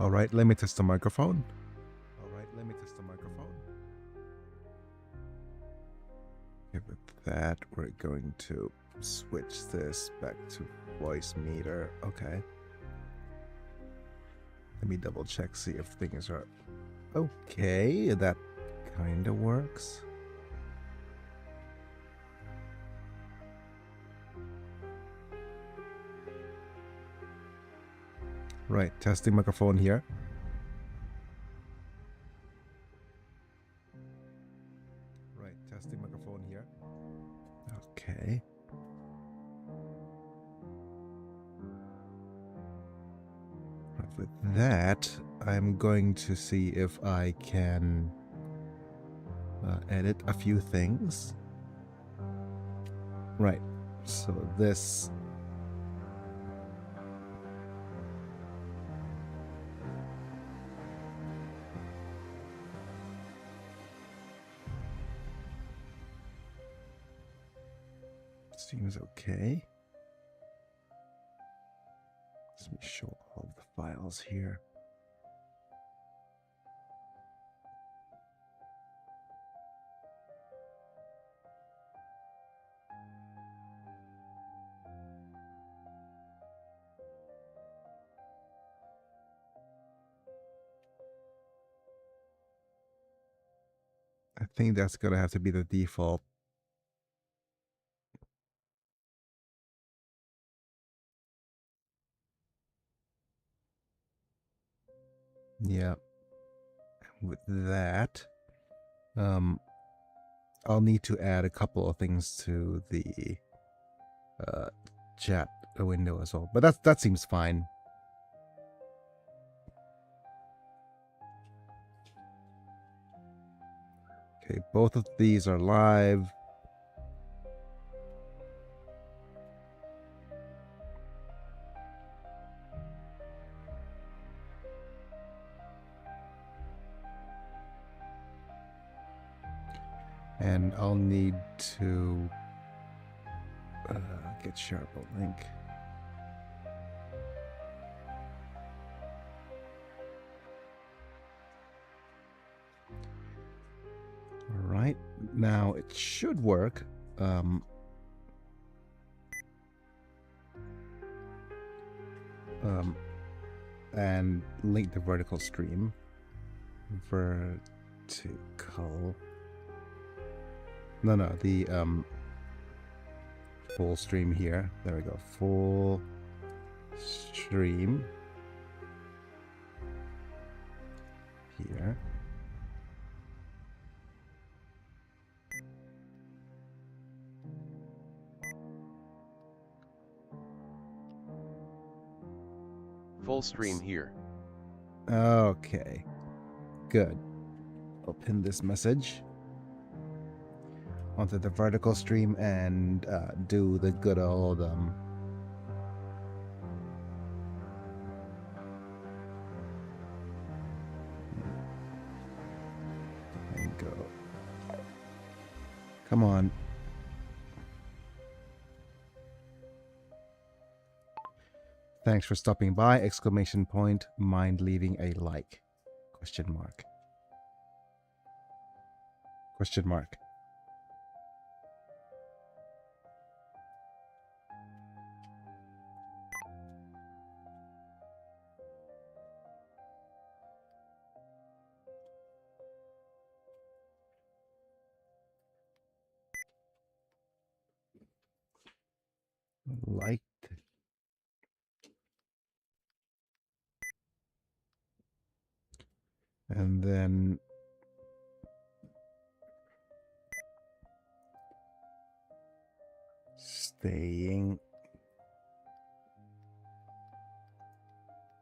All right, let me test the microphone. Okay, with that, we're going to switch this back to voice meter. Okay. Let me double check, see if things are okay. That kind of works. Right, testing microphone here. Right, testing microphone here. Okay. With that, I'm going to see if I can edit a few things. Right, so this seems okay. Let me show all of the files here. I think that's gonna have to be the default. Yeah. With that, I'll need to add a couple of things to the chat window as well, but that seems fine. Okay, both of these are live. And I'll need to get Sharple link. All right, now it should work. And link the vertical stream. Vertical. No, the full stream here. There we go. Full stream here. Full stream here. Okay, good. I'll pin this message onto the vertical stream and do the good old and go. Come on. Thanks for stopping by! Exclamation point. Mind leaving a like? Question mark. Question mark. Liked. And then staying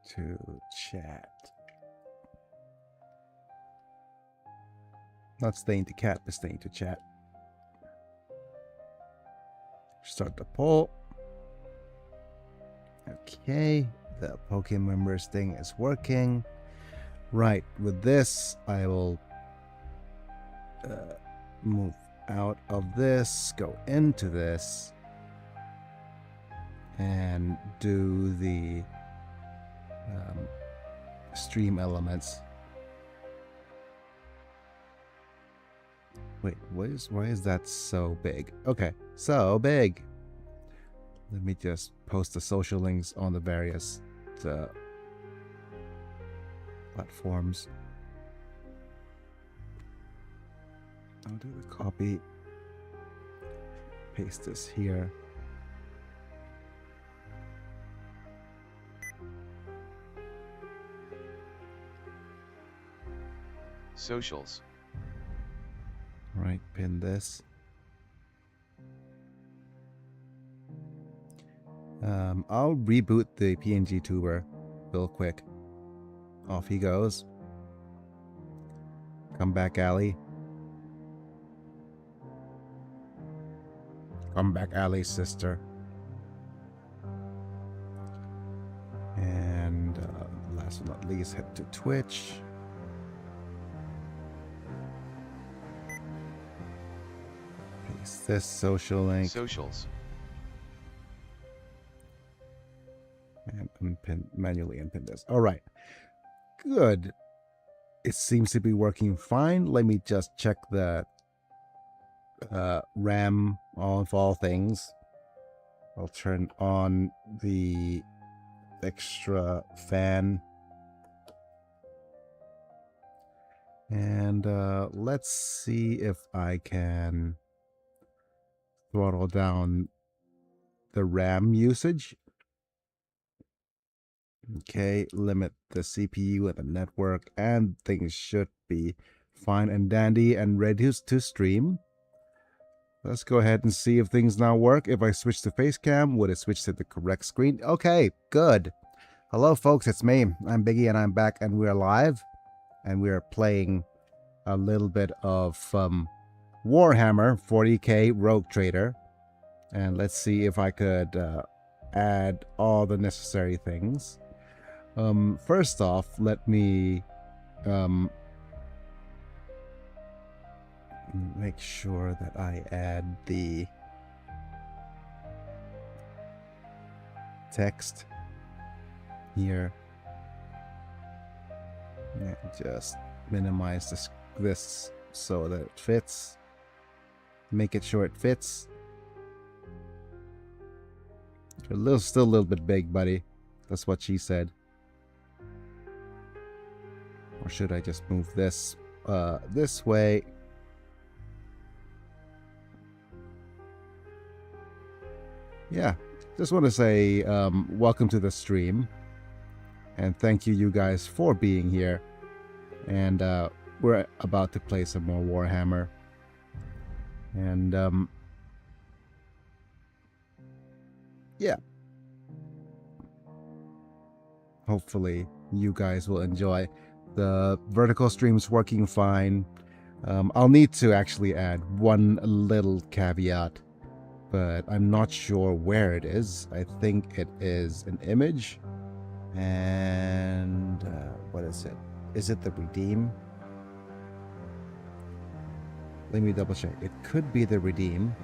to chat. Not staying to cat, but staying to chat. Start the poll. Okay, the Pokemon members thing is working. Right, with this, I will move out of this, go into this, and do the stream elements. Wait, why is that so big? Okay, so big. Let me just post the social links on the various platforms. I'll do the copy. Paste this here. Socials. Right, pin this. I'll reboot the PNG tuber real quick. Off he goes. Come back, Allie. Come back, Allie's sister. And last but not least, head to Twitch. Paste this social link. Socials. And manually unpin this. All right. Good. It seems to be working fine. Let me just check the RAM of all things. I'll turn on the extra fan. And let's see if I can throttle down the RAM usage. Okay, limit the CPU and the network, and things should be fine and dandy and ready to stream. Let's go ahead and see if things now work. If I switch to face cam, would it switch to the correct screen? Okay, good. Hello folks, it's me. I'm Biggie and I'm back and we're live. And we're playing a little bit of Warhammer 40K Rogue Trader. And let's see if I could add all the necessary things. First off, let me make sure that I add the text here. And just minimize this so that it fits. Make it sure it fits. Still a little bit big, buddy. That's what she said. Or should I just move this this way? Yeah, just want to say welcome to the stream. And thank you guys for being here. And we're about to play some more Warhammer. And yeah. Hopefully you guys will enjoy. The vertical stream's working fine. I'll need to actually add one little caveat, but I'm not sure where it is. I think it is an image. And what is it? Is it the redeem? Let me double check. It could be the redeem.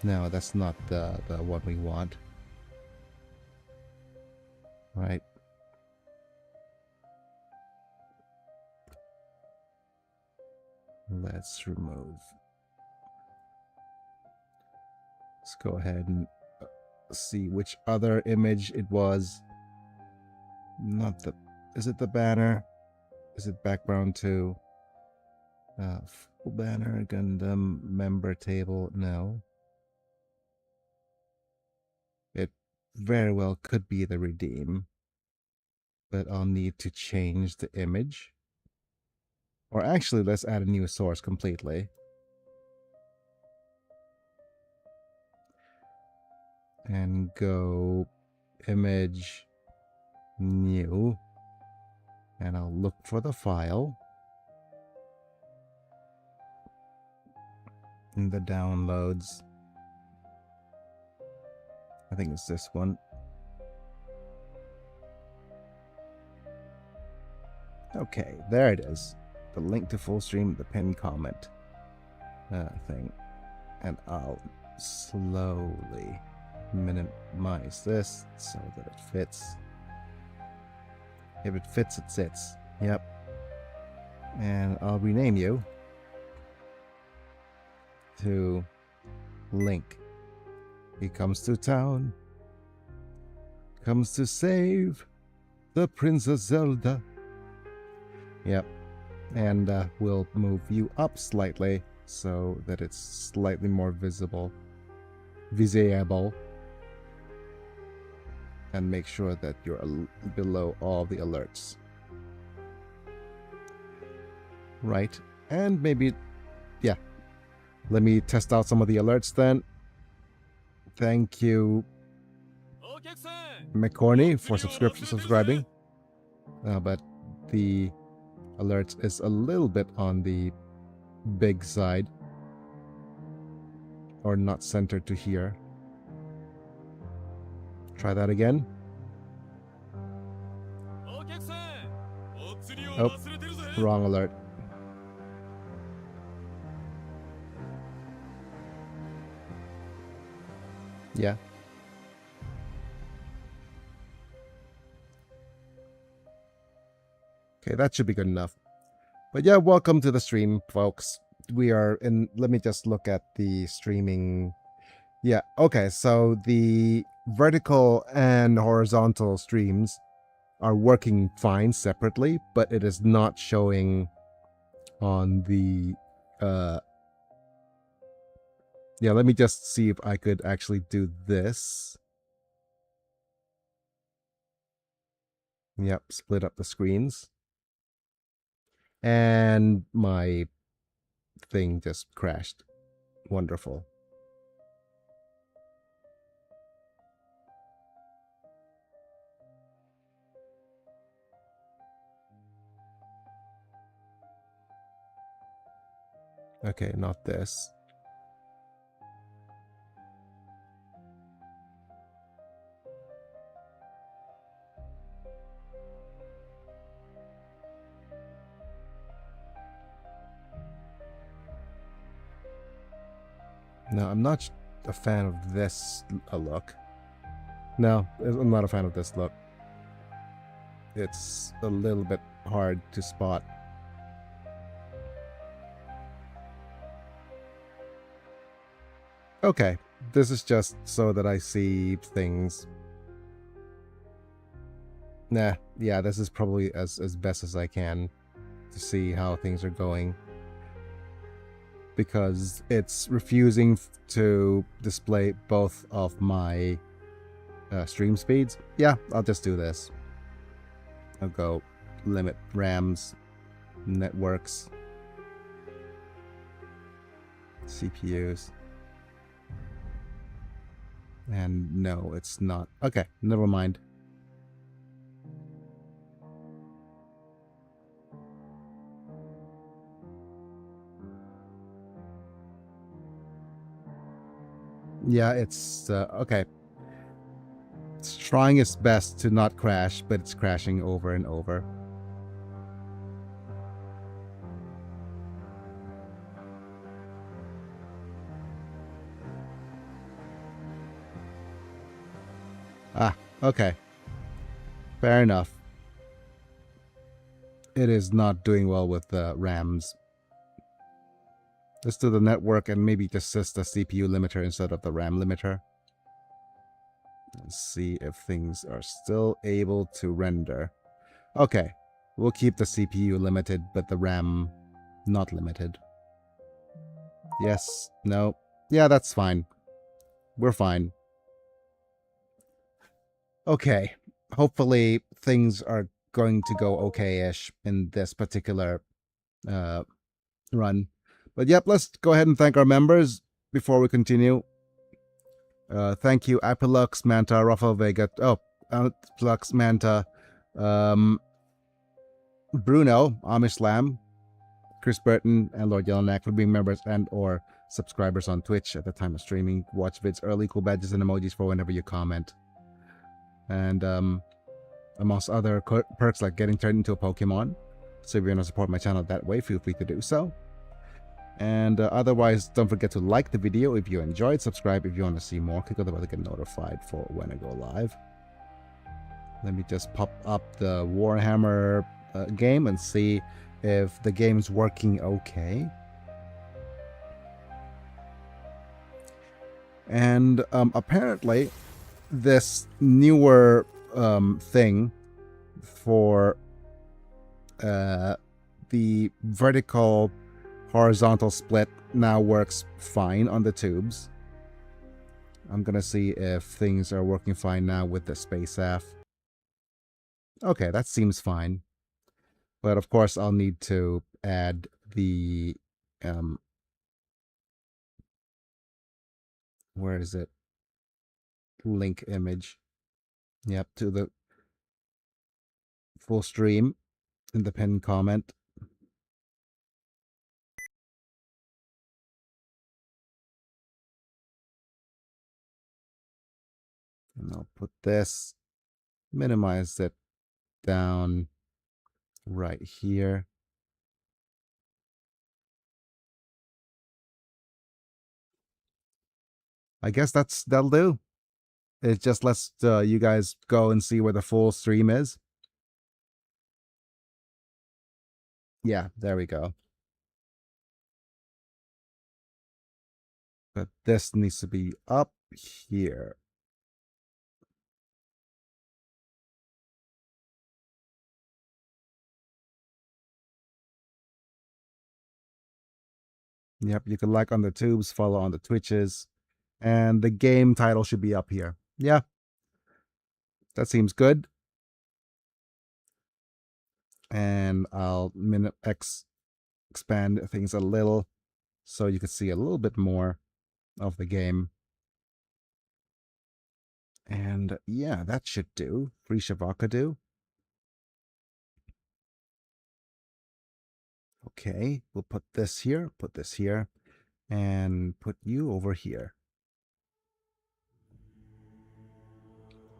No, that's not the one we want. Right. Let's remove. Let's go ahead and see which other image it was. Not the... Is it the banner? Is it background 2? Full banner, Gundam, member table. No. It very well could be the redeem. But I'll need to change the image. Or actually, let's add a new source completely. And go image new. And I'll look for the file. In the downloads. I think it's this one. Okay, there it is. The link to full stream, the pinned comment thing. And I'll slowly minimize this so that it fits. If it fits, it sits. Yep. And I'll rename you to Link. He comes to town, comes to save the Princess Zelda. Yep. And we'll move you up slightly so that it's slightly more visible. And make sure that you're below all the alerts. Right. And maybe, yeah. Let me test out some of the alerts then. Thank you, McCorney, for subscribing. But the alerts is a little bit on the big side. Or not centered to here. Try that again. Oh, wrong alert. Yeah. Okay, that should be good enough. But yeah, welcome to the stream, folks. We are in, let me just look at the streaming. Yeah, okay, so the vertical and horizontal streams are working fine separately, but it is not showing on the yeah, let me just see if I could actually do this. Yep, split up the screens. And my thing just crashed. Wonderful. Okay, not this. No, I'm not a fan of this look. No, I'm not a fan of this look. It's a little bit hard to spot. Okay, this is just so that I see things. Nah, yeah, this is probably as best as I can to see how things are going. Because it's refusing to display both of my stream speeds. Yeah, I'll just do this. I'll go limit RAMs, networks, CPUs. And no, it's not. Okay, never mind. Yeah, it's okay. It's trying its best to not crash, but it's crashing over and over. Ah, okay. Fair enough. It is not doing well with the RAMs. Let's do the network and maybe just set the CPU limiter instead of the RAM limiter. Let's see if things are still able to render. Okay, we'll keep the CPU limited, but the RAM not limited. Yes, no. Yeah, that's fine. We're fine. Okay, hopefully things are going to go okay-ish in this particular run. But yep, let's go ahead and thank our members before we continue. Thank you, Apilux, Manta, Rafael Vega, Apilux, Manta, Bruno, Amish Lamb, Chris Burton, and Lord Yellowneck for being members and or subscribers on Twitch at the time of streaming. Watch vids early, cool badges and emojis for whenever you comment. And amongst other perks like getting turned into a Pokemon. So if you want to support my channel that way, feel free to do so. And otherwise, don't forget to like the video if you enjoyed, subscribe if you want to see more, click on the bell to get notified for when I go live. Let me just pop up the Warhammer game and see if the game's working okay. And apparently this newer thing for the vertical horizontal split now works fine on the tubes. I'm gonna see if things are working fine now with the space AF. Okay, that seems fine. But of course I'll need to add the where is it? Link image. Yep, to the full stream in the pinned comment. And I'll put this, minimize it down right here. I guess that'll do. It just lets you guys go and see where the full stream is. Yeah, there we go. But this needs to be up here. Yep, you can like on the tubes, follow on the Twitches, and the game title should be up here. Yeah, that seems good. And I'll expand things a little so you can see a little bit more of the game. And yeah, that should do. Free Shavaka do. Okay, we'll put this here, and put you over here.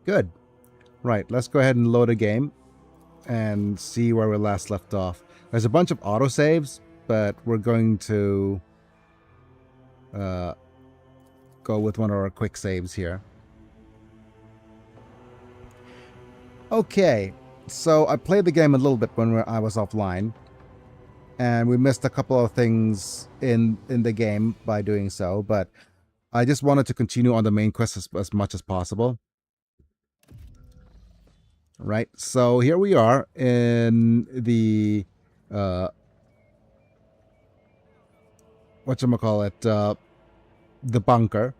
Good. Right, let's go ahead and load a game and see where we last left off. There's a bunch of autosaves, but we're going to go with one of our quick saves here. Okay, so I played the game a little bit when I was offline, and we missed a couple of things in the game by doing so, but I just wanted to continue on the main quest as much as possible. Right, so here we are in the whatchamacallit, the bunker,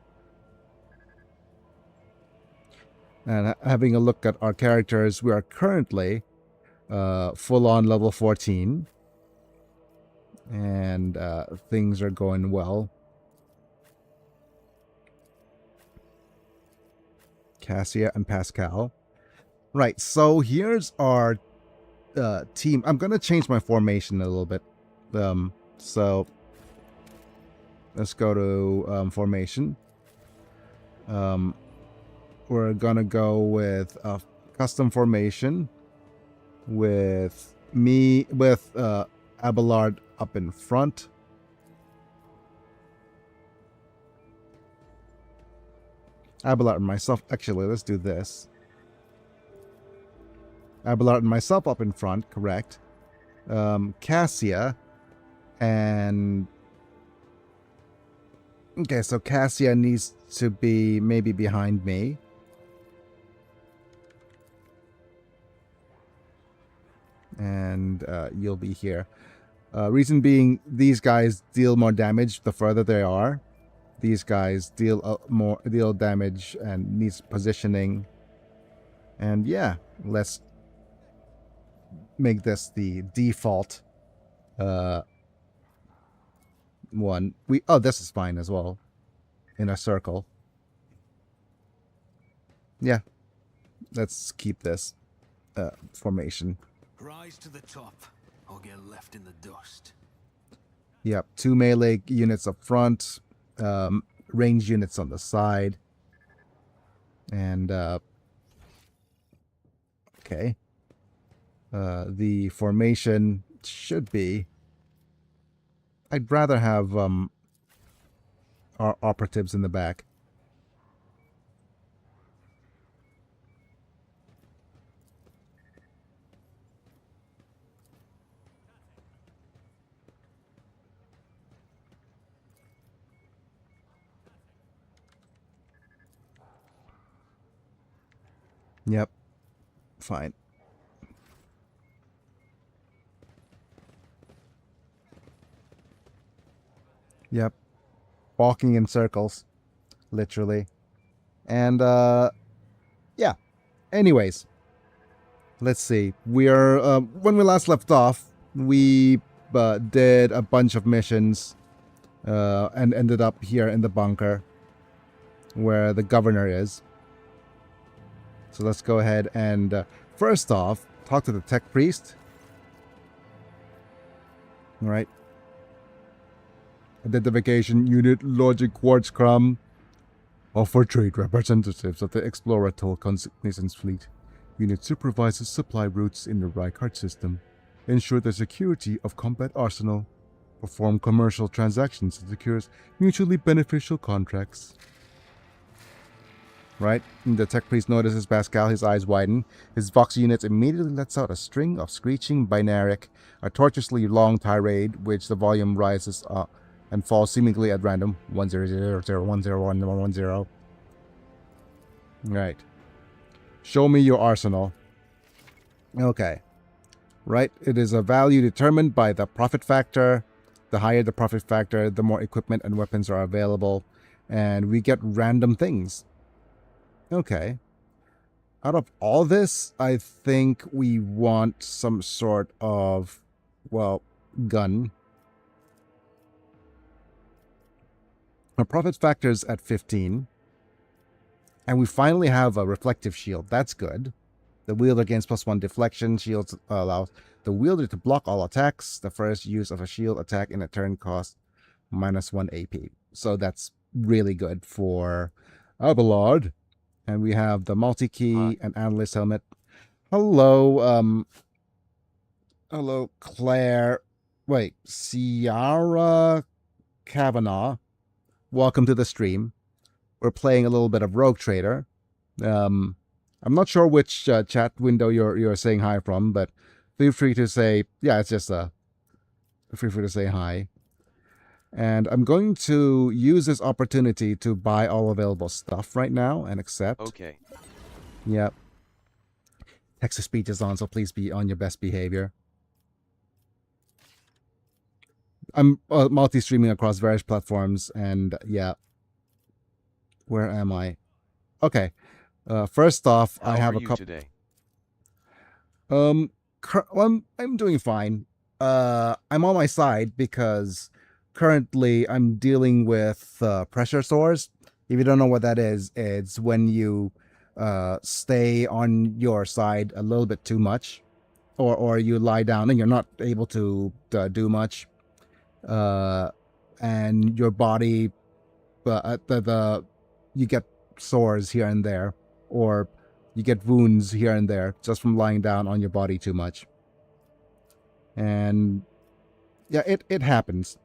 and having a look at our characters. We are currently full on level 14, and things are going well. Cassia and Pascal. Right, so here's our team. I'm gonna change my formation a little bit. So let's go to formation. We're gonna go with a custom formation with Abelard up in front. Abelard and myself. Actually, let's do this. Abelard and myself up in front, correct. Cassia and... Okay, so Cassia needs to be maybe behind me. And you'll be here. Reason being, these guys deal more damage the further they are. These guys deal deal damage and needs positioning. And yeah, let's make this the default one. This is fine as well. In a circle. Yeah, let's keep this formation. Rise to the top, or get left in the dust. Yep, 2 melee units up front, range units on the side, and okay. The formation should be... I'd rather have our operatives in the back. Yep. Fine. Yep. Walking in circles. Literally. And, yeah. Anyways. Let's see. We are, when we last left off, we did a bunch of missions, and ended up here in the bunker, where the governor is. So let's go ahead and, first off, talk to the tech priest. Alright. Identification Unit Logic Quartz Crumb. Offer trade representatives of the Explorer Toll Consignations Fleet. Unit supervises supply routes in the Reichard system. Ensure the security of combat arsenal. Perform commercial transactions and secures mutually beneficial contracts. Right? And the tech priest notices Pascal, his eyes widen. His Vox unit immediately lets out a string of screeching binaric, a tortuously long tirade, which the volume rises and falls seemingly at random. 100010110. Right. Show me your arsenal. Okay. Right? It is a value determined by the profit factor. The higher the profit factor, the more equipment and weapons are available. And we get random things. Okay. Out of all this, I think we want some sort of, well, gun. Our profit factor's at 15. And we finally have a reflective shield. That's good. The wielder gains +1 deflection. Shields allows the wielder to block all attacks. The first use of a shield attack in a turn costs -1 AP. So that's really good for Abelard. And we have the multi-key and analyst helmet. Hello, hello, Claire. Wait, Ciara Kavanaugh. Welcome to the stream. We're playing a little bit of Rogue Trader. I'm not sure which chat window you're saying hi from, but feel free to say, yeah, it's just feel free to say hi. And I'm going to use this opportunity to buy all available stuff right now and accept. Okay. Yep. Text to speech is on, so please be on your best behavior. I'm multi-streaming across various platforms, and yeah. Where am I? Okay. First off, How I have are a you couple. today? Well, I'm doing fine. I'm on my side because currently I'm dealing with pressure sores. If you don't know what that is, it's when you stay on your side a little bit too much, or you lie down and you're not able to do much, and your body, you get sores here and there, or you get wounds here and there just from lying down on your body too much. And yeah, it happens.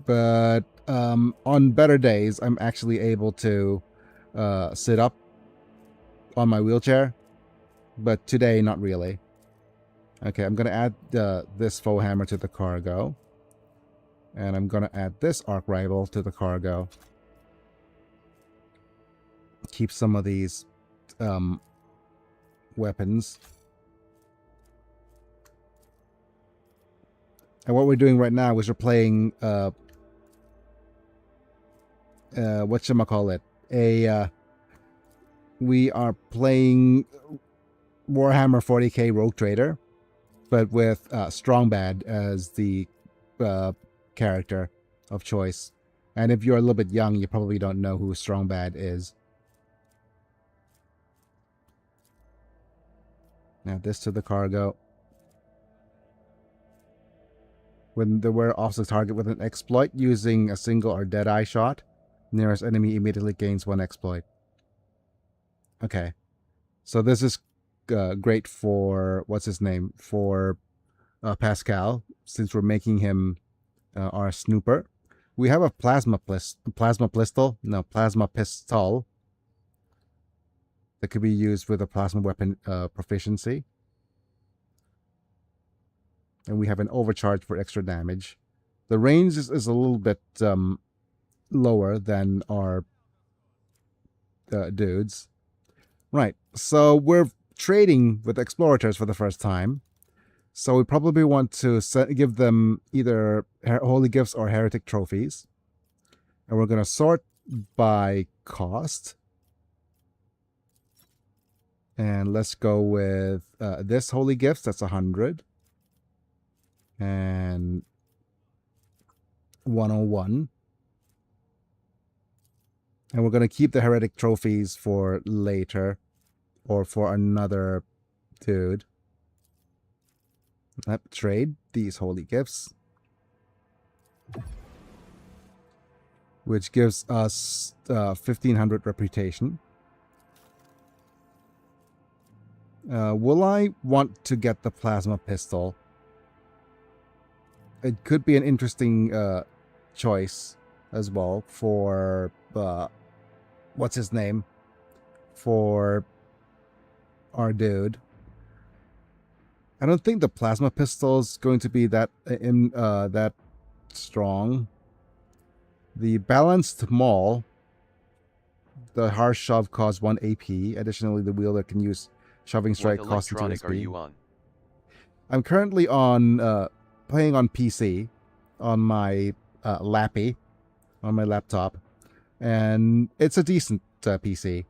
But on better days, I'm actually able to sit up on my wheelchair. But today, not really. Okay, I'm going to add this faux hammer to the cargo. And I'm going to add this arc rifle to the cargo. Keep some of these weapons. And what we're doing right now is we're playing whatchamacallit? We are playing Warhammer 40K Rogue Trader, but with Strongbad as the character of choice. And if you're a little bit young, you probably don't know who Strongbad is. Now this to the cargo. When the wearer offs the target with an exploit using a single or dead-eye shot, nearest enemy immediately gains 1 exploit. Okay. So this is great for, what's his name? For Pascal, since we're making him our snooper. We have a plasma pistol that could be used with a plasma weapon proficiency. And we have an overcharge for extra damage. The range is a little bit lower than our dudes. Right. So we're trading with explorators for the first time. So we probably want to give them either holy gifts or heretic trophies. And we're going to sort by cost. And let's go with this holy gifts. That's 100. And 101. And we're going to keep the heretic trophies for later. Or for another dude. Trade these holy gifts. Which gives us 1500 reputation. Will I want to get the plasma pistol? It could be an interesting choice as well for what's his name? For our dude. I don't think the plasma pistol is going to be that that strong. The balanced maul, the harsh shove costs 1 AP. Additionally, the wielder can use shoving strike What costs 2 electronic SP. are you on? I'm currently on playing on PC on my Lappy, on my laptop, and it's a decent PC.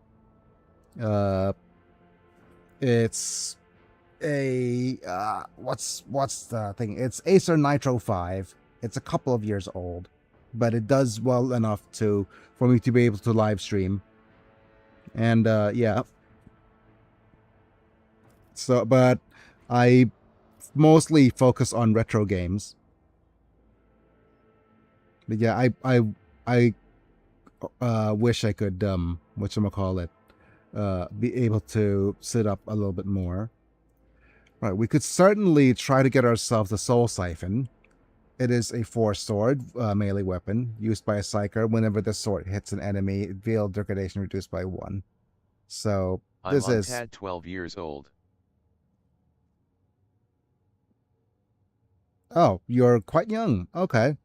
It's a what's the thing? It's Acer Nitro 5. It's a couple of years old, but it does well enough for me to be able to live stream. And yeah. So, but I mostly focus on retro games. But yeah, I wish I could whatchamacallit, be able to sit up a little bit more. Right, we could certainly try to get ourselves the Soul Siphon. It is a 4-sword melee weapon used by a Psyker. Whenever the sword hits an enemy, veiled degradation reduced by 1. So this I'm on is Tad 12 years old. Oh, you're quite young. Okay.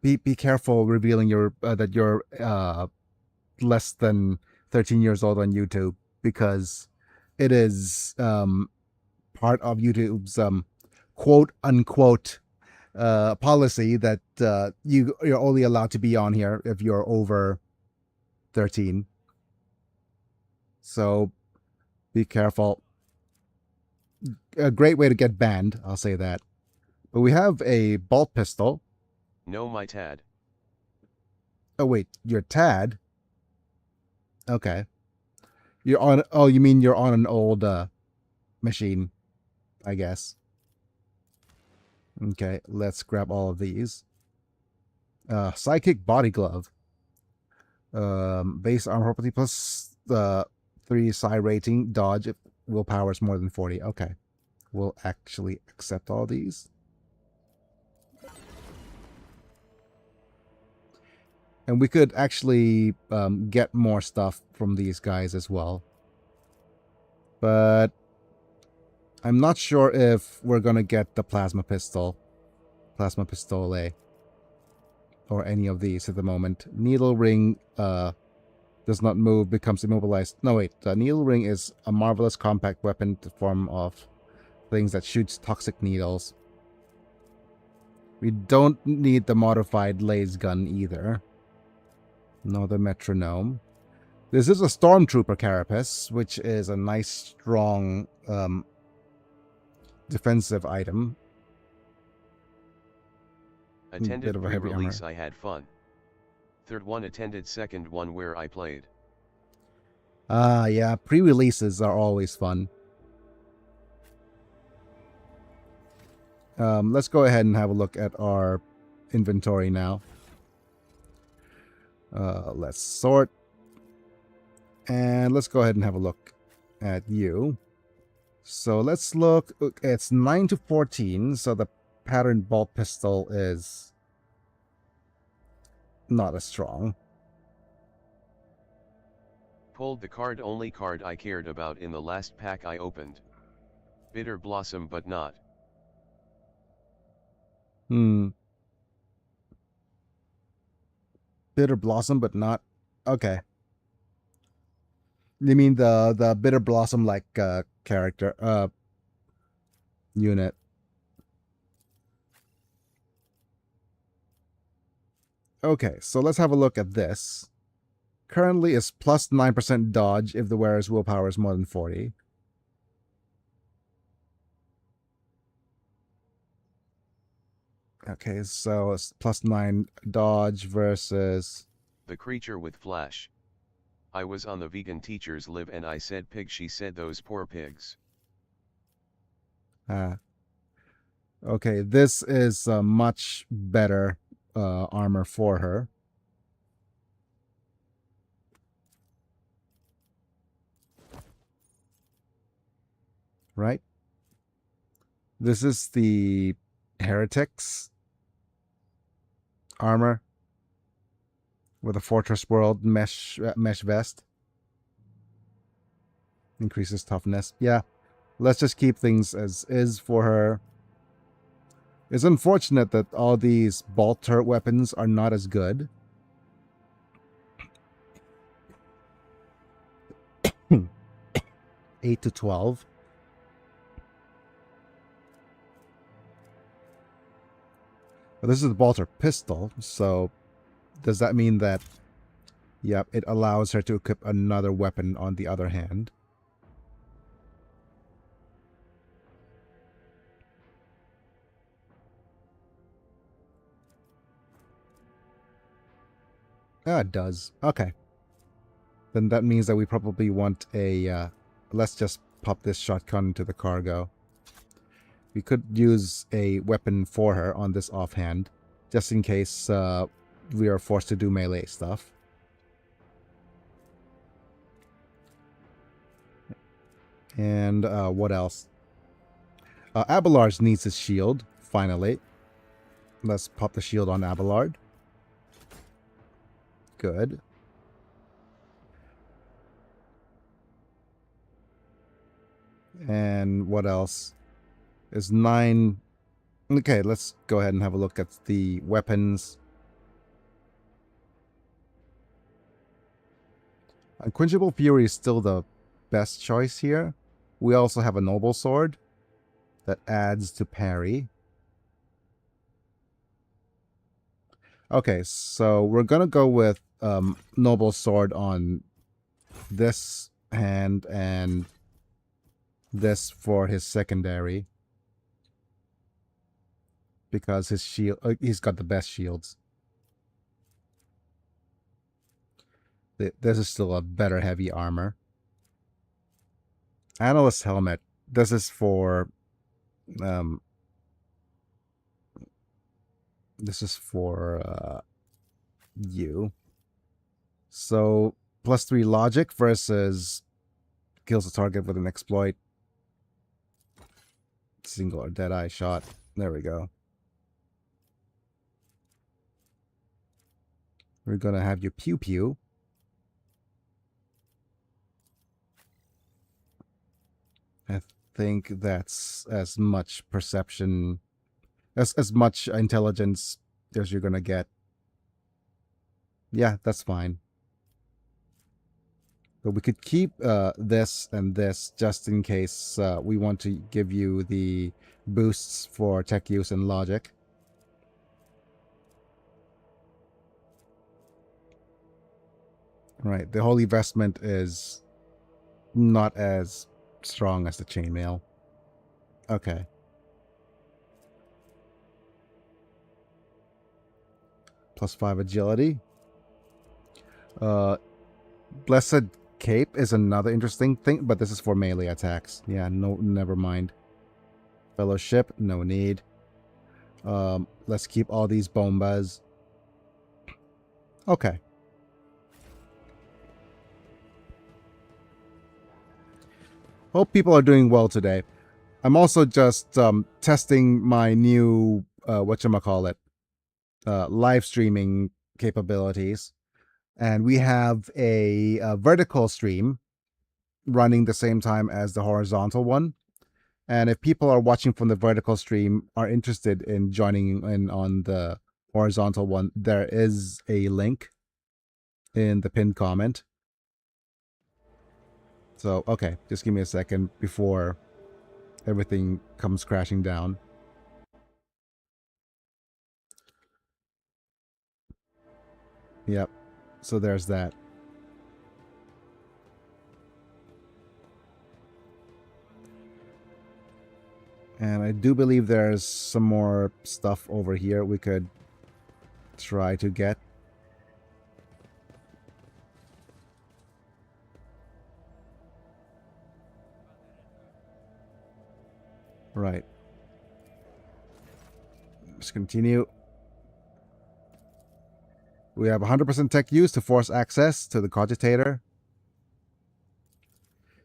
Be careful revealing your that you're less than 13 years old on YouTube, because it is part of YouTube's quote unquote policy that you're only allowed to be on here if you're over 13. So be careful. A great way to get banned, I'll say that. But we have a bolt pistol. No, my Tad. Oh wait, you're Tad? Okay. You're on, oh, you mean you're on an old machine, I guess. Okay, let's grab all of these. Psychic body glove. Base armor property plus 3 psi rating. Dodge if willpower is more than 40. Okay. We'll actually accept all these. And we could actually get more stuff from these guys as well. But I'm not sure if we're going to get the plasma pistol. Plasma pistole. Or any of these at the moment. Needle ring does not move, becomes immobilized. No, wait. The needle ring is a marvelous compact weapon to form of things that shoots toxic needles. We don't need the modified laser gun either. Nor the metronome. This is a stormtrooper carapace, which is a nice, strong defensive item. Attended Bit of a heavy pre-release, armor. I had fun. Third one attended, second one where I played. Yeah, pre-releases are always fun. Let's go ahead and have a look at our inventory now. Let's sort. And let's go ahead and have a look at you. So let's look. It's 9 to 14, so the pattern bolt pistol is not as strong. Pulled the only card I cared about in the last pack I opened. Bitter Blossom, but not. Bitter Blossom, but not. Okay. You mean the Bitter Blossom like character unit? Okay, so let's have a look at this. Currently is plus 9% dodge if the wearer's willpower is more than 40. Okay, so it's plus 9 dodge versus... The creature with flash. I was on the vegan teacher's live and I said pig, she said those poor pigs. Okay, this is much better armor for her. Right? This is the Heretics armor with a Fortress World mesh vest. Increases toughness. Yeah, let's just keep things as is for her. It's unfortunate that all these bolt turret weapons are not as good. 8 to 12. But this is the bolter pistol, so does that mean that, yep, it allows her to equip another weapon on the other hand? Ah, it does. Okay. Then that means that we probably want a, let's just pop this shotgun into the cargo. We could use a weapon for her on this offhand, just in case we are forced to do melee stuff. And what else? Abelard needs his shield, finally. Let's pop the shield on Abelard. Good. And what else? Is 9... Okay, let's go ahead and have a look at the weapons. Unquenchable Fury is still the best choice here. We also have a Noble Sword that adds to parry. Okay, so we're gonna go with Noble Sword on this hand and this for his secondary. Because his shield, he's got the best shields. This is still a better heavy armor. Analyst Helmet. This is for you. So +3 logic versus kills the target with an exploit. Single or dead eye shot. There we go. We're gonna have you pew pew. I think that's as much perception, as much intelligence as you're gonna get. Yeah, that's fine. But we could keep this and this just in case we want to give you the boosts for tech use and logic. Right, the Holy Vestment is not as strong as the chainmail. Okay. +5 agility. Blessed Cape is another interesting thing, but this is for melee attacks. Yeah, no, never mind. Fellowship, no need. Let's keep all these bombas. Okay. Hope people are doing well today. I'm also just testing my new, whatchamacallit, live streaming capabilities. And we have a vertical stream running the same time as the horizontal one. And if people are watching from the vertical stream are interested in joining in on the horizontal one, there is a link in the pinned comment. So, okay, just give me a second before everything comes crashing down. Yep, so there's that. And I do believe there's some more stuff over here we could try to get. Right. Let's continue. We have 100% tech use to force access to the cogitator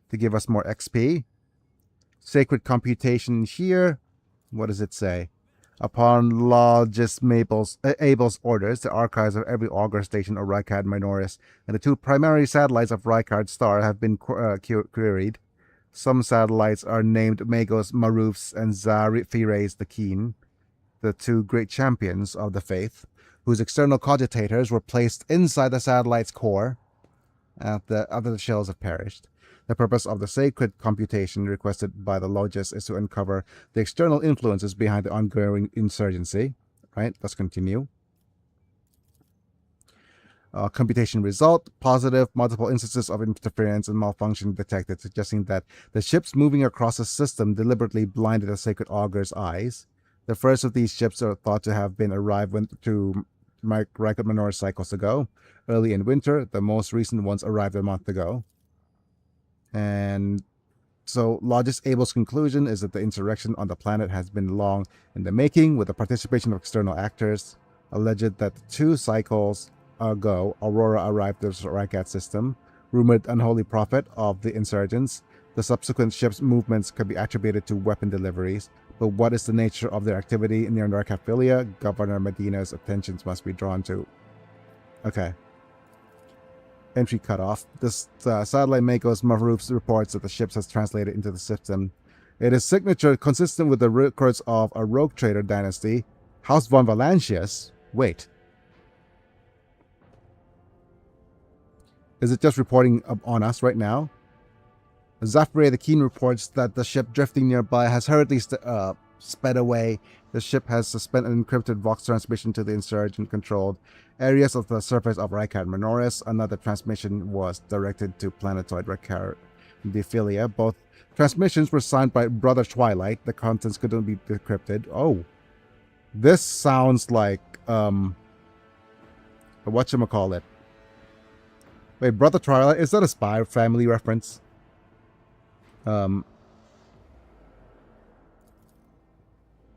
to give us more XP. Sacred computation here. What does it say? Upon Logis Abel's orders, the archives of every augur station of Rykard Minoris and the 2 primary satellites of Rykard Star have been queried. Some satellites are named Magos Marufs and Zarifires the Keen, the 2 great champions of the faith, whose external cogitators were placed inside the satellite's core after the shells have perished. The purpose of the sacred computation requested by the Logis is to uncover the external influences behind the ongoing insurgency. Right, let's continue. Computation result, positive, multiple instances of interference and malfunction detected, suggesting that the ships moving across the system deliberately blinded the sacred augur's eyes. The first of these ships are thought to have been arrived to Rykard Minoris cycles ago. Early in winter, the most recent ones arrived a month ago. And so Logis Abel's conclusion is that the insurrection on the planet has been long in the making, with the participation of external actors. Alleged that 2 cycles ago, Aurora arrived to the Rykard system, rumored unholy prophet of the insurgents. The subsequent ship's movements could be attributed to weapon deliveries, but what is the nature of their activity near Narcophilia? Governor Medina's attentions must be drawn to. Okay. Entry cut off. This satellite Magos Marufs reports that the ship has translated into the system. It is signature consistent with the records of a rogue trader dynasty, House von Valancius. Wait. Is it just reporting on us right now? Zafre the Keen reports that the ship drifting nearby has hurriedly sped away. The ship has suspended an encrypted Vox transmission to the insurgent-controlled areas of the surface of Rykard Minoris. Another transmission was directed to planetoid Rykardiphilia. Both transmissions were signed by Brother Twilight. The contents couldn't be decrypted. Oh. This sounds like, whatchamacallit. Wait, Brother Twilight? Is that a Spy Family reference?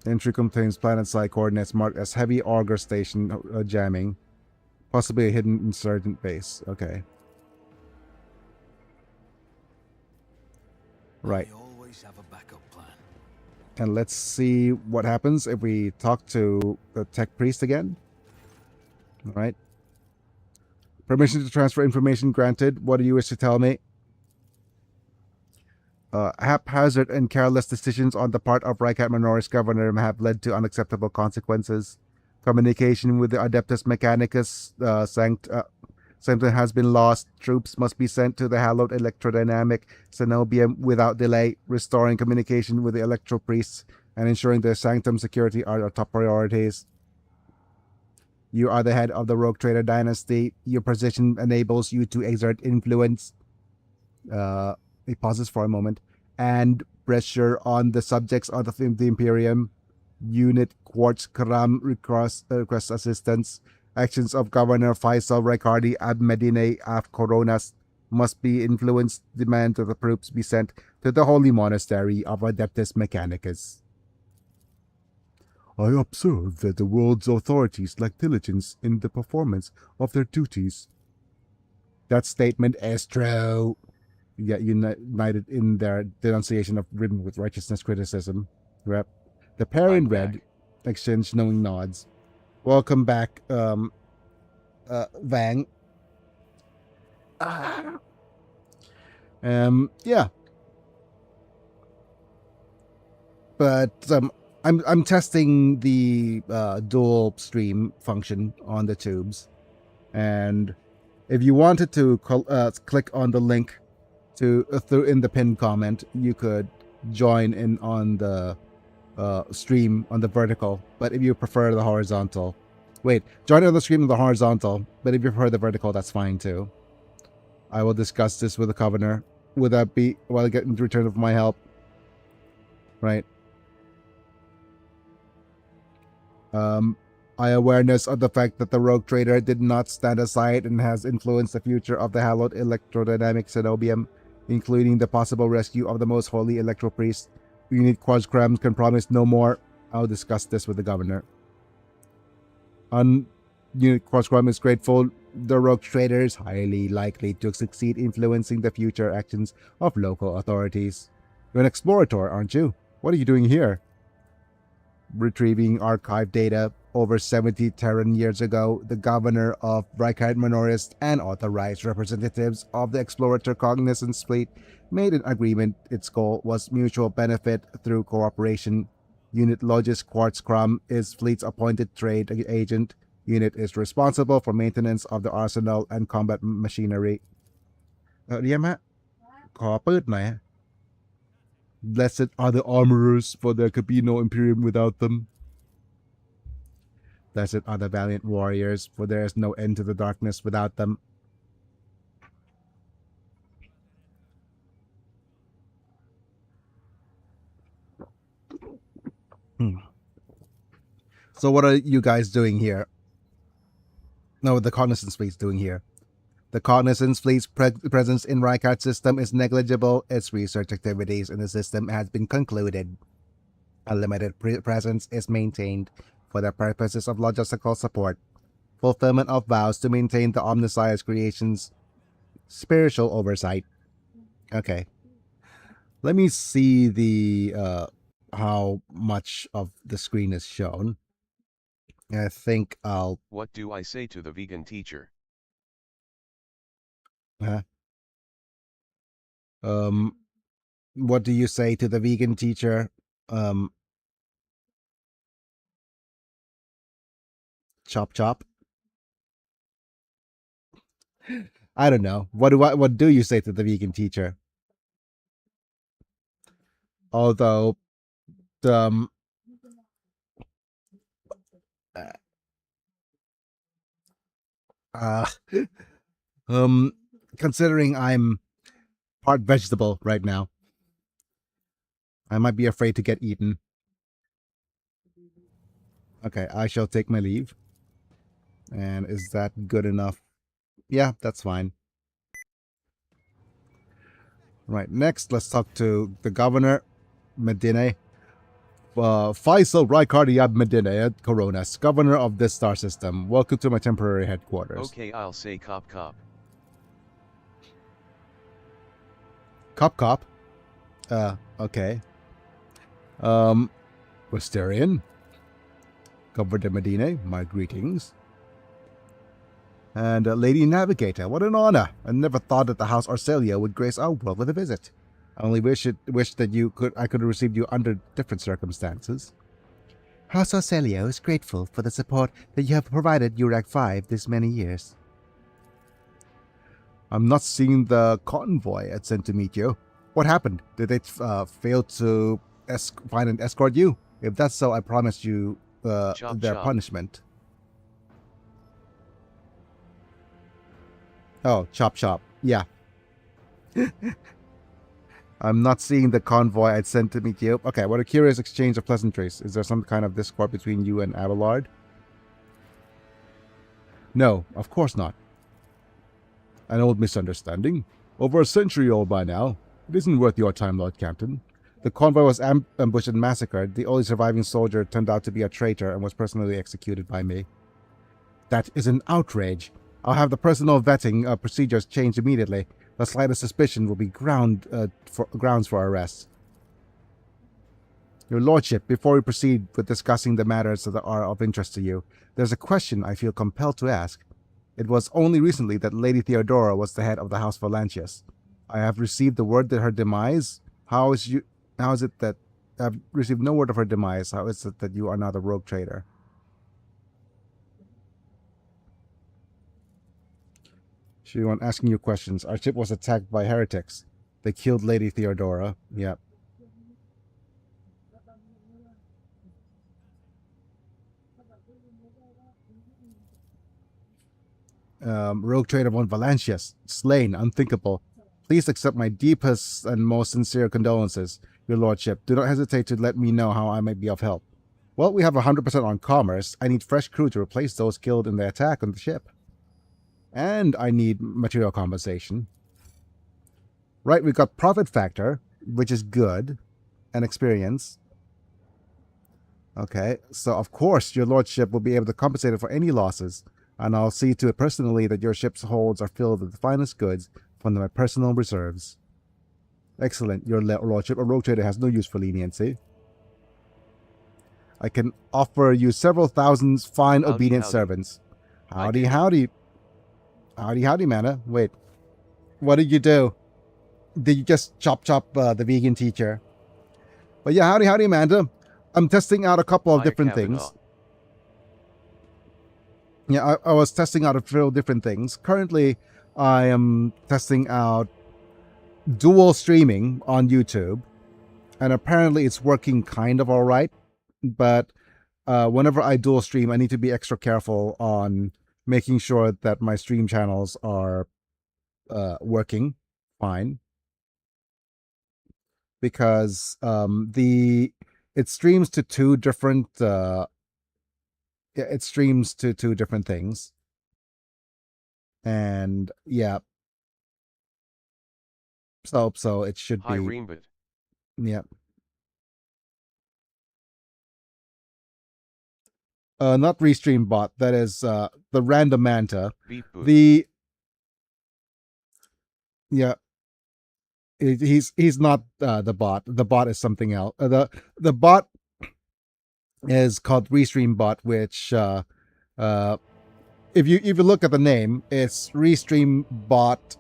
Entry contains planet-side coordinates marked as heavy augur station jamming. Possibly a hidden insurgent base. Okay. Right. I always have a backup plan. And let's see what happens if we talk to the tech priest again. All right. Permission to transfer information granted. What do you wish to tell me? Haphazard and careless decisions on the part of Rykard Minoris governor have led to unacceptable consequences. Communication with the Adeptus Mechanicus Sanctum has been lost. Troops must be sent to the hallowed electrodynamic cenobium without delay. Restoring communication with the electro priests and ensuring their sanctum security are our top priorities. You are the head of the Rogue Trader dynasty. Your position enables you to exert influence. He pauses for a moment. And pressure on the subjects of the Imperium. Unit Quartz Karam requests assistance. Actions of Governor Faisal Rykardi Ab Medine Af Coronas must be influenced. Demand that the troops be sent to the Holy Monastery of Adeptus Mechanicus. I observe that the world's authorities lack diligence in the performance of their duties. That statement is true. Yet united in their denunciation of ridden with righteousness criticism. Rep. The pair in red exchange knowing nods. Welcome back, Vang. Yeah. But I'm testing the dual stream function on the tubes, and if you wanted to click on the link to through in the pinned comment, you could join in on the stream on the vertical. But if you prefer the horizontal, join on the stream on the horizontal. But if you prefer the vertical, that's fine too. I will discuss this with the governor. Would that be while getting return of my help? Right. I awareness of the fact that the rogue trader did not stand aside and has influenced the future of the hallowed electrodynamic cenobium, including the possible rescue of the most holy electro priest. Unit Quascram can promise no more. I'll discuss this with the governor. Unit Quascram is grateful. The rogue trader is highly likely to succeed influencing the future actions of local authorities. You're an explorator, aren't you? What are you doing here? Retrieving archive data. Over 70 Terran years ago, the governor of Reichheit Minorist and authorized representatives of the Explorator Cognizance Fleet made an agreement. Its goal was mutual benefit through cooperation. Unit Logis Quartz Crum is fleet's appointed trade agent. Unit is responsible for maintenance of the arsenal and combat machinery. เรียกฮะ ขอปืดหน่อยฮะ Blessed are the armorers, for there could be no Imperium without them. Blessed are the valiant warriors, for there is no end to the darkness without them. So what are you guys doing here? No, the Cognizance Fleet's doing here. The Cognizance Fleet's presence in Reichardt's system is negligible. Its research activities in the system has been concluded. A limited presence is maintained for the purposes of logistical support, fulfillment of vows to maintain the Omnissiah's creation's spiritual oversight. Okay. Let me see the how much of the screen is shown. I think I'll... What do I say to the vegan teacher? What do you say to the vegan teacher? Chop chop. I don't know. What do you say to the vegan teacher? Although, considering I'm part vegetable right now, I might be afraid to get eaten. Okay, I shall take my leave. And is that good enough? Yeah, that's fine. Right, next, let's talk to the governor, Medine. Faisal Raikardiab Medine Coronas, governor of this star system. Welcome to my temporary headquarters. Okay, I'll say cop cop. Cop cop. Okay. Westerian. Governor Medine, my greetings. And Lady Navigator, what an honor. I never thought that the House Arcelia would grace our world with a visit. I only wish that I could have received you under different circumstances. House Arcelia is grateful for the support that you have provided URAC 5 this many years. I'm not seeing the convoy I sent to meet you. What happened? Did they fail to find and escort you? If that's so, I promise you their punishment. Oh, chop chop. Yeah. I'm not seeing the convoy I'd sent to meet you. Okay, what a curious exchange of pleasantries. Is there some kind of discord between you and Abelard? No, of course not. An old misunderstanding? Over a century old by now. It isn't worth your time, Lord Captain. The convoy was ambushed and massacred. The only surviving soldier turned out to be a traitor and was personally executed by me. That is an outrage. I'll have the personal vetting procedures changed immediately. The slightest suspicion will be grounds for arrest. Your Lordship, before we proceed with discussing the matters that are of interest to you, there's a question I feel compelled to ask. It was only recently that Lady Theodora was the head of the House Phalangius. I have received the word that her demise... How is it that... I've received no word of her demise. How is it that you are now the rogue trader? She went asking you questions. Our ship was attacked by heretics. They killed Lady Theodora. Yep. Rogue Trader von Valancius, slain, unthinkable. Please accept my deepest and most sincere condolences, your lordship. Do not hesitate to let me know how I may be of help. Well, we have 100% on commerce. I need fresh crew to replace those killed in the attack on the ship. And I need material compensation. Right, we've got profit factor, which is good, and experience. Okay, so of course your lordship will be able to compensate it for any losses, and I'll see to it personally that your ship's holds are filled with the finest goods from my personal reserves. Excellent, your lordship. A rogue trader has no use for leniency. I can offer you several thousand fine, Howdy, obedient howdy. servants. Howdy, did it. howdy. Howdy, howdy, mana. Wait, what did you do? Did you just chop the vegan teacher? But yeah, howdy, howdy, Amanda. I'm testing out a couple of Hiya, different Kavanaugh. things. Yeah, I was testing out a few different things. Currently, I am testing out dual streaming on YouTube, and apparently it's working kind of all right. But whenever I dual stream, I need to be extra careful on making sure that my stream channels are working fine, because it streams to two different two different things, and yeah, so it should Hi, be Reambit. yeah. Not Restream bot. That is the random manta. Beep boop. The yeah, he's not the bot. The bot is something else. The bot is called Restream bot, which if you look at the name, it's Restream bot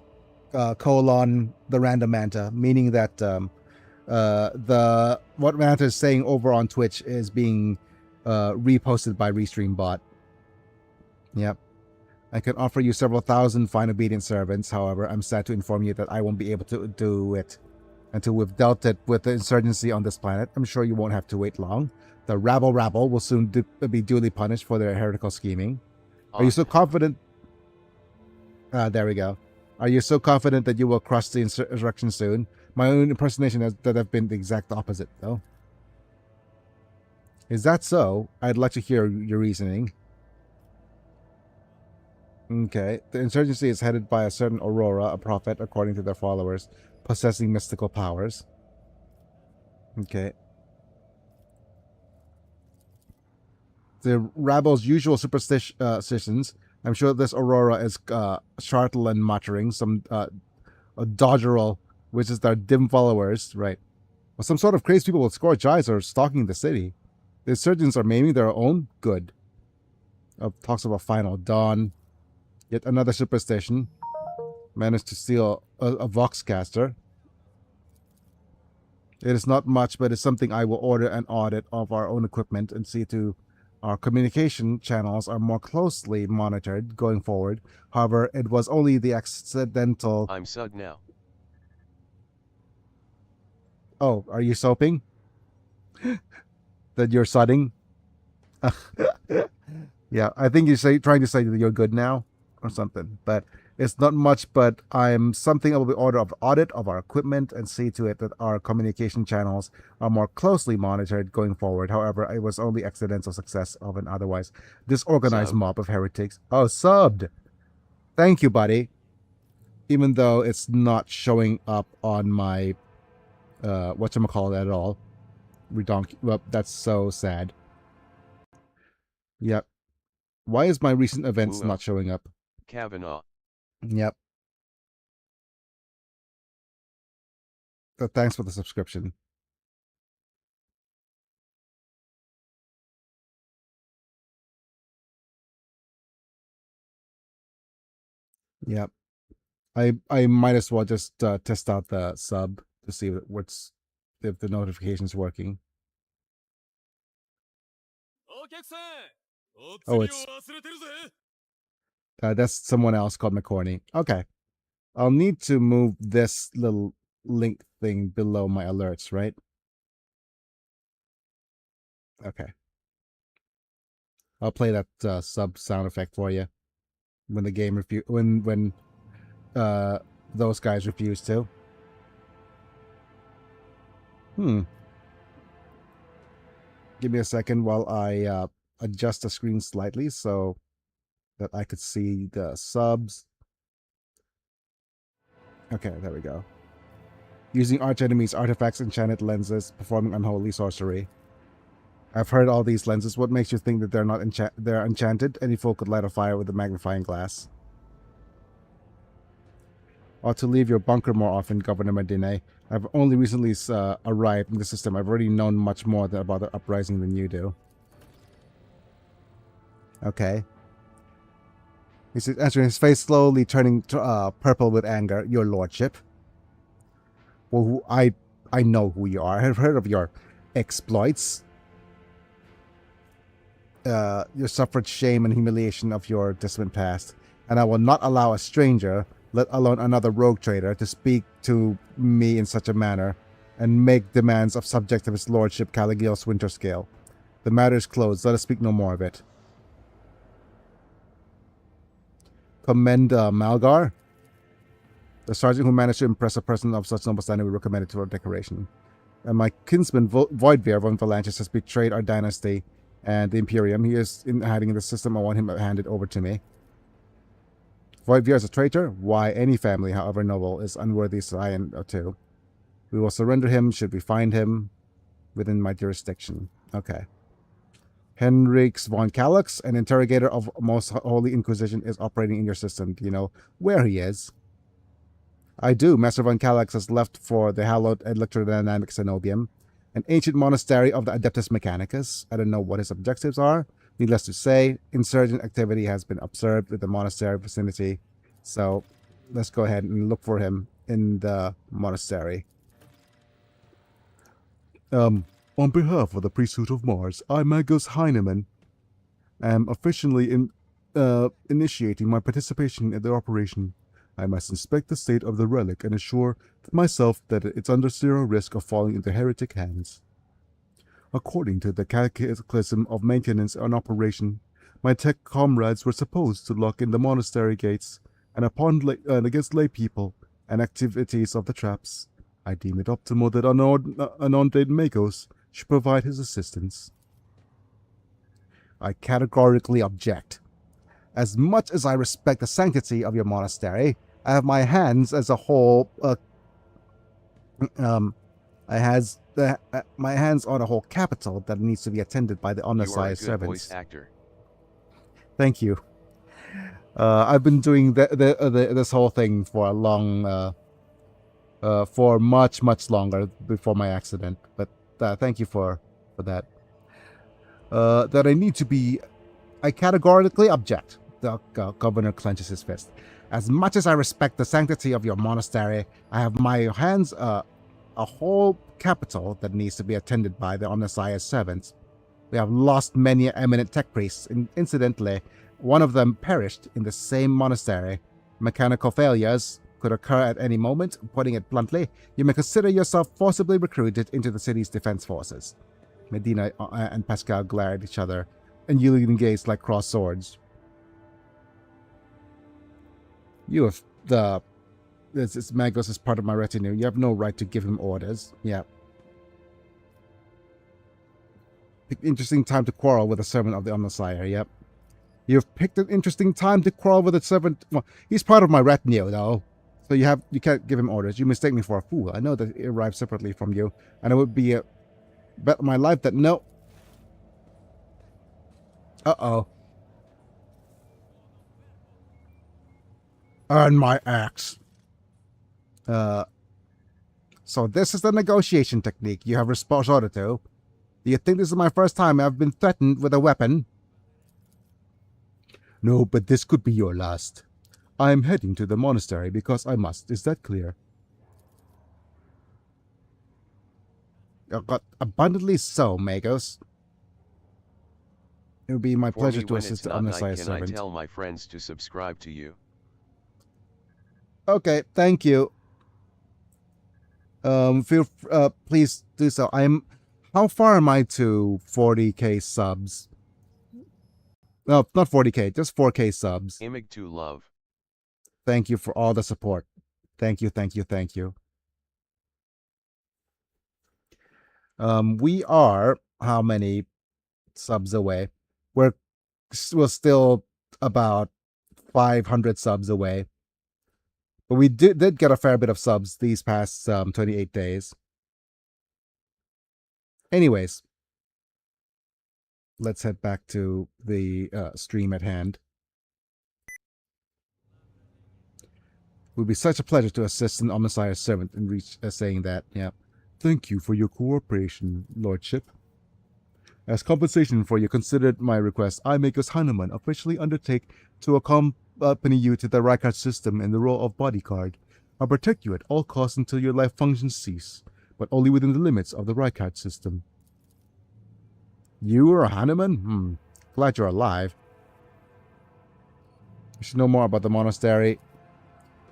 colon the random manta, meaning that what Manta is saying over on Twitch is being reposted by Restream bot. Yep. I can offer you several thousand fine obedient servants. However, I'm sad to inform you that I won't be able to do it until we've dealt it with the insurgency on this planet. I'm sure you won't have to wait long. The rabble will soon be duly punished for their heretical scheming. Are you so confident? There we go. Are you so confident that you will crush the insurrection soon? My own impersonation has that have been the exact opposite, though. Is that so? I'd like to hear your reasoning. Okay. The insurgency is headed by a certain Aurora, a prophet, according to their followers, possessing mystical powers. Okay. The rabble's usual superstitions. I'm sure this Aurora is Chartlan muttering, some a Dodgerel, which is their dim followers, right? Well, some sort of crazed people with scorched eyes are stalking the city. The insurgents are maiming their own good. Talks about final dawn. Yet another superstition. Managed to steal a Voxcaster. It is not much, but it's something I will order an audit of our own equipment and see to our communication channels are more closely monitored going forward. However, it was only the accidental... I'm sud now. Oh, are you soaping? That you're sudding? Yeah, I think you're trying to say that you're good now or something. But it's not much, but I'm something I will be order of audit of our equipment and see to it that our communication channels are more closely monitored going forward. However, it was only accidental success of an otherwise disorganized mob of heretics. Oh, subbed. Thank you, buddy. Even though it's not showing up on my whatchamacallit at all. Well, that's so sad. Yep. Why is my recent events not showing up? Kavanaugh. Yep. Thanks for the subscription. Yep. I might as well just test out the sub to see if the notification's working. Oh, it's that's someone else called McCorney. Okay. I'll need to move this little link thing below my alerts, right? Okay. I'll play that sub sound effect for you when the game when those guys refuse to. Give me a second while I adjust the screen slightly so that I could see the subs. Okay, there we go. Using arch enemies, artifacts, enchanted lenses, performing unholy sorcery. I've heard all these lenses. What makes you think that they're enchanted? Any fool could light a fire with a magnifying glass. Ought to leave your bunker more often, Governor Medina. I've only recently arrived in the system. I've already known much more about the uprising than you do. Okay. He says, answering, his face slowly turning purple with anger. Your lordship. Well, I know who you are. I've heard of your exploits. You suffered shame and humiliation of your distant past, and I will not allow a stranger, let alone another rogue trader, to speak to me in such a manner, and make demands of subject of his lordship Caligul's Winterscale. The matter is closed. Let us speak no more of it. Commend Malgar. The sergeant who managed to impress a person of such noble standing we recommended to our decoration. And my kinsman Voidveer von Valanches has betrayed our dynasty and the Imperium. He is hiding in the system. I want him handed over to me. Voidveer is a traitor. Why, any family, however noble, is unworthy scion too. We will surrender him should we find him within my jurisdiction. Okay. Henrix von Calyx, an interrogator of Most Holy Inquisition, is operating in your system. Do you know where he is? I do. Master von Calyx has left for the hallowed electrodynamic cenobium, an ancient monastery of the Adeptus Mechanicus. I don't know what his objectives are. Needless to say, insurgent activity has been observed with the monastery vicinity. So let's go ahead and look for him in the monastery. On behalf of the Priesthood of Mars, I, Magus Heinemann, am officially initiating my participation in the operation. I must inspect the state of the relic and assure myself that it's under zero risk of falling into heretic hands. According to the Catechism of Maintenance and Operation, my tech comrades were supposed to lock in the monastery gates and against lay people and activities of the traps. I deem it optimal that unordained Magos should provide his assistance. I categorically object. As much as I respect the sanctity of your monastery, I have my hands as a whole. My hands on a whole capital that needs to be attended by the Omnissiah servants. Voice actor. Thank you. I've been doing this whole thing for a long, for much longer before my accident. But thank you for that. That I need to be. I categorically object. The governor clenches his fist. As much as I respect the sanctity of your monastery, I have my hands a whole capital that needs to be attended by the Omnissiah servants. We have lost many eminent tech priests. Incidentally, one of them perished in the same monastery. Mechanical failures could occur at any moment. Putting it bluntly, you may consider yourself forcibly recruited into the city's defense forces. Medina and Pascal glare at each other, and yielding gaze like crossed swords. You have this Magos is part of my retinue. You have no right to give him orders. Yeah. Picked interesting time to quarrel with a servant of the Omnissiah. Yep. You've picked an interesting time to quarrel with a servant. Well, he's part of my retinue, though. So you can't give him orders. You mistake me for a fool. I know that it arrived separately from you, and it would be a bet my life that no. Uh-oh. Earn my axe. So this is the negotiation technique you have resorted to. Do you think this is my first time I've been threatened with a weapon? No, but this could be your last. I am heading to the monastery because I must. Is that clear? Abundantly so, Magos. It would be my pleasure to assist the Omnissiah servant. I tell my friends to subscribe to you. Okay, thank you. Please do so. How far am I to 40k subs? No, not 40k, just 4k subs. Imig to love. Thank you for all the support. Thank you, thank you, thank you. We are how many subs away? We're still about 500 subs away. But we did get a fair bit of subs these past 28 days. Anyways, let's head back to the stream at hand. It would be such a pleasure to assist an Omnissiah's servant in saying that. Yeah. Thank you for your cooperation, Lordship. As compensation for your considered my request, I, Magus Hanuman, officially undertake to accompany you to the Rykard system in the role of bodyguard. I'll protect you at all costs until your life functions cease, but only within the limits of the Rykard system. You are a Hanuman? Glad you're alive. You should know more about the monastery.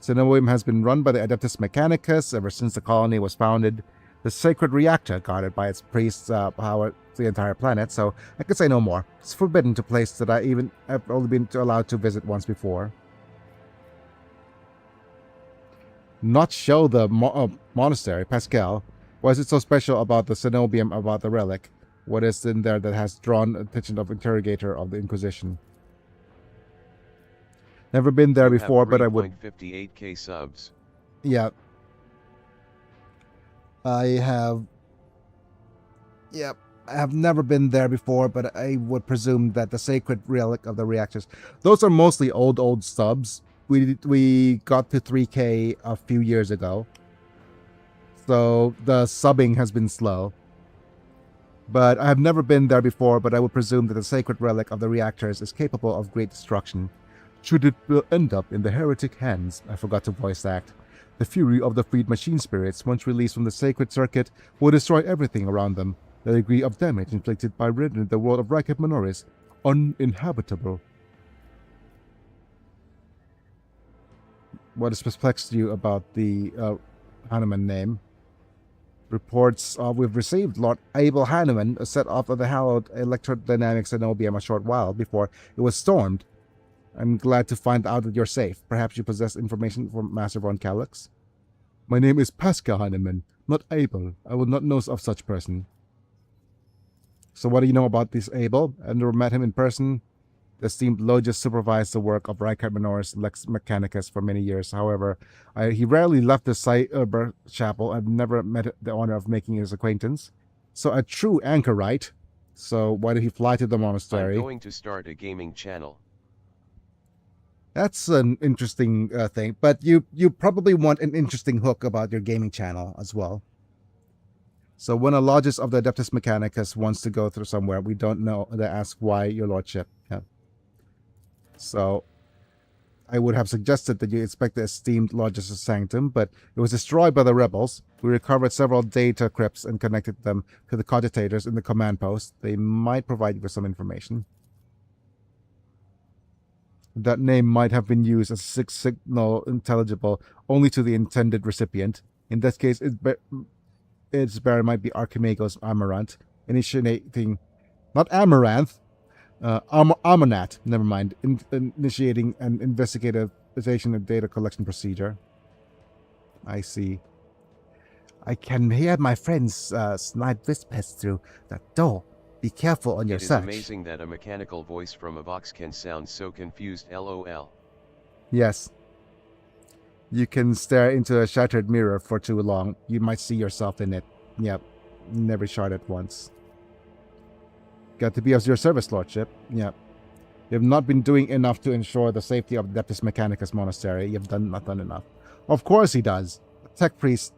Decemberween has been run by the Adeptus Mechanicus ever since the colony was founded. The sacred reactor guarded by its priests power the entire planet, so I could say no more. It's forbidden to place that I even have only been allowed to visit once before. Not show the monastery, Pascal. Why is it so special about the cenobium, about the relic? What is in there that has drawn attention of interrogator of the Inquisition? Never been there before, but I would. 3.58k subs. Yeah. I have never been there before, but I would presume that the sacred relic of the reactors, those are mostly old subs. We got to 3k a few years ago, so the subbing has been slow. But I have never been there before, but I would presume that the sacred relic of the reactors is capable of great destruction. Should it end up in the heretic hands, I forgot to voice act. The fury of the freed machine spirits, once released from the sacred circuit, will destroy everything around them. The degree of damage inflicted by rendering the world of Rykard Minoris uninhabitable. What has perplexed you about the Hanuman name? Reports we've received. Lord Abel Hanuman set off of the hallowed electrodynamic cenobium a short while before it was stormed. I'm glad to find out that you're safe. Perhaps you possess information from Master von Calyx? My name is Pascal Hanuman, not Abel. I will not know of such person. So what do you know about this Abel? I've never met him in person. The esteemed Logius supervised the work of Rykard Minoris Lex Mechanicus for many years. However, he rarely left the Cyber Chapel. I've never met the honor of making his acquaintance. So a true anchorite. So why did he fly to the monastery? I'm going to start a gaming channel. That's an interesting thing, but you probably want an interesting hook about your gaming channel as well. So when a Logis of the Adeptus Mechanicus wants to go through somewhere, we don't know. They ask why, your lordship. Yeah. So I would have suggested that you inspect the esteemed Logis' sanctum, but it was destroyed by the rebels. We recovered several data crypts and connected them to the cogitators in the command post. They might provide you with some information. That name might have been used as a signal intelligible only to the intended recipient. In that case, its bearer might be Archimagos Amaranth, initiating, not Amaranth, Amonat, never mind, initiating an investigation of data collection procedure. I see. I can hear my friends slide whispers through the door. Be careful on your search. It is amazing that a mechanical voice from a box can sound so confused, lol. Yes. You can stare into a shattered mirror for too long. You might see yourself in it. Yep. Never shard at once. Got to be of your service, lordship. Yep. You have not been doing enough to ensure the safety of Adeptus Mechanicus Monastery. You have not done enough. Of course he does. The tech priest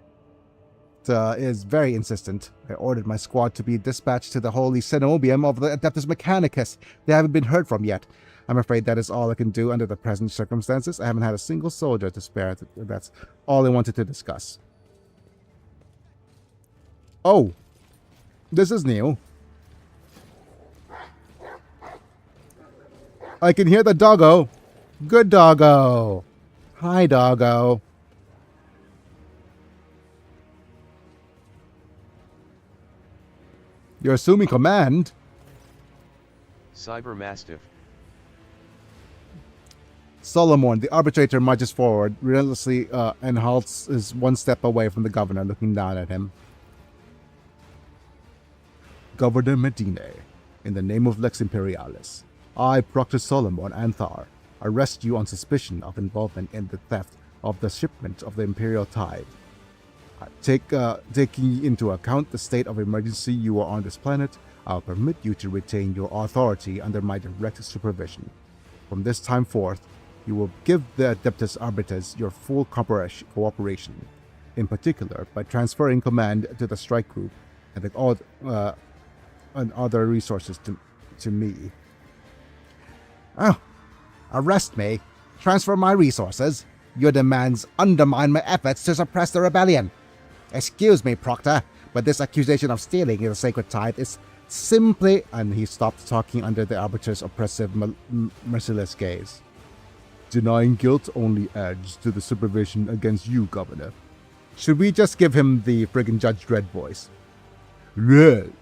is very insistent. I ordered my squad to be dispatched to the holy cenobium of the Adeptus Mechanicus. They haven't been heard from yet. I'm afraid that is all I can do under the present circumstances. I haven't had a single soldier to spare. That's all I wanted to discuss. Oh, this is new. I can hear the doggo. Good doggo. Hi, doggo. You're assuming command. Cyber Mastiff. Solomon, the arbitrator, marches forward relentlessly and halts is one step away from the governor, looking down at him. Governor Medine, in the name of Lex Imperialis, I, Proctor Solomon Anthar, arrest you on suspicion of involvement in the theft of the shipment of the Imperial tithe. Taking into account the state of emergency you are on this planet, I'll permit you to retain your authority under my direct supervision. From this time forth, you will give the Adeptus Arbites your full cooperation, in particular by transferring command to the strike group and other resources to me. Oh, arrest me? Transfer my resources? Your demands undermine my efforts to suppress the rebellion. Excuse me, Proctor, but this accusation of stealing the sacred tithe is simply... And he stopped talking under the Arbiter's oppressive, merciless gaze. Denying guilt only adds to the supervision against you, Governor. Should we just give him the friggin' Judge Dredd voice? Red.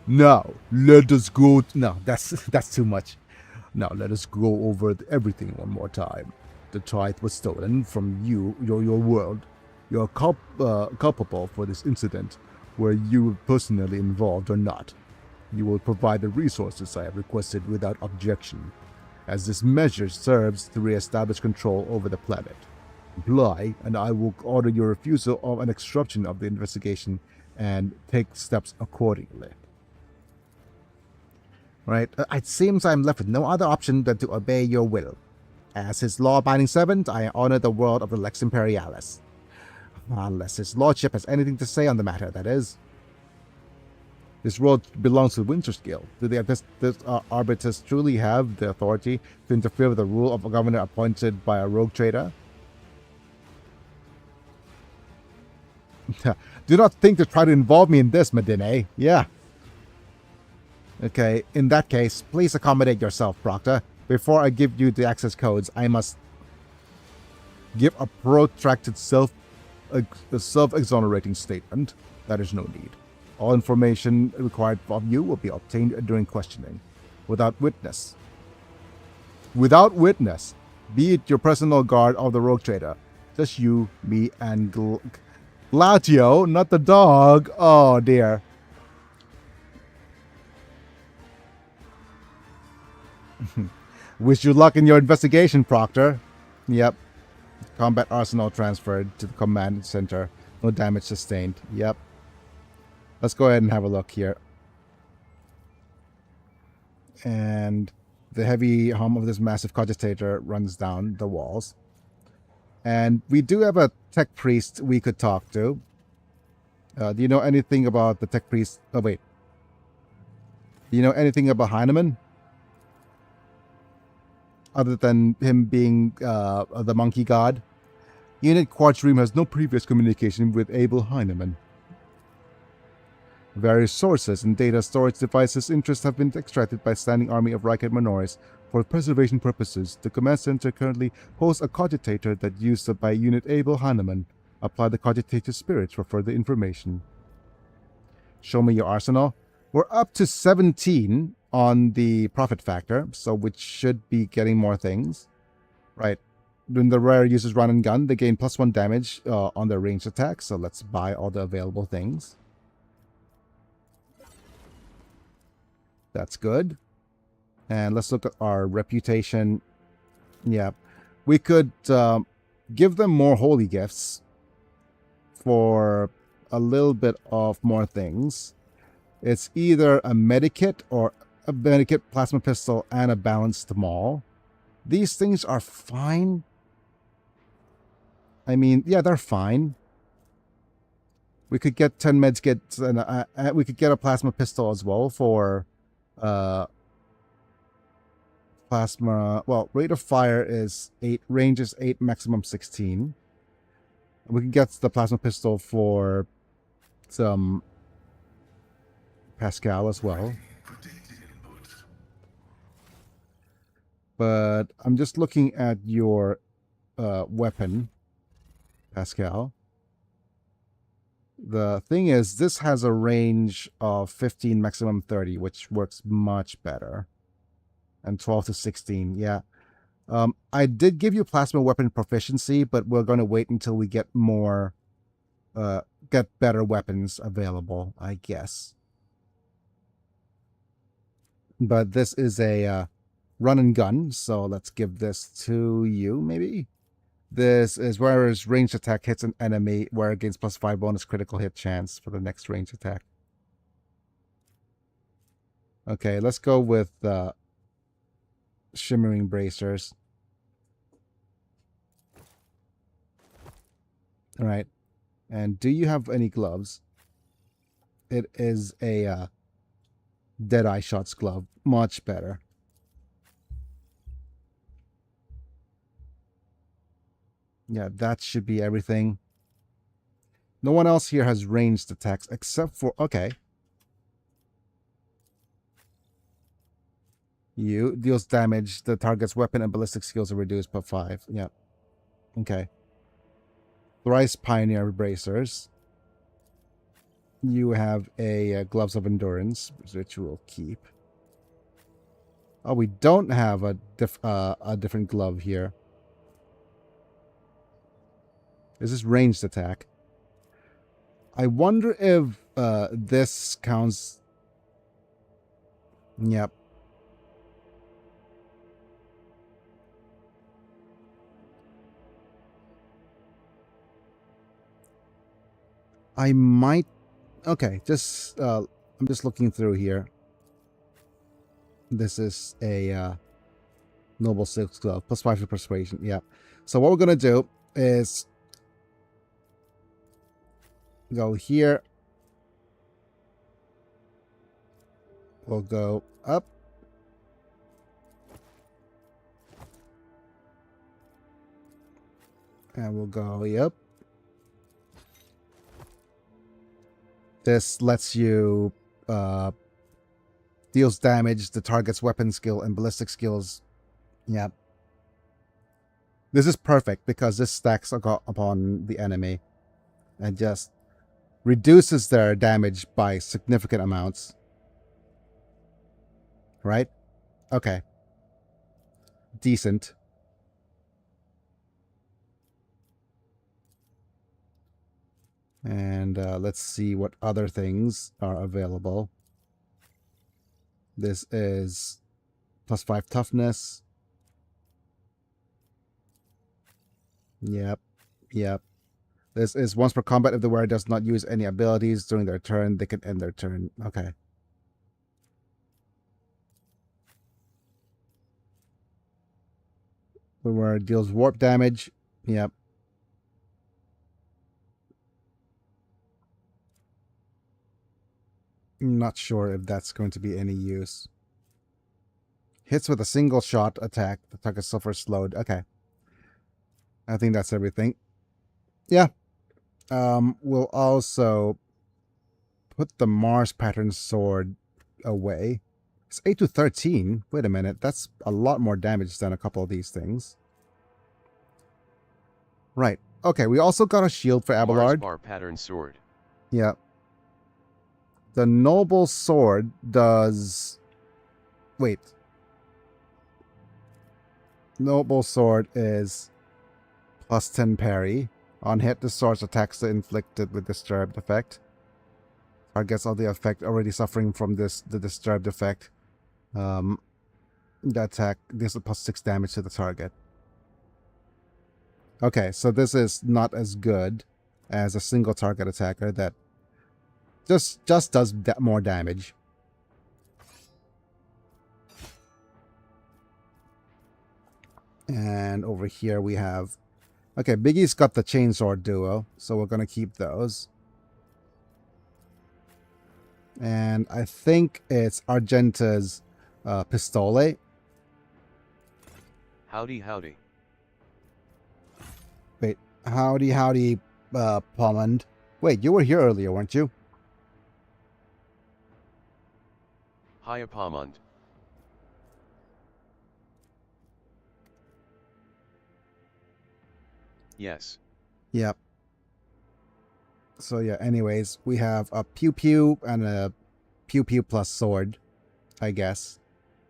Now, let us go... No, that's too much. Now, let us go over everything one more time. The tithe was stolen from you, your world. You are culpable for this incident, were you personally involved or not. You will provide the resources I have requested without objection, as this measure serves to re-establish control over the planet. Comply, and I will order your refusal of an extradition of the investigation and take steps accordingly. Right, it seems I'm left with no other option than to obey your will. As his law-abiding servant, I honor the word of the Lex Imperialis. Unless his lordship has anything to say on the matter, that is. This world belongs to Winterskill. Do the arbiters truly have the authority to interfere with the rule of a governor appointed by a rogue trader? Do not think to try to involve me in this, Medine. Yeah. Okay, in that case, please accommodate yourself, Proctor. Before I give you the access codes, I must give a protracted self-exonerating statement. That is no need. All information required of you will be obtained during questioning. Without witness. Without witness. Be it your personal guard or the rogue trader. Just you, me, and Gladio, not the dog. Oh, dear. Wish you luck in your investigation, Proctor. Yep. Combat arsenal transferred to the command center. No damage sustained. Yep. Let's go ahead and have a look here. And the heavy hum of this massive cogitator runs down the walls. And we do have a tech priest we could talk to. Do you know anything about the tech priest? Oh, wait. Do you know anything about Heinemann? Other than him being the monkey god. Unit Quartz Room has no previous communication with Abel Heinemann. Various sources and data storage devices' interests have been extracted by Standing Army of Reichert Minoris for preservation purposes. The command center currently hosts a cogitator that used by Unit Abel Heinemann. Apply the cogitator spirits for further information. Show me your arsenal. We're up to 17 on the profit factor, so which should be getting more things. Right. When the rare uses run and gun, they gain +1 damage on their ranged attacks, so let's buy all the available things. That's good. And let's look at our reputation. Yeah. We could give them more holy gifts for a little bit of more things. It's either a medikit or a medikit plasma pistol and a balanced maul. These things are fine. I mean, yeah, they're fine. We could get 10 medkits and we could get a plasma pistol as well for plasma. Well, rate of fire is 8, range is 8, maximum 16. We can get the plasma pistol for some Pascal as well. But I'm just looking at your weapon, Pascal. The thing is, this has a range of 15, maximum 30, which works much better. And 12 to 16, yeah. I did give you plasma weapon proficiency, but we're going to wait until we get more, get better weapons available, I guess. But this is a run and gun, so let's give this to you, maybe? This is whereas ranged attack hits an enemy, where it gains +5 bonus critical hit chance for the next ranged attack. Okay, let's go with shimmering bracers. All right. And do you have any gloves? It is a Deadeye Shots glove. Much better. Yeah, that should be everything. No one else here has ranged attacks except for... Okay. You deals damage. The target's weapon and ballistic skills are reduced by 5. Yeah. Okay. Thrice Pioneer Bracers. You have a Gloves of Endurance, which we'll keep. Oh, we don't have a different glove here. Is this ranged attack? I wonder if this counts. Yep. I might. Okay, just I'm just looking through here. This is a Noble Silk Glove, +5 to Persuasion. Yeah. So what we're gonna do is go here. We'll go up. And we'll go up. This lets you deals damage to target's weapon skill and ballistic skills. Yeah. This is perfect because this stacks upon the enemy and just reduces their damage by significant amounts. Right? Okay. Decent. And let's see what other things are available. This is +5 toughness. Yep. Yep. This is once per combat. If the wearer does not use any abilities during their turn, they can end their turn. Okay. The wearer deals warp damage. Yep. Not sure if that's going to be any use. Hits with a single shot attack. The target suffers slowed. Okay. I think that's everything. Yeah. We'll also put the Mars pattern sword away. It's 8 to 13. Wait a minute. That's a lot more damage than a couple of these things. Right. Okay, we also got a shield for Abelard. Mars bar pattern sword. Yeah. The Noble Sword does... Wait. Noble Sword is +10 parry. On hit, the sword's attacks the inflicted with disturbed effect. Targets of the effect already suffering from the disturbed effect. The attack deals +6 damage to the target. Okay, so this is not as good as a single target attacker that just does more damage. And over here we have... Okay, Biggie's got the Chainsword duo, so we're going to keep those. And I think it's Argenta's Pistole. Howdy, howdy. Wait, howdy, Pommond. Wait, you were here earlier, weren't you? Hiya, Pomond. Yes. Yep. So yeah, anyways, we have a pew pew and a pew pew plus sword, I guess.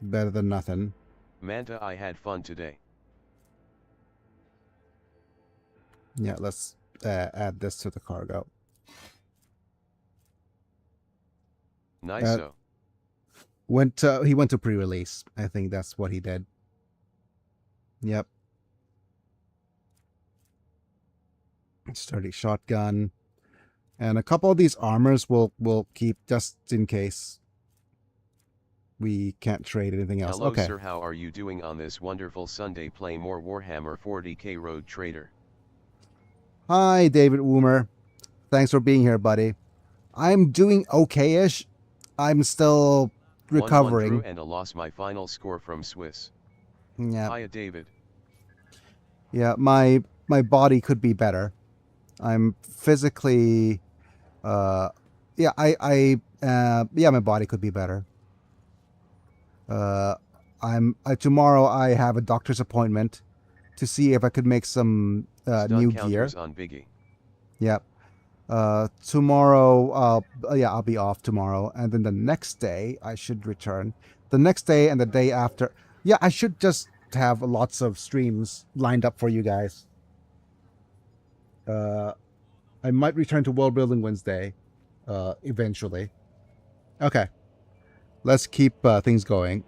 Better than nothing. Manta, I had fun today. Yeah, let's add this to the cargo. Nice-o. He went to pre-release. I think that's what he did. Yep. Sturdy shotgun. And a couple of these armors we'll keep just in case we can't trade anything else. Hello Okay. sir, how are you doing on this wonderful Sunday? Play more Warhammer 40K Road Trader. Hi, David Woomer. Thanks for being here, buddy. I'm doing okay-ish. I'm still 1-1 recovering. drew and a loss, my final score from Swiss. Yeah. Hiya David. Yeah, my body could be better. I'm physically yeah, my body could be better. Tomorrow I have a doctor's appointment to see if I could make some Stun new counters gear. on Biggie. Yep. Tomorrow I'll be off tomorrow, and then the next day I should return. The next day and the day after. Yeah, I should just have lots of streams lined up for you guys. I might return to World Building Wednesday eventually. Okay. Let's keep things going.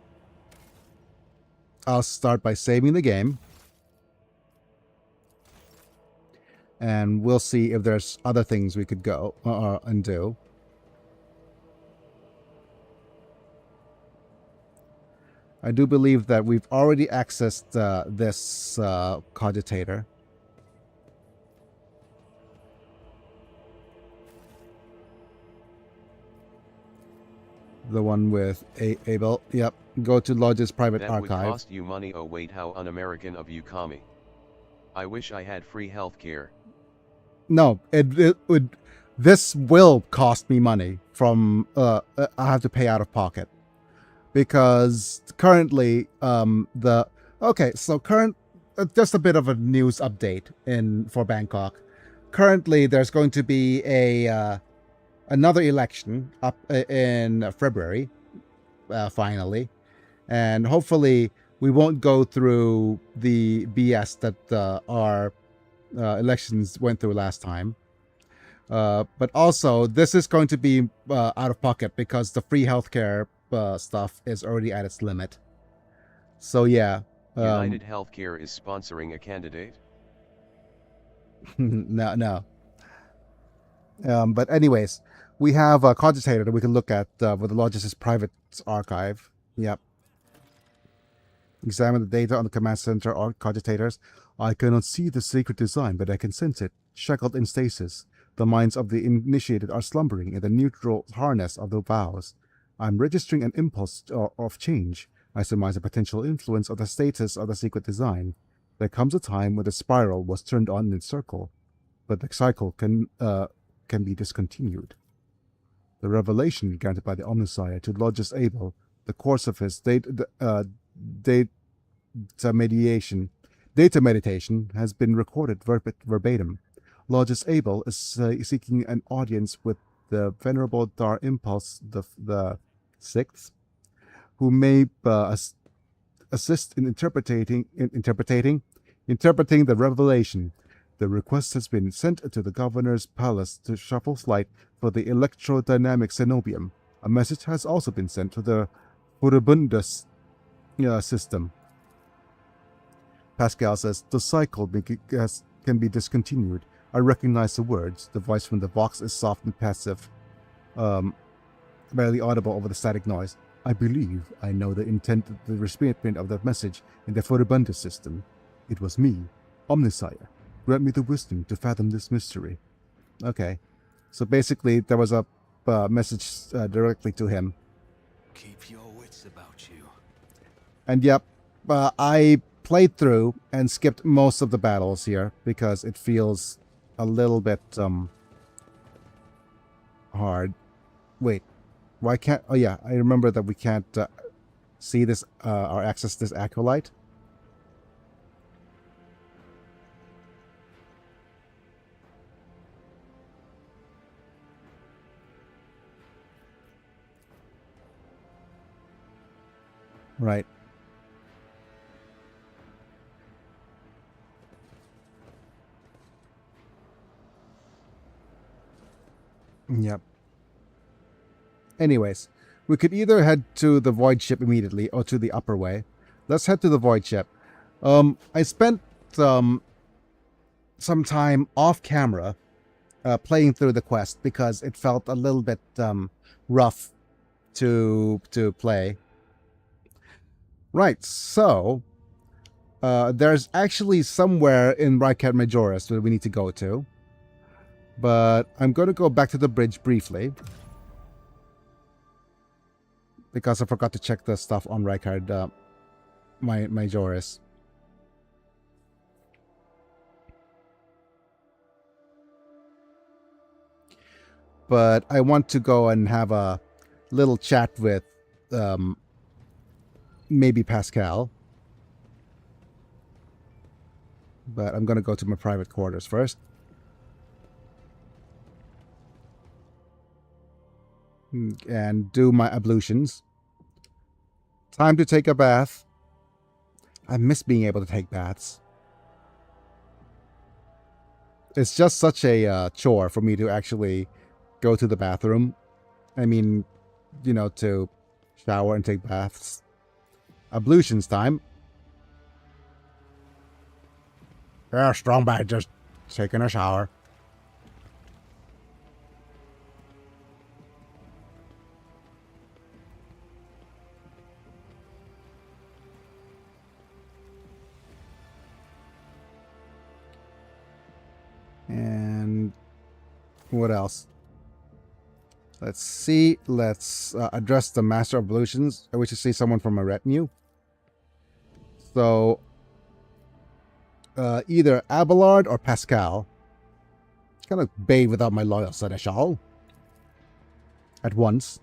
I'll start by saving the game. And we'll see if there's other things we could go and do. I do believe that we've already accessed this cogitator. The one with Abel. Yep. Go to Lodge's private That archive. would cost you money. Oh wait, how un-American of you, Kami. I wish I had free healthcare. No, it would. This will cost me money from. I have to pay out of pocket because currently just a bit of a news update for Bangkok. Currently, there's going to be another election up in February, finally, and hopefully we won't go through the BS that our elections went through last time. But also, this is going to be out of pocket because the free healthcare stuff is already at its limit. So yeah. United Healthcare is sponsoring a candidate? No. But anyways, we have a cogitator that we can look at with the Logis' private archive. Yep. Examine the data on the command center or cogitators. I cannot see the sacred design, but I can sense it, shackled in stasis. The minds of the initiated are slumbering in the neutral harness of the vows. I'm registering an impulse of change. I surmise a potential influence of the status of the secret design. There comes a time when the spiral was turned on in circle, but the cycle can be discontinued. The revelation granted by the Omnissiah to Lodge's Abel, the course of his data meditation has been recorded verbatim. Lodge's Abel is seeking an audience with the Venerable Dar Impulse the Sixth, who may assist in interpreting the revelation. The request has been sent to the governor's palace to shuffle flight for the electrodynamic cenobium. A message has also been sent to the Furibundus system. Pascal says, the cycle can be discontinued. I recognize the words. The voice from the box is soft and passive, barely audible over the static noise. I believe I know the intent of the recipient of that message in the Furibundus system. It was me, Omnissiah. Grant me the wisdom to fathom this mystery. Okay. So basically, there was a message directly to him. Keep your wits about you. And yep, I played through and skipped most of the battles here because it feels a little bit hard. Wait, why can't... Oh yeah, I remember that we can't see this or access this acolyte. Right. Yep. Anyways, we could either head to the void ship immediately or to the upper way. Let's head to the void ship. I spent some time off camera playing through the quest because it felt a little bit rough to play. Right, so there's actually somewhere in Rykard Majoris that we need to go to. But I'm going to go back to the bridge briefly. Because I forgot to check the stuff on Rykard Majoris. But I want to go and have a little chat with maybe Pascal. But I'm going to go to my private quarters first. And do my ablutions. Time to take a bath. I miss being able to take baths. It's just such a chore for me to actually go to the bathroom. I mean, you know, to shower and take baths. Ablutions time. Yeah, strong bad, just taking a shower. And what else? Let's see. Let's address the Master of Ablutions. I wish to see someone from my retinue. So, either Abelard or Pascal. Kind of bathe without my loyal seneschal. At once.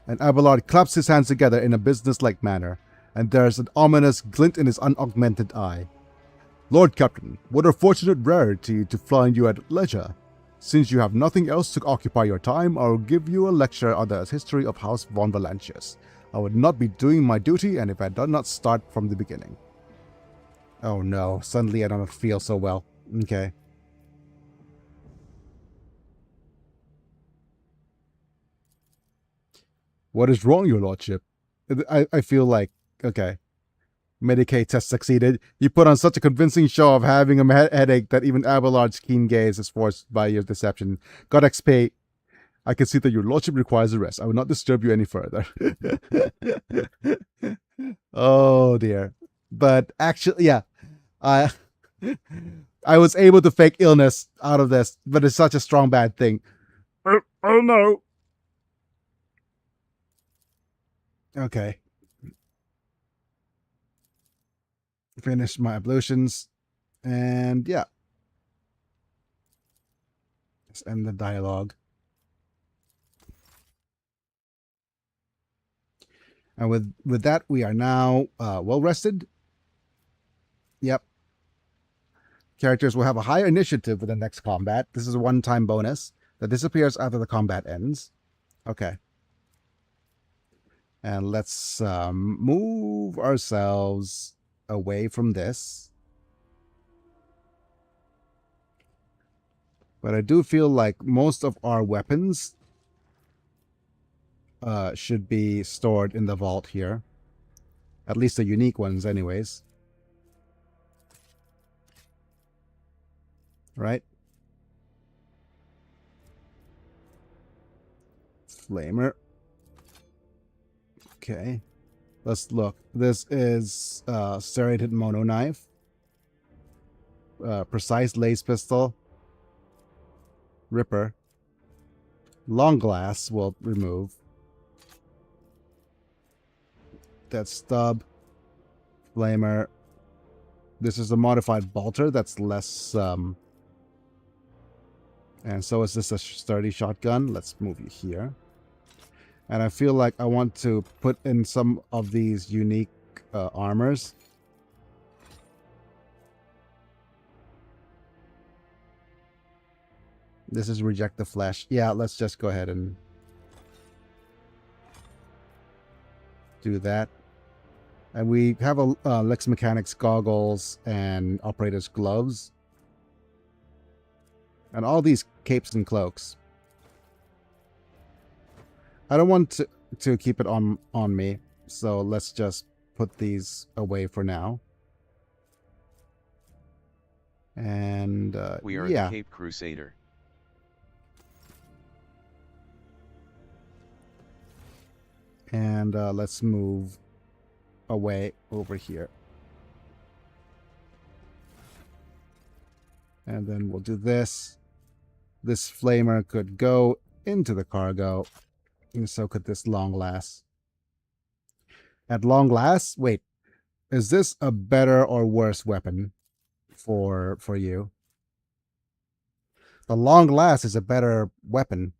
And Abelard claps his hands together in a businesslike manner, and there's an ominous glint in his unaugmented eye. Lord Captain, what a fortunate rarity to find you at leisure. Since you have nothing else to occupy your time, I'll give you a lecture on the history of House von Valancius. I would not be doing my duty, and if I did not start from the beginning. Oh no, suddenly I don't feel so well. Okay. What is wrong, your lordship? I feel like, okay. Medicaid test succeeded. You put on such a convincing show of having a headache that even Abelard's keen gaze is forced by your deception. God XP, I can see that your lordship requires a rest. I will not disturb you any further. Oh dear. But actually, yeah. I was able to fake illness out of this, but it's such a strong bad thing. Oh no. Okay. Finish my ablutions. And yeah. Let's end the dialogue. And with that, we are now well rested. Yep. Characters will have a higher initiative with the next combat. This is a one-time bonus that disappears after the combat ends. Okay. And let's move ourselves away from this. But I do feel like most of our weapons should be stored in the vault here. At least the unique ones anyways. Right? Flamer. Okay. Let's look. This is serrated mono knife. Precise lace pistol. Ripper. Long glass will remove. That stub. Flamer. This is a modified bolter that's less and so is this a sturdy shotgun. Let's move you here. And I feel like I want to put in some of these unique armors. This is reject the flesh. Yeah, let's just go ahead and do that. And we have a Lex Mechanics goggles and operator's gloves. And all these capes and cloaks. I don't want to keep it on me, so let's just put these away for now. And We are yeah. the Cape Crusader. And let's move away over here. And then we'll do this. This flamer could go into the cargo. And so could this long last. At long last, wait, is this a better or worse weapon for you? The long last is a better weapon.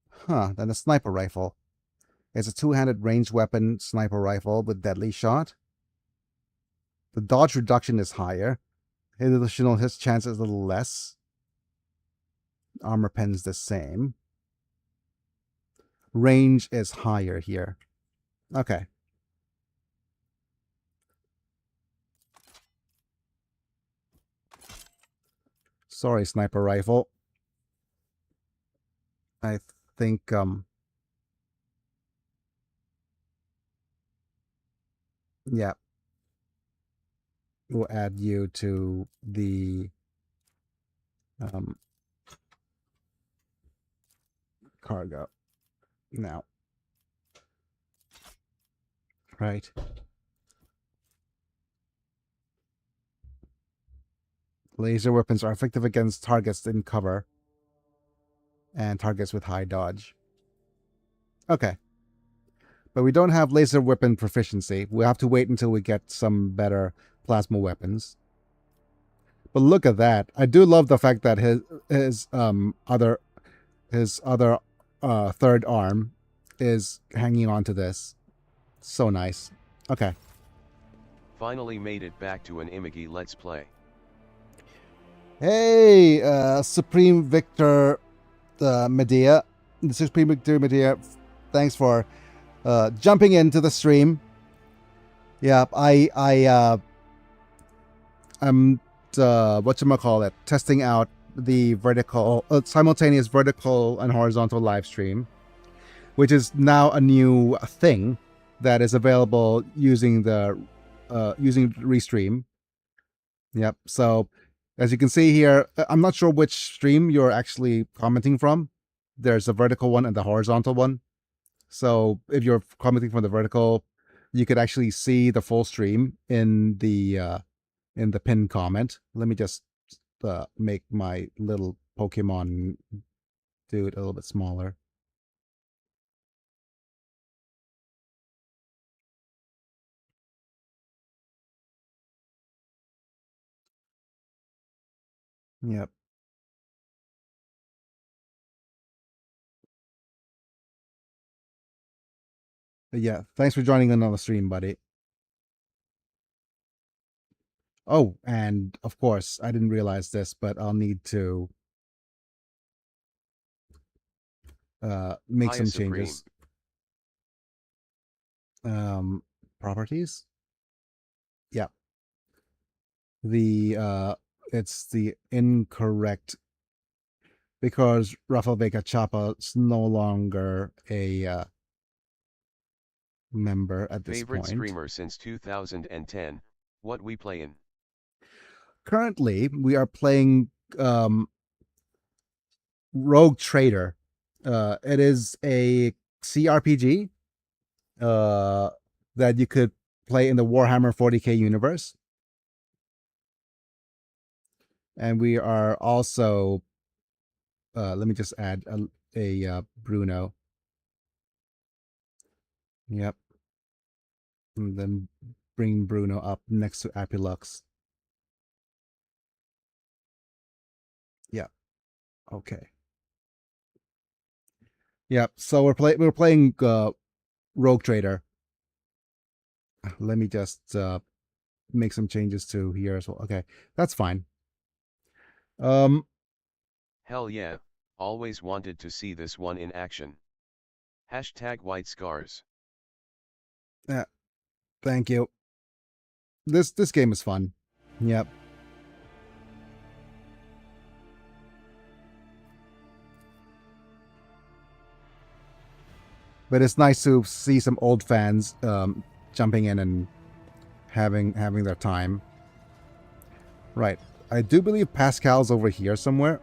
Huh, than a sniper rifle. It's a two-handed ranged weapon sniper rifle with deadly shot. The dodge reduction is higher. Additional hit chance is a little less. Armor pen's the same. Range is higher here. Okay. Sorry, sniper rifle. I think yeah. We'll add you to the cargo now. Right. Laser weapons are effective against targets in cover and targets with high dodge. Okay. But we don't have laser weapon proficiency. We'll have to wait until we get some better plasma weapons. But look at that. I do love the fact that his other third arm is hanging on to this. So nice. Okay. Finally made it back to an Imagi Let's Play. Hey, Supreme Victor Medea. Supreme Victor Medea, thanks for jumping into the stream. Yeah, I'm whatchamacallit, testing out the vertical, simultaneous vertical and horizontal live stream, which is now a new thing that is available using the using Restream. Yep. So as you can see here, I'm not sure which stream you're actually commenting from. There's a vertical one and the horizontal one. So if you're commenting from the vertical, you could actually see the full stream in the pinned comment. Let me just make my little Pokemon dude a little bit smaller. Yep. But yeah, thanks for joining in on the stream, buddy. Oh, and of course, I didn't realize this, but I'll need to make Hiya some Supreme. changes. Properties? Yeah. It's the incorrect, because Rafael Vega Chapa is no longer a member at this Favorite point. streamer since 2010, what we playin'? Currently, we are playing Rogue Trader. It is a CRPG that you could play in the Warhammer 40K universe. And we are also, let me just add a Bruno. Yep. And then bring Bruno up next to Apilux. Yeah. Okay. Yep. So we're playing Rogue Trader. Let me just make some changes to here as well. Okay, that's fine. Hell yeah, always wanted to see this one in action. Hashtag white scars. Yeah, thank you. This game is fun. Yep. But it's nice to see some old fans jumping in and having their time. Right. I do believe Pascal's over here somewhere.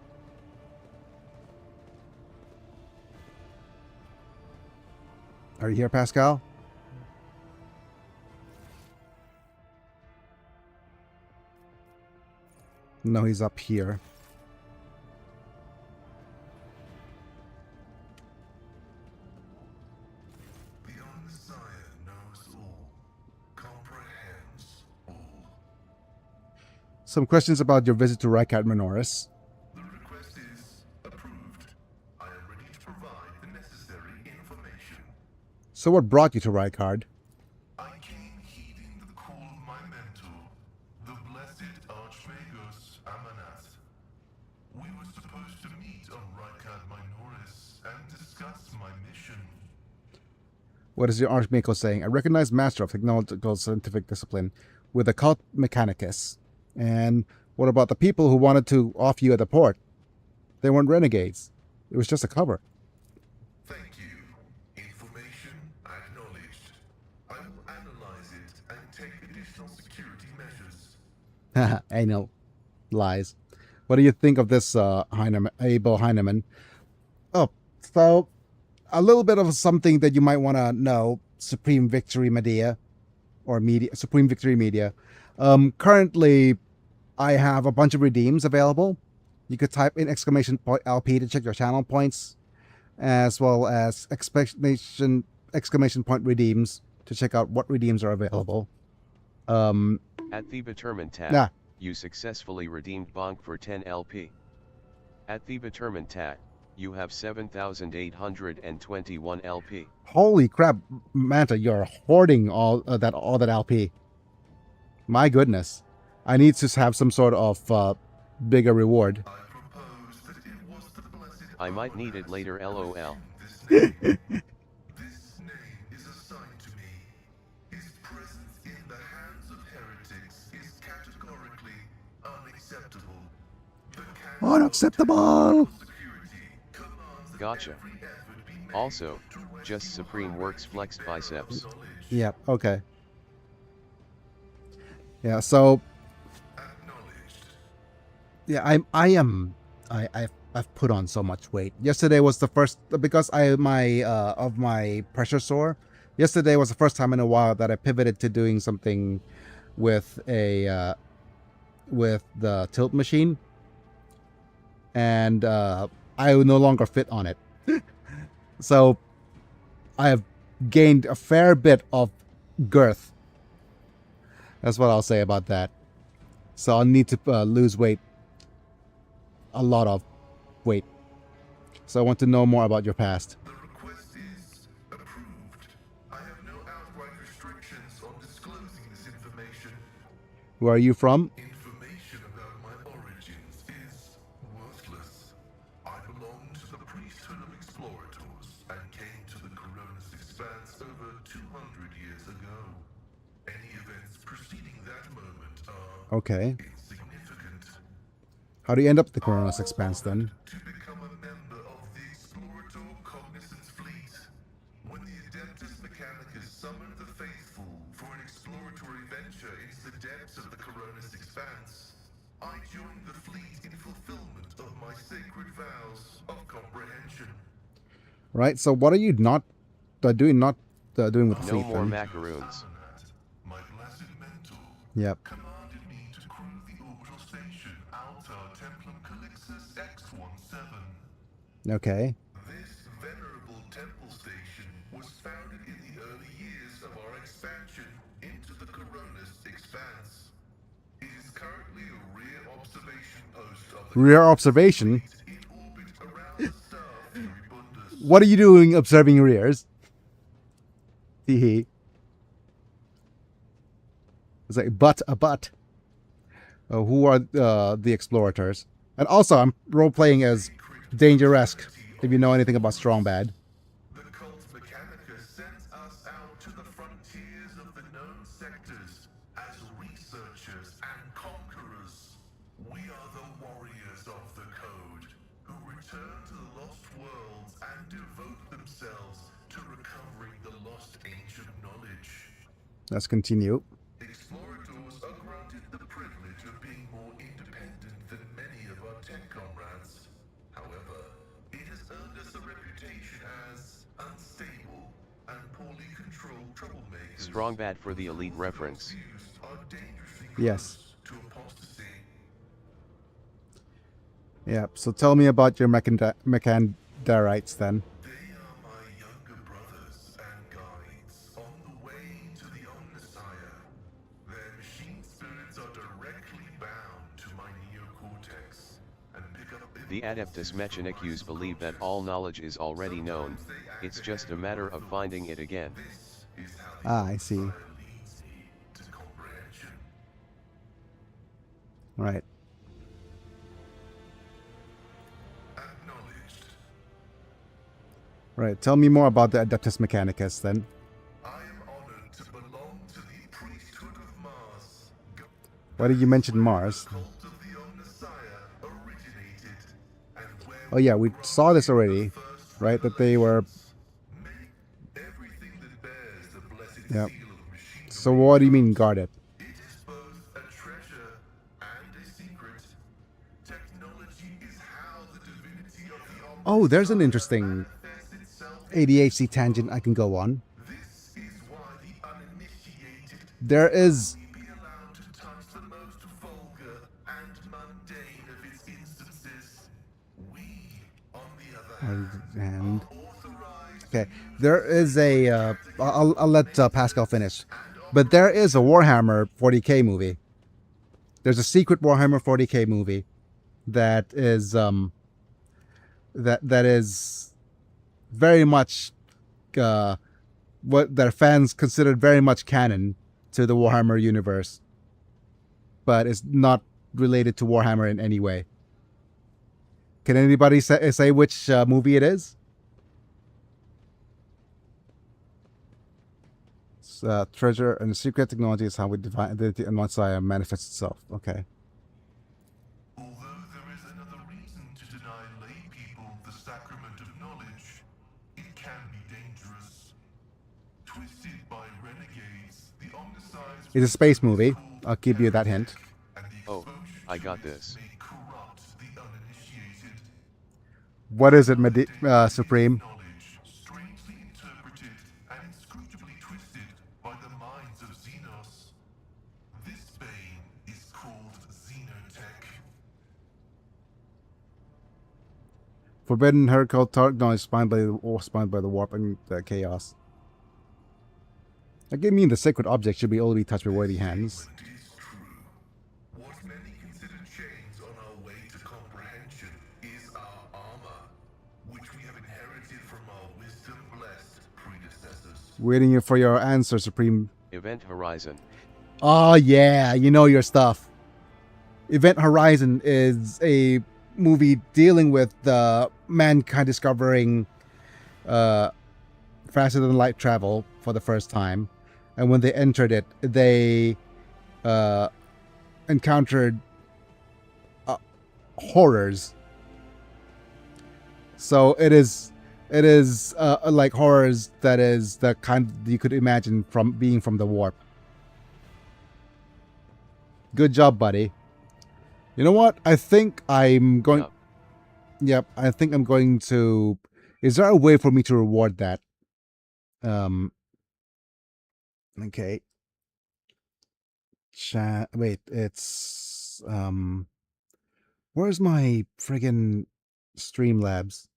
Are you here, Pascal? No, he's up here. The Messiah knows all, comprehends all. Some questions about your visit to Rykard Minoris. The request is approved. I am ready to provide the necessary information. So what brought you to Rykard? I came heeding the call of my mentor, the blessed Archmagus Amanat. We were supposed to meet on Rykard Minoris and discuss my mission. What is your Archmako saying? A recognized master of technological scientific discipline with a cult mechanicus. And what about the people who wanted to off you at the port? They weren't renegades. It was just a cover. Thank you. Information acknowledged. I will analyze it and take additional security measures. I know. Lies. What do you think of this, Abel Heinemann? Oh, so a little bit of something that you might want to know. Supreme Victory Media. Or Media. Supreme Victory Media. Currently, I have a bunch of redeems available. You could type in exclamation point LP to check your channel points, as well as exclamation point redeems to check out what redeems are available. At the Determined tab, Nah. you successfully redeemed Bonk for 10 LP. At the Determined tab, you have 7,821 LP. Holy crap, Manta, you're hoarding all that LP. My goodness. I need to have some sort of bigger reward. I propose that it was the blessed I might need it later, lol. This name is assigned to me. His presence in the hands of heretics is categorically unacceptable. The Council Unacceptable! of Security commands that Gotcha. every effort be made Also, to rescue just Supreme Works flexed biceps. knowledge. Yep, okay. Yeah, so Acknowledged. yeah, I've put on so much weight. Yesterday was the first because my pressure sore. Yesterday was the first time in a while that I pivoted to doing something with a with the tilt machine, and I no longer fit on it. So I have gained a fair bit of girth. That's what I'll say about that. So I'll need to lose weight. A lot of weight. So I want to know more about your past. The request is approved. I have no outright restrictions on disclosing this information. Where are you from? Information about my origins is worthless. I belong to the priesthood of explorators and came to the Coronis Expanse over 200 years ago. Any events preceding that moment are Okay. insignificant. How do you end up at the Coronis Expanse then? To become a member of the Explorator Cognizance Fleet. When the Adeptus Mechanicus summoned the faithful for an exploratory venture into the depths of the Coronis Expanse, I joined the fleet in fulfillment of my sacred vows of comprehension. Right. So what are you not doing? Not doing with the No fleet more then? macaroons. Amanat, my blessed mentor, Yep. commanded me to crew the orbital station Altar Templum Calixus X-17. Okay. This venerable temple station was founded in the early years of our expansion into the Coronis Expanse. It is currently a rear observation post of the Rear observation. in orbit around the star Furibundus. What are you doing observing rears? Hee. It's like a butt. Who are the explorators? And also, I'm role-playing as Danger-esque, if you know anything about Strong Bad. The cult Mechanica sends us out to the frontiers of the known sectors as researchers and conquerors. We are the warriors of the code, who return to the lost worlds and devote themselves to recovering the lost ancient knowledge. Let's continue. Explorators are granted the privilege of being more independent than many of our tech comrades. However, it has earned us a reputation as unstable and poorly controlled troublemakers. Strong bad for the elite reference. Views are dangerously Yes. close to apostasy. Yeah, so tell me about your Mechandarites then. They are my younger brothers and guides on the way to the Omnissiah. Their machine spirits are directly bound to my neocortex and pick up The Adeptus Mechanicus believe that all knowledge is already known, it's just a matter of finding it again. This is how the I see. Omnissiah leads me to comprehension. Right. Acknowledged. Right. Tell me more about the Adeptus Mechanicus then. I am honored to belong to the priesthood of Mars. Why did you mention Mars? The cult of the Omnissiah originated, and where Oh yeah, we saw this already, right? That they were... everything that bears the blessed Yep. seal of machinery. So what do you mean guarded? It is both a treasure and a secret. Technology is how the divinity of the Omnissiah Oh, there's an interesting manifests itself. ADHD tangent I can go on. This is why the uninitiated There is... be allowed to touch the most vulgar and mundane of its instances. We, on the other hand, And... authorized Okay, there is a... I'll let Pascal finish. But there is a Warhammer 40K movie. There's a secret Warhammer 40K movie that is... that is very much what their fans considered very much canon to the Warhammer universe, but it's not related to Warhammer in any way. Can anybody say which movie it is? Treasure and secret technology is how we define identity and Messiah manifests itself. Okay. although there is another reason to deny lay people the sacrament of knowledge, it can be dangerous. Twisted by renegades, the Omnissiah's It's a space movie. I'll give you that hint. and the Oh, exposure I to got it this. may corrupt the uninitiated. What is it, Supreme? Knowledge, strangely interpreted and inscrutably twisted by the minds of Xenos. This bane is called Xenotech. Forbidden Hercule Targno is spined by the warp and the chaos. I mean the sacred object should be only be touched by worthy hands. It is true. What many consider chains on our way to comprehension is our armor, which we have inherited from our wisdom-blessed predecessors. Waiting for your answer, Supreme. Event Horizon. Oh yeah, you know your stuff. Event Horizon is a movie dealing with mankind discovering faster than light travel for the first time, and when they entered it, they encountered horrors. So it is like horrors that is the kind you could imagine from being from the warp. Good job, buddy. You know what? I think I'm going... Yup. Yep, I think I'm going to... Is there a way for me to reward that? Okay. Wait, it's... Where's my friggin' Streamlabs?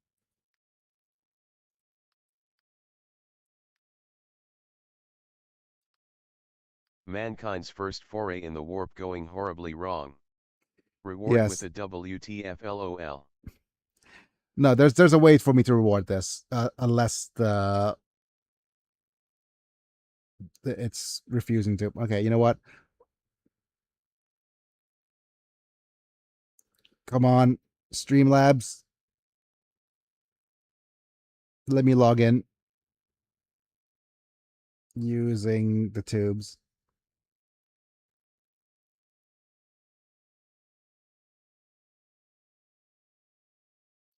Mankind's first foray in the warp going horribly wrong. Reward Yes. with a WTF LOL. No, there's a way for me to reward this, unless it's refusing to. Okay, you know what? Come on, Streamlabs. Let me log in using the tubes.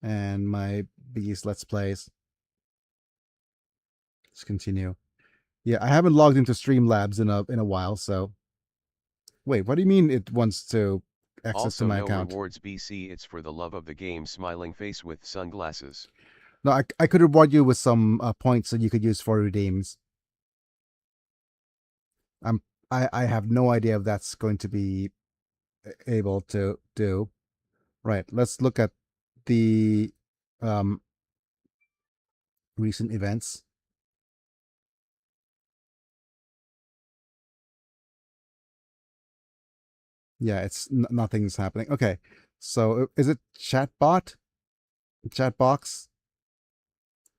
And my Beast Let's Plays. Let's continue. Yeah, I haven't logged into Streamlabs in a while, so. Wait, what do you mean it wants to access to Also my no account? rewards BC, it's for the love of the game, smiling face with sunglasses. No, I could reward you with some points that you could use for redeems. I have no idea if that's going to be able to do. Right, let's look at the um, recent events. Yeah, it's nothing's happening. Okay, so is it chatbot? Chat box?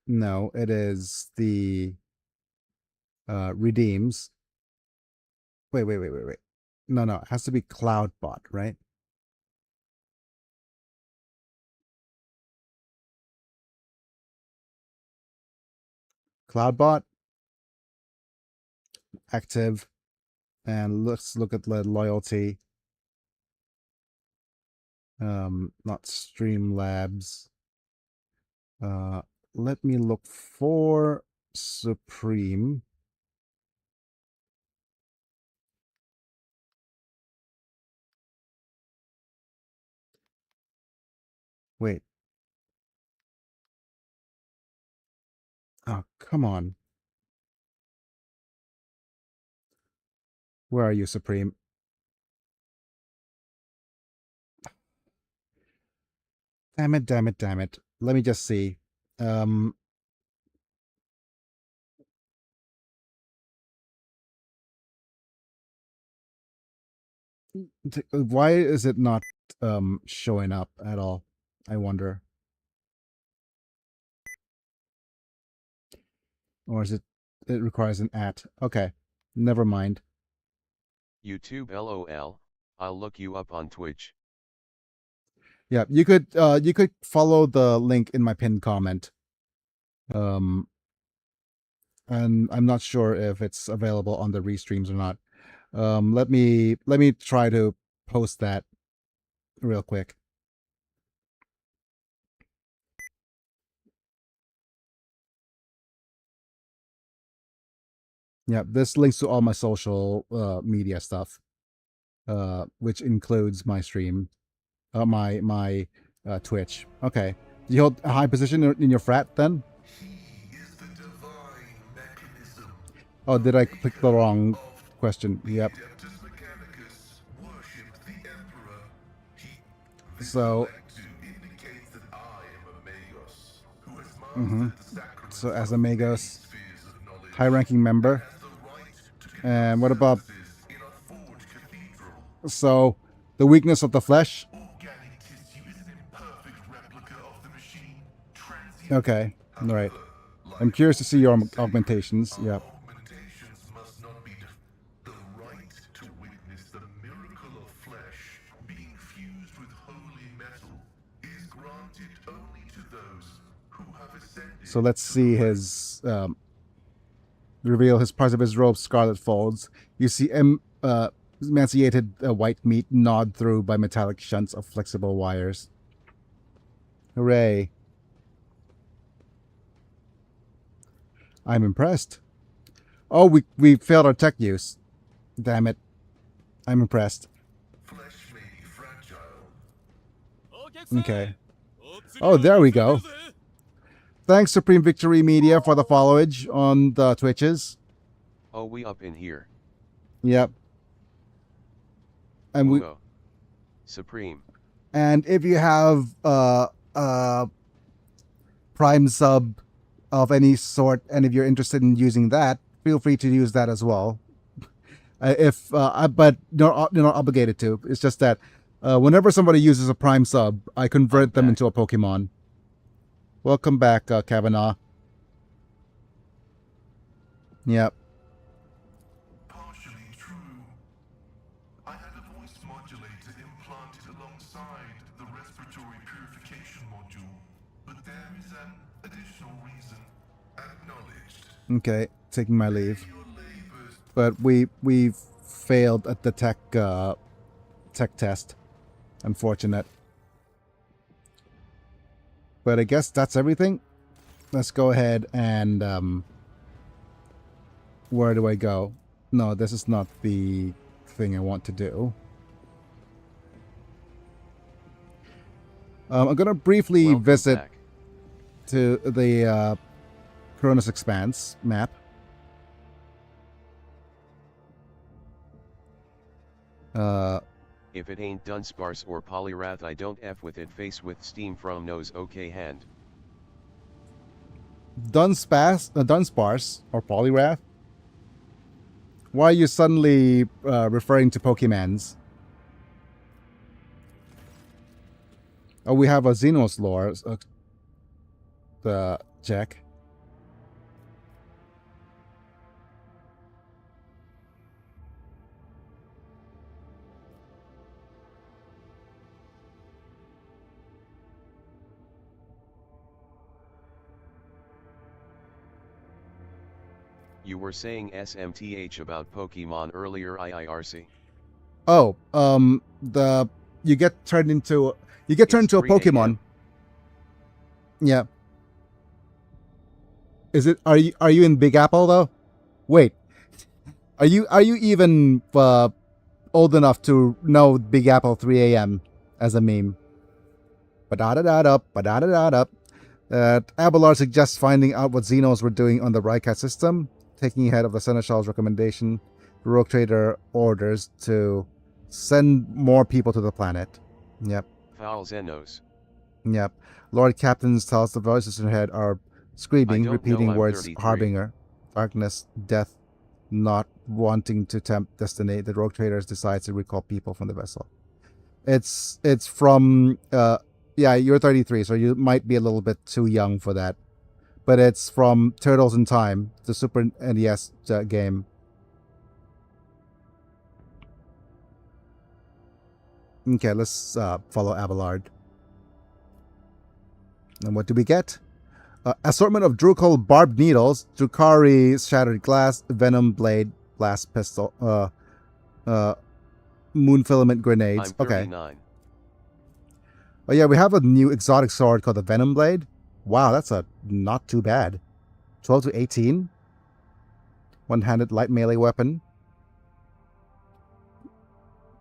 No, it is the redeems. Wait. No, it has to be CloudBot, right? CloudBot active, and let's look at the loyalty. Not Streamlabs. Let me look for Supreme. Wait. Oh, come on. Where are you, Supreme? Damn it. Let me just see. Um, why is it not showing up at all? I wonder. Or is it requires an at? Okay. Never mind. YouTube LOL, I'll look you up on Twitch. Yeah, you could follow the link in my pinned comment. And I'm not sure if it's available on the restreams or not. Let me try to post that real quick. Yeah, this links to all my social media stuff, which includes my stream, my Twitch. Okay, do you hold a high position in your frat then? He is the divine mechanism. Oh, did I click the wrong question? The Yep. Adeptus Mechanicus worshipped the Emperor. This So, lectu indicates that I am a Magos, who has mm-hmm. mastered the sacraments So as a of many Magos, spheres of knowledge, high-ranking member. has the right to And conduct what about services in a forged cathedral. so the weakness of the flesh? Organic tissue is an imperfect replica of the machine. Transient. Okay, all right. However, I'm like curious to see your all things sacred, augmentations. our Yep. augmentations must not be the right to witness the miracle of flesh being fused with holy metal is granted only to those who have ascended. So let's see his reveal his parts of his robe, scarlet folds. You see emaciated white meat gnawed through by metallic shunts of flexible wires. Hooray. I'm impressed. Oh, we failed our tech use. Damn it. I'm impressed. Flesh may be fragile. Okay. Oh, there we go. Thanks, Supreme Victory Media, for the followage on the Twitches. Oh, we up in here. Yep. And we Uo. Supreme. and if you have Prime sub of any sort, and if you're interested in using that, feel free to use that as well. But you're not obligated to. It's just that whenever somebody uses a Prime sub, I convert them into a Pokemon. Welcome back, Kavanaugh. Yep. Partially true. I had a voice modulator implanted alongside the respiratory purification module, but there is an additional reason. Acknowledged. Okay, taking my leave. Your labors. But we've failed at the tech test. Unfortunate. But I guess that's everything. Let's go ahead and where do I go? No, this is not the thing I want to do. I'm gonna briefly Welcome visit back. to the Cronus Expanse map. If it ain't Dunsparce or Polyrath, I don't F with it. Face with steam from nose. Okay hand. Dunsparce or Polyrath? Why are you suddenly referring to Pokemons? Oh, we have a Xenos lore. Check. You were saying SMTH about Pokemon earlier, IIRC. Oh, you get turned into a It's 3 Pokemon. a.m. Yeah. Is it? Are you in Big Apple though? Wait. Are you even old enough to know Big Apple 3 a.m. as a meme? Ba-da-da-da-da, Abelard suggests finding out what Xenos were doing on the Rycat system, taking ahead of the Seneschal's recommendation. The Rogue Trader orders to send more people to the planet. Yep. Foul Xenos. Yep. Lord Captains tells the voices in her head are screaming, don't repeating know, I'm words 33. harbinger, darkness, death, not wanting to tempt destiny. The Rogue Traders decides to recall people from the vessel. It's from yeah, you're 33, so you might be a little bit too young for that. But it's from Turtles in Time, the Super NES game. Okay, let's follow Abelard. And what do we get? Assortment of Drukhul barbed needles, Drukari shattered glass, venom blade, blast pistol, moon filament grenades. I'm Okay. 39. Oh yeah, we have a new exotic sword called the Venom Blade. Wow, that's a not too bad. 12 to 18. One-handed light melee weapon.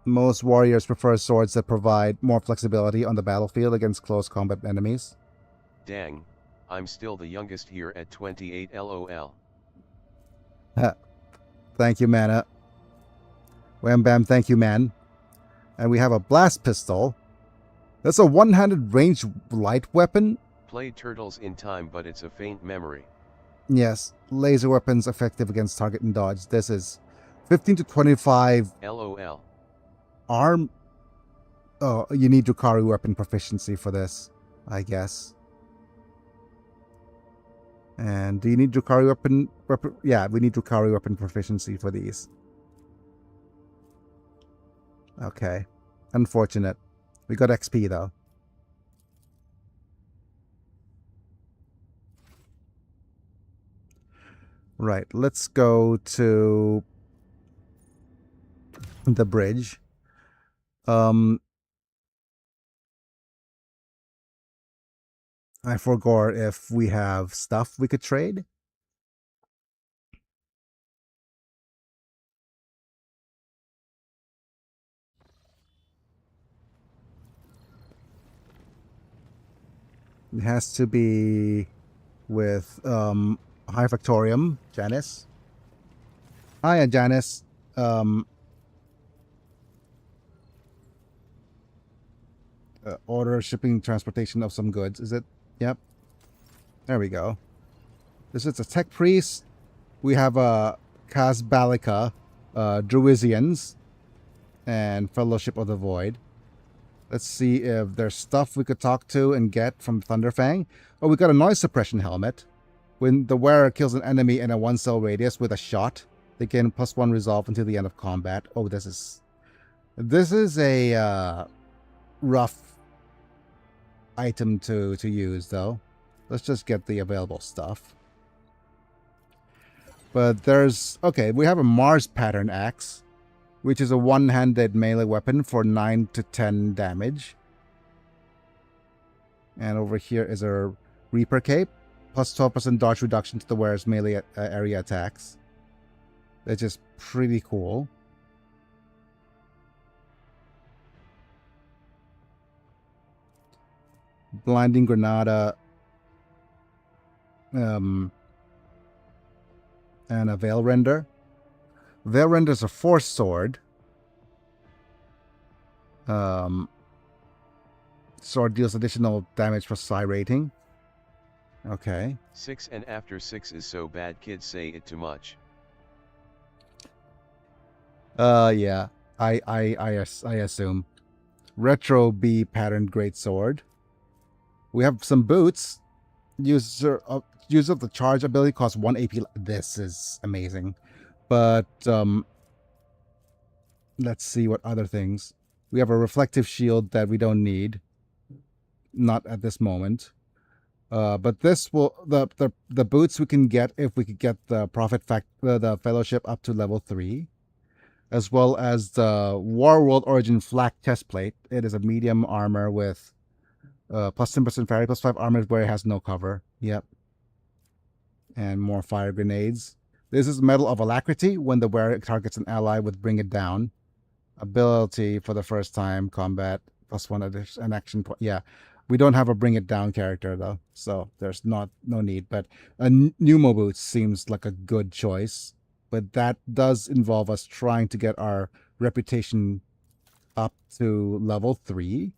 Most warriors prefer swords that provide more flexibility on the battlefield against close combat enemies. Dang, I'm still the youngest here at 28 LOL. Thank you, Mana. Wham bam, thank you, man. And we have a blast pistol. That's a one-handed ranged light weapon. Played Turtles in Time, but it's a faint memory. Yes, laser weapons effective against target and dodge. This is 15 to 25 LOL. arm. Oh, you need Drukari weapon proficiency for this, I guess. And do you need Drukari weapon? Yeah, we need Drukari weapon proficiency for these. Okay. Unfortunate. We got XP though. Right, let's go to the bridge. I forgot if we have stuff we could trade. It has to be with High Factorium, Janice. Hiya, Janice. Order shipping transportation of some goods. Is it? Yep. There we go. This is a tech priest. We have a Kazbalika, Druizians, and Fellowship of the Void. Let's see if there's stuff we could talk to and get from Thunderfang. Oh, we got a noise suppression helmet. When the wearer kills an enemy in a 1-cell radius with a shot, they gain +1 resolve until the end of combat. Oh, this is a rough item to use, though. Let's just get the available stuff. But there's... Okay, we have a Mars pattern axe, which is a one-handed melee weapon for 9 to 10 damage. And over here is a Reaper cape, plus 12% dodge reduction to the wearer's melee area attacks. Which is pretty cool. Blinding Granada. And a Veil Render. Veil Render is a Force Sword. Sword deals additional damage for psi rating. Okay. 6 and after 6 is so bad kids say it too much. Yeah. I assume. Retro B patterned greatsword. We have some boots. User of the charge ability costs 1 AP. This is amazing. But let's see what other things. We have a reflective shield that we don't need. Not at this moment. But this will the boots we can get if we could get the the fellowship up to level 3. As well as the Warworld Origin flak chestplate. It is a medium armor with plus 10% fire, plus 5 armor where it has no cover. Yep. And more fire grenades. This is Medal of Alacrity. When the wearer targets an ally with Bring It Down. Ability for the first time. Combat. Plus 1 an action point. Yeah. We don't have a Bring It Down character though. So there's no need. But a Pneumo Boots seems like a good choice. But that does involve us trying to get our reputation up to level 3.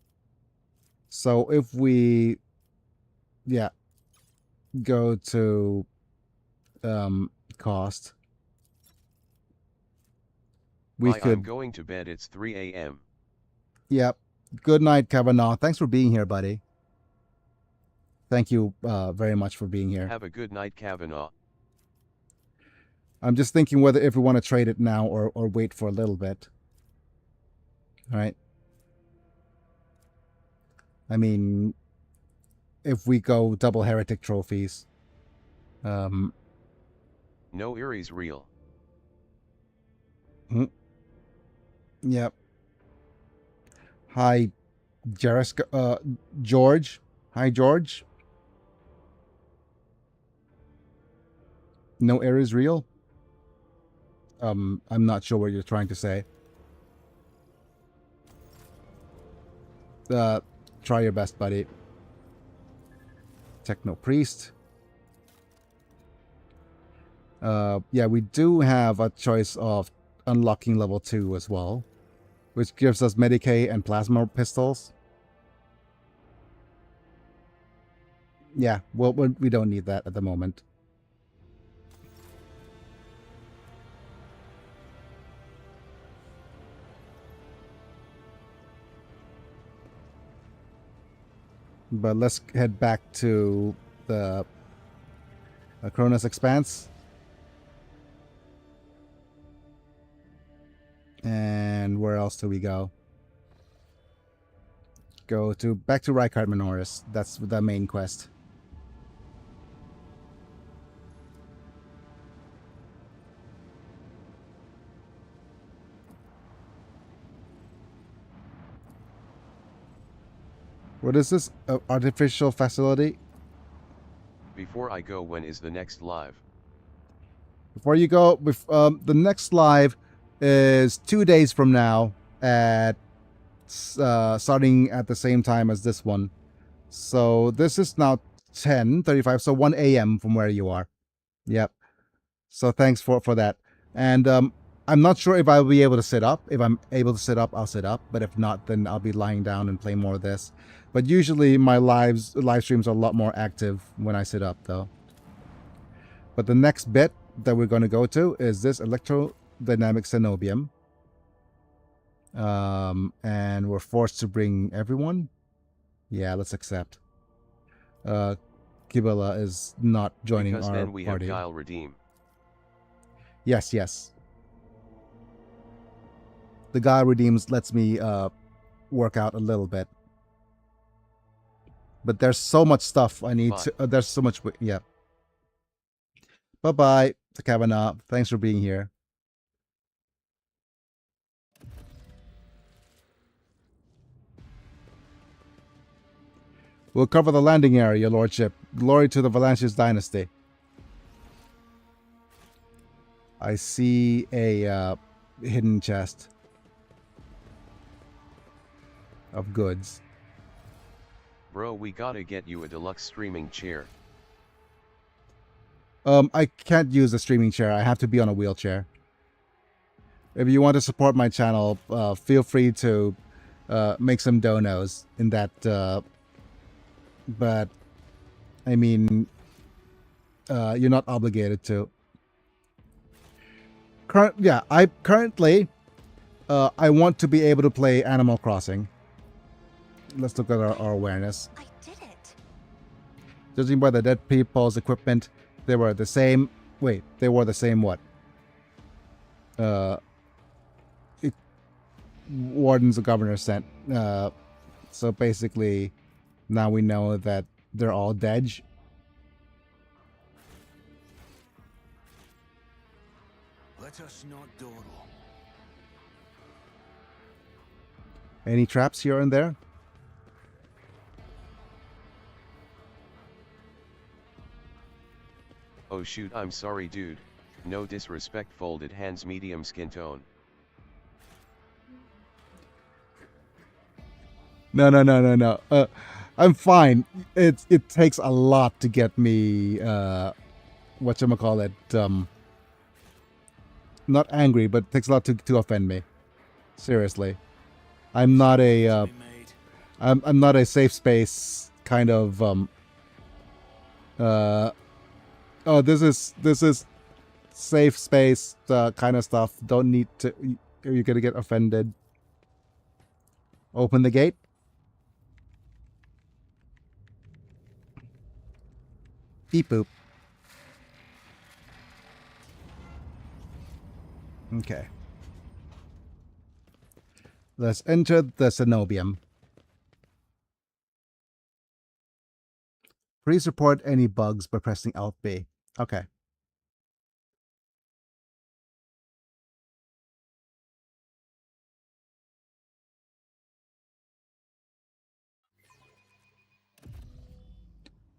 So if we, go to cost, we could... I'm going to bed, it's 3 a.m. Yep. Good night, Kavanaugh. Thanks for being here, buddy. Thank you very much for being here. Have a good night, Kavanaugh. I'm just thinking whether if we want to trade it now or wait for a little bit. All right. I mean, if we go double heretic trophies. No Erie's real. Yep. Hi, George. Hi, George. No Ares real? I'm not sure what you're trying to say. Try your best, buddy. Techno Priest. Yeah, we do have a choice of unlocking level 2 as well, which gives us Medicae and Plasma Pistols. Yeah, well, we don't need that at the moment. But let's head back to the Cronus Expanse. And where else do we go? Back to Rykard Minoris. That's the main quest. What is this? Artificial facility? Before I go, when is the next live? Before you go, the next live is 2 days from now at starting at the same time as this one. So this is now 10:35, so 1 a.m. from where you are. Yep. So thanks for that. And I'm not sure if I'll be able to sit up. If I'm able to sit up, I'll sit up. But if not, then I'll be lying down and play more of this. But usually my live streams are a lot more active when I sit up, though. But the next bit that we're going to go to is this Electrodynamic Cenobium. And we're forced to bring everyone. Yeah, let's accept. Kibela is not joining because our then we party. have Guile Redeem. Yes. The Guile Redeems lets me work out a little bit. But there's so much stuff I need Bye. to. There's so much. Yeah. Bye bye, Kavanaugh. Thanks for being here. We'll cover the landing area, your lordship. Glory to the Valancius dynasty. I see a hidden chest of goods. Bro, we gotta get you a deluxe streaming chair. I can't use a streaming chair. I have to be on a wheelchair. If you want to support my channel, feel free to make some donos in that. But I mean, you're not obligated to. I currently I want to be able to play Animal Crossing. Let's look at our awareness. I did it. Judging by the dead people's equipment, they were the same. Wait, they were the same what? Wardens the governor sent. So basically, now we know that they're all dead. Let us not dawdle. Any traps here and there? Oh shoot, I'm sorry dude. No disrespect, folded hands, medium skin tone. No. I'm fine. It takes a lot to get me whatchamacallit, not angry, but it takes a lot to offend me. Seriously. I'm not a I'm not a safe space kind of oh, this is safe space kind of stuff. Don't need to. You're gonna get offended. Open the gate. Beep boop. Okay. Let's enter the Cenobium. Please report any bugs by pressing Alt B. Okay.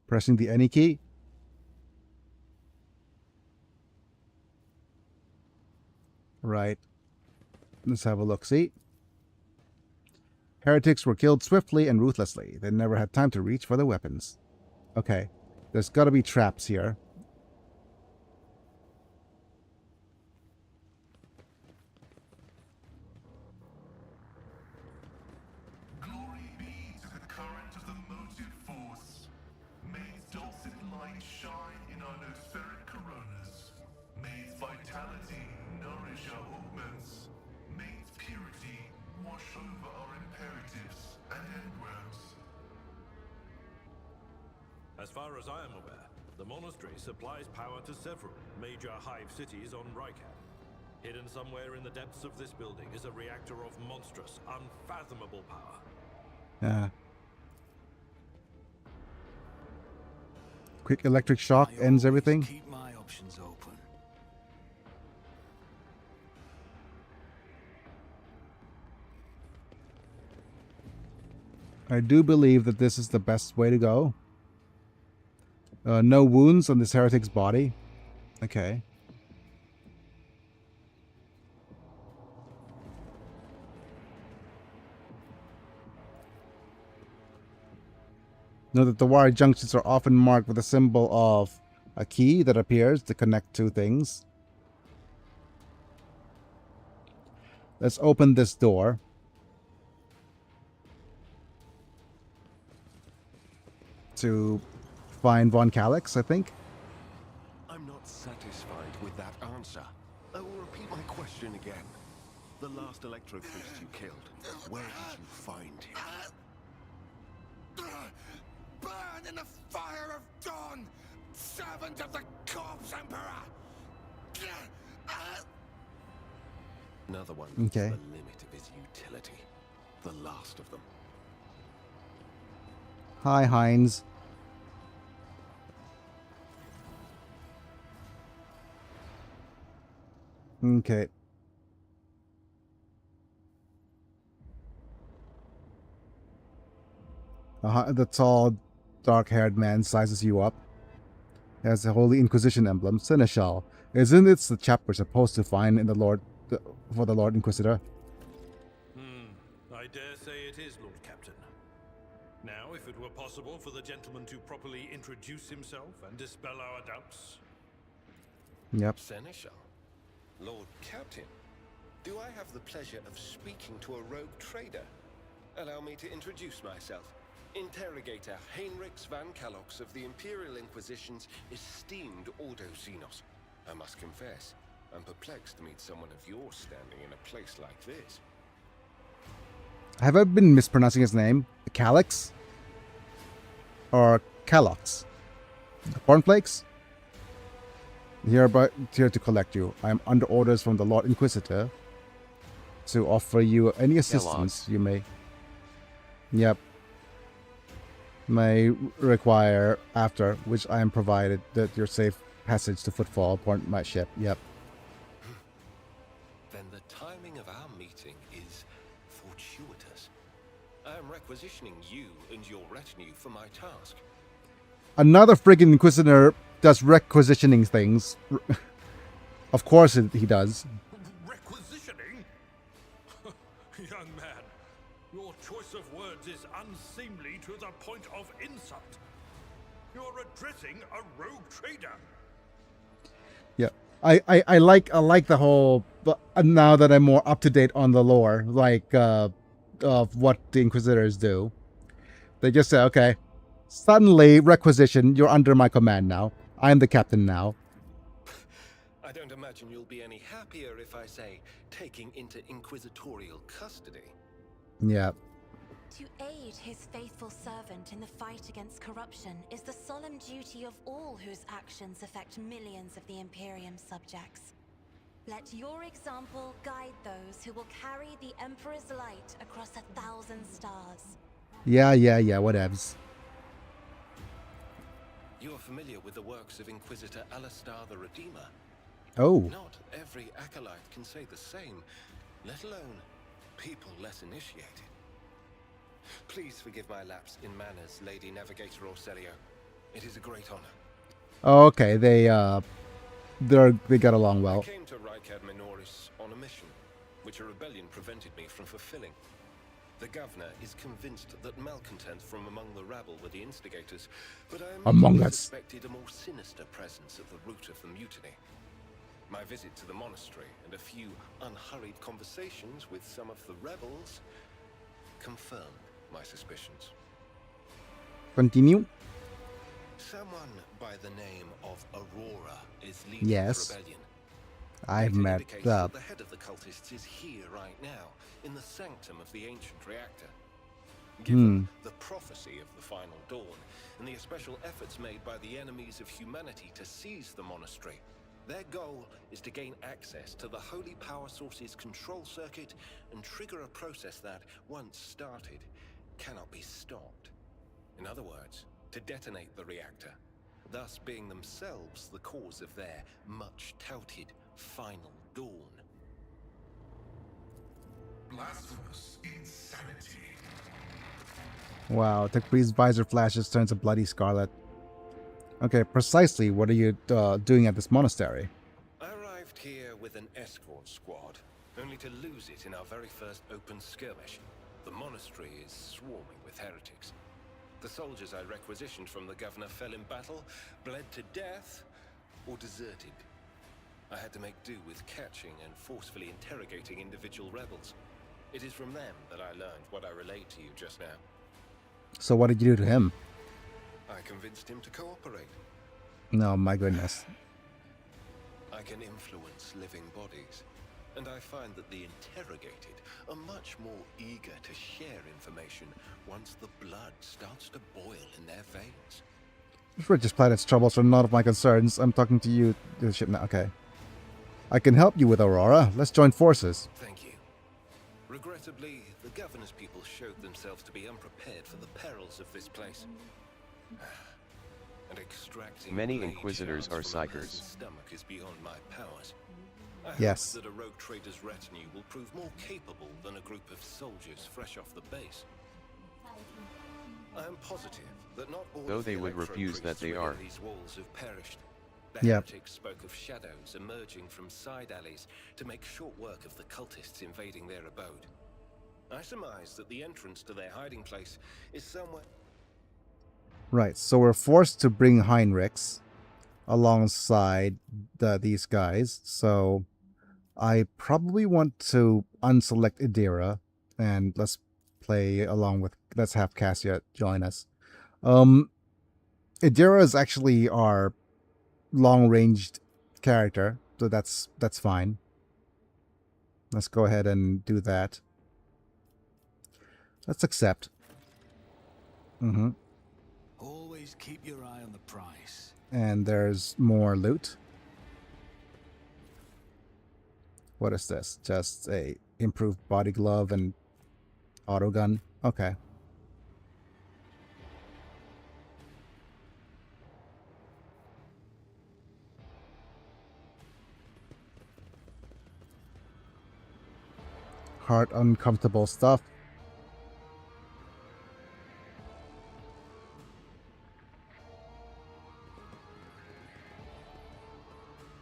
Pressing the any key. Right. Let's have a look-see. Heretics were killed swiftly and ruthlessly. They never had time to reach for their weapons. Okay. There's got to be traps here. Glory be to the current of the motive force. May its dulcet light shine in our nospheric coronas. May its vitality nourish our augments. May its purity wash over our imperatives and engrams. As far as I am aware, the monastery supplies power to several major hive cities on Rycat. Hidden somewhere in the depths of this building is a reactor of monstrous, unfathomable power. Quick electric shock I ends always everything. Keep my options open. I do believe that this is the best way to go. No wounds on this heretic's body. Okay. Note that the wire junctions are often marked with a symbol of a key that appears to connect two things. Let's open this door. To find Von Calyx, I think. I'm not satisfied with that answer. I will repeat my question again. The last Electro priest you killed, where did you find him? Burn in the fire of dawn, servant of the corpse emperor. Another one Okay. reached the limit of his utility. The last of them. Hi, Heinz. Okay. The tall, dark-haired man sizes you up. He has a Holy Inquisition emblem, Seneschal. Isn't it the chap we're supposed to find in for the Lord Inquisitor? I dare say it is, Lord Captain. Now, if it were possible for the gentleman to properly introduce himself and dispel our doubts. Yep. Seneschal? Lord Captain? Do I have the pleasure of speaking to a rogue trader? Allow me to introduce myself. Interrogator Heinrichs van Kalox of the Imperial Inquisition's esteemed Ordo Xenos. I must confess, I'm perplexed to meet someone of your standing in a place like this. Have I been mispronouncing his name? Calix? Or Kalox? Cornflakes? Here to collect you. I am under orders from the Lord Inquisitor to offer you any assistance you may... Yep. May require after which I am provided that your safe passage to footfall upon my ship. Yep. Then the timing of our meeting is fortuitous. I am requisitioning you and your retinue for my task. Another friggin' Inquisitor does requisitioning things. Of course he does. Requisitioning? Young man, your choice of words is unseemly to the point of insult. You're addressing a rogue trader. Yeah, I like the whole. Now that I'm more up to date on the lore, like of what the Inquisitors do, they just say, okay, suddenly requisition. You're under my command now. I'm the captain now. I don't imagine you'll be any happier if I say taking into inquisitorial custody. Yeah. To aid his faithful servant in the fight against corruption is the solemn duty of all whose actions affect millions of the Imperium subjects. Let your example guide those who will carry the Emperor's light across 1,000 stars. Yeah, whatevs. You are familiar with the works of Inquisitor Alistar the Redeemer. Oh. Not every acolyte can say the same, let alone people less initiated. Please forgive my lapse in manners, Lady Navigator Orselio. It is a great honor. Oh, okay, they got along well. I came to Rykad Minoris on a mission, which a rebellion prevented me from fulfilling. The governor is convinced that malcontent from among the rabble were the instigators, but I Among us. suspected a more sinister presence at the root of the mutiny. My visit to the monastery and a few unhurried conversations with some of the rebels confirmed my suspicions. Continue. Someone by the name of Aurora is leading Yes. the rebellion. I've It met indicates the... that the head of the cultists is here right now, in the sanctum of the ancient reactor. Given the prophecy of the final dawn, and the special efforts made by the enemies of humanity to seize the monastery, their goal is to gain access to the holy power source's control circuit and trigger a process that, once started, cannot be stopped. In other words, to detonate the reactor, thus being themselves the cause of their much-touted final dawn. Blasphemous insanity. Wow, Tech-Bree's visor flashes turns a bloody scarlet. Okay, precisely what are you doing at this monastery? I arrived here with an escort squad, only to lose it in our very first open skirmish. The monastery is swarming with heretics. The soldiers I requisitioned from the governor fell in battle, bled to death, or deserted. I had to make do with catching and forcefully interrogating individual rebels. It is from them that I learned what I relayed to you just now. So what did you do to him? I convinced him to cooperate. No, my goodness. I can influence living bodies, and I find that the interrogated are much more eager to share information once the blood starts to boil in their veins. Richest planet's troubles are none of my concerns. I'm talking to you. Ship now. Okay. I can help you with Aurora. Let's join forces. Thank you. Regrettably, the governor's people showed themselves to be unprepared for the perils of this place. And extracting Many blade inquisitors shards are from a psychers. person's stomach is beyond my powers. I Yes. hope that a rogue trader's retinue will prove more capable than a group of soldiers fresh off the base. I am positive that not all Though of they the would refuse that electro-priests they within are. these walls have perished. The Yep. heretics spoke of shadows emerging from side alleys to make short work of the cultists invading their abode. I surmise that the entrance to their hiding place is somewhere. Right, so we're forced to bring Heinrichs alongside these guys. So I probably want to unselect Idira and let's play along with, let's have Cassia join us. Idira is actually our long-ranged character, so that's fine. Let's go ahead and do that. Let's accept. Always keep your eye on the price. And there's more loot. What is this? Just a improved body glove and auto gun. Okay. Hard, uncomfortable stuff.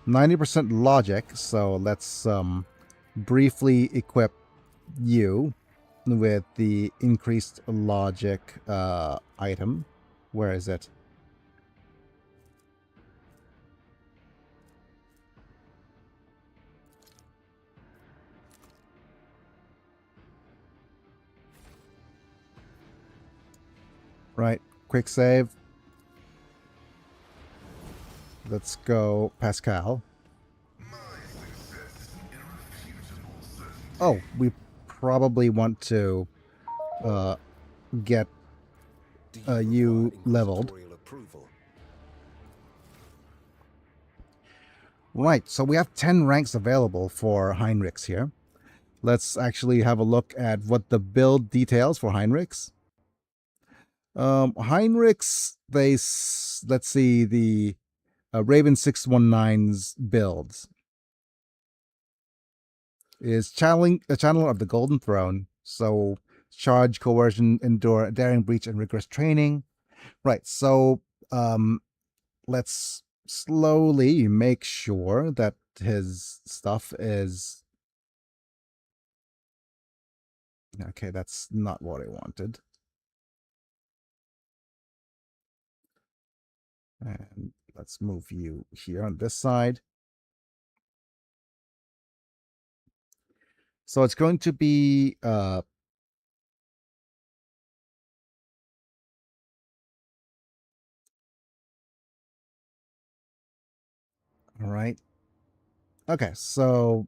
%90 logic, so let's briefly equip you with the increased logic item. Where is it? Right, quick save. Let's go Pascal. Oh, we probably want to get you leveled. Right, so we have 10 ranks available for Heinrichs here. Let's actually have a look at what the build details for Heinrichs. Heinrichs, let's see the Raven 619's builds. Is channeling a channeler of the Golden Throne. So charge, coercion, endure, daring, breach, and rigorous training. Right. So let's slowly make sure that his stuff is okay. That's not what I wanted. And let's move you here on this side. So it's going to be all right. Okay, so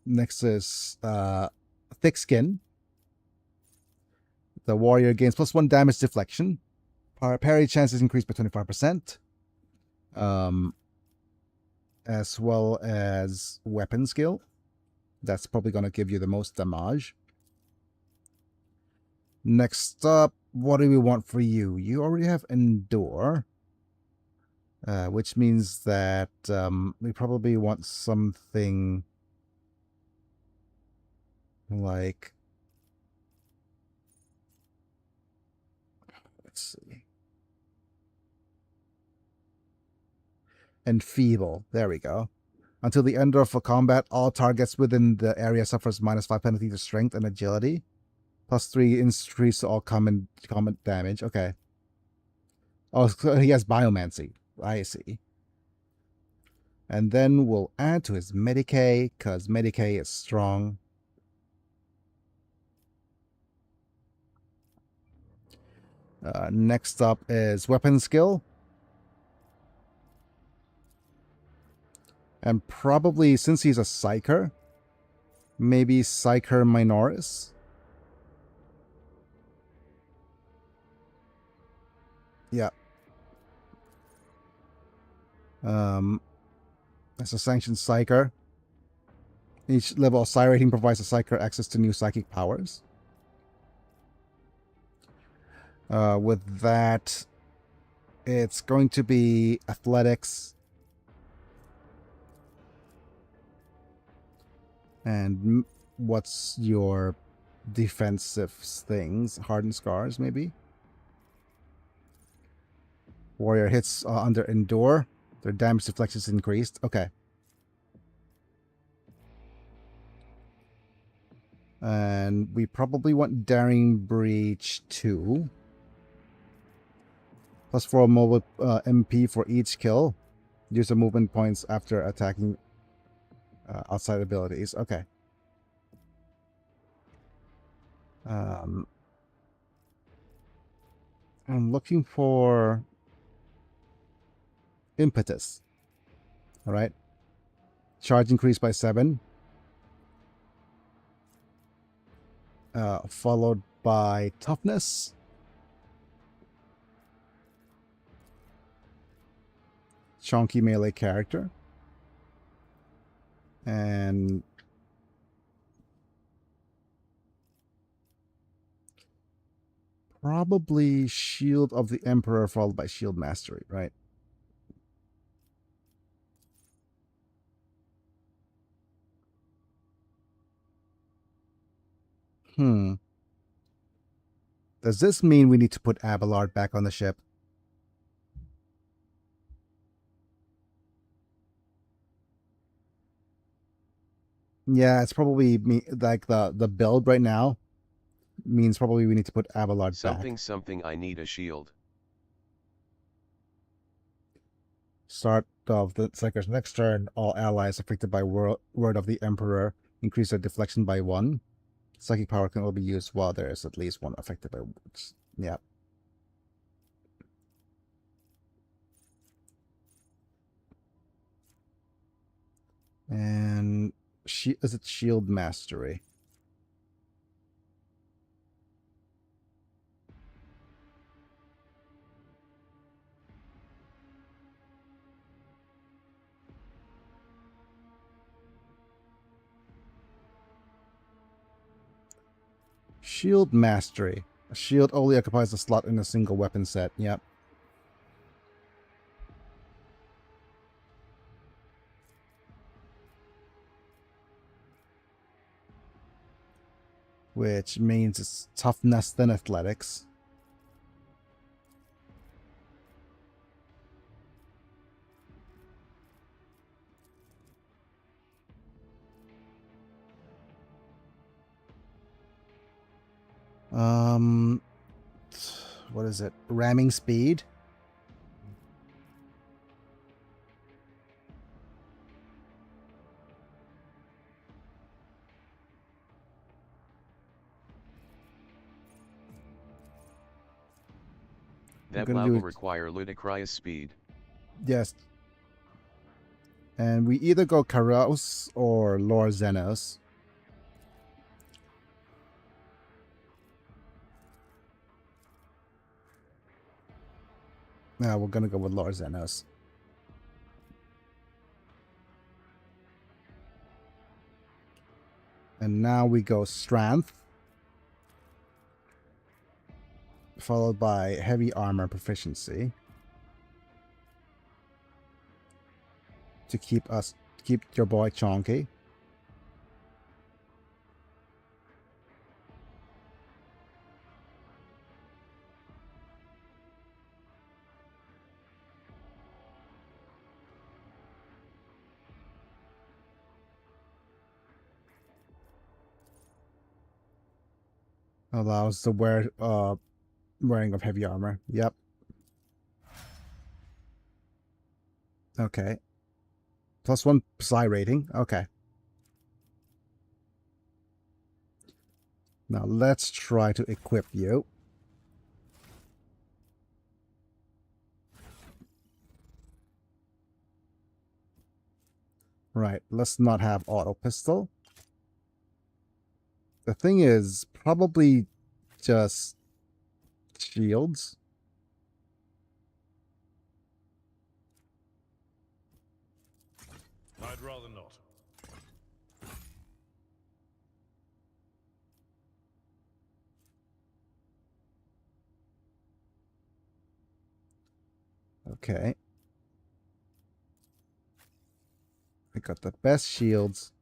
next is thick skin. The warrior gains +1 damage deflection. Parry chances increased by 25%. As well as weapon skill. That's probably going to give you the most damage. Next up, what do we want for you? You already have Endure. Which means that we probably want something like... Let's see. Enfeeble. There we go. Until the end of a combat, all targets within the area suffers -5 penalty to strength and agility. +3 increase to all combat damage. Okay. Oh, so he has biomancy. I see. And then we'll add to his Medicae, because Medicae is strong. Next up is weapon skill. And probably, since he's a Psyker, maybe Psyker Minoris. Yeah. That's a sanctioned Psyker. Each level of psi rating provides a psyker access to new psychic powers. With that, it's going to be athletics. And what's your defensive things? Hardened scars, maybe? Warrior hits under endure. Their damage deflection is increased. Okay. And we probably want Daring Breach 2. Plus 4 mobile MP for each kill. Use the movement points after attacking outside abilities. Okay. I'm looking for impetus. All right. Charge increased by 7. Followed by toughness. Chunky melee character. And probably Shield of the Emperor followed by Shield Mastery, right? Does this mean we need to put Abelard back on the ship? Yeah, it's probably like the build right now means probably we need to put Abelard Something back. something I need a shield. Start of the Psyker's next turn, all allies affected by Word of the Emperor increase their deflection by 1. Psychic power can only be used while there is at least one affected by words. Yeah. And is it Shield Mastery? Shield Mastery. A shield only occupies a slot in a single weapon set. Yep. Which means it's toughness than athletics. What is it? Ramming speed? That blah will require ludicrous speed. Yes. And we either go Karos or Lord Xenos. No, we're gonna go with Lord Xenos. And now we go Strength. Followed by Heavy Armor Proficiency. To keep your boy chonky. Allows the wearing of heavy armor. Yep. Okay. +1 psi rating. Okay. Now let's try to equip you. Right, let's not have auto pistol. The thing is, probably just shields. I'd rather not. Okay. I got the best shields.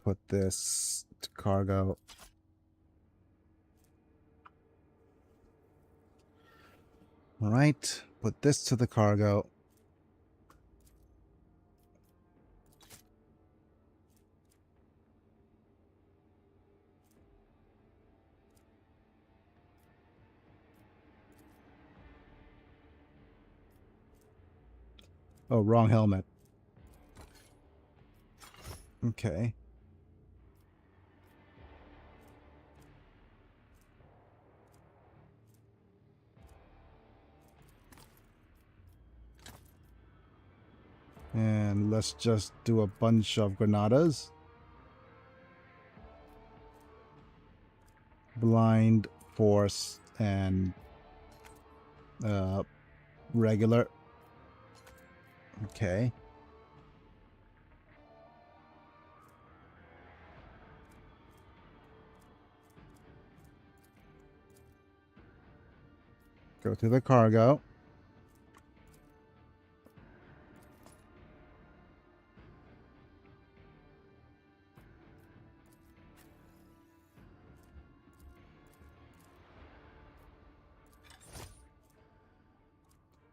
Put this to cargo. All right. Put this to the cargo. Oh, wrong helmet. Okay. And let's just do a bunch of granadas. Blind, force, and regular. Okay. Go to the cargo.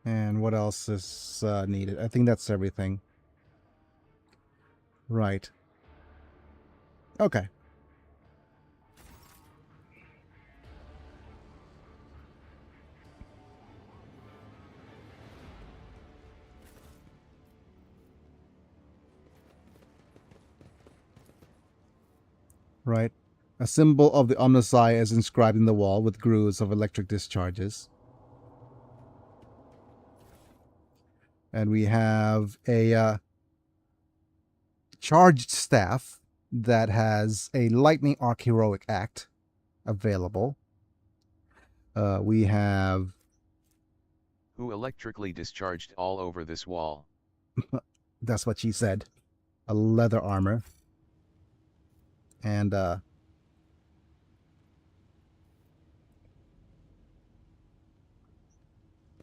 And what else is needed? I think that's everything. Right. Okay. Right. A symbol of the Omnissiah is inscribed in the wall with grooves of electric discharges. And we have a charged staff that has a lightning arc heroic act available. We have... Who electrically discharged all over this wall? That's what she said. A leather armor. And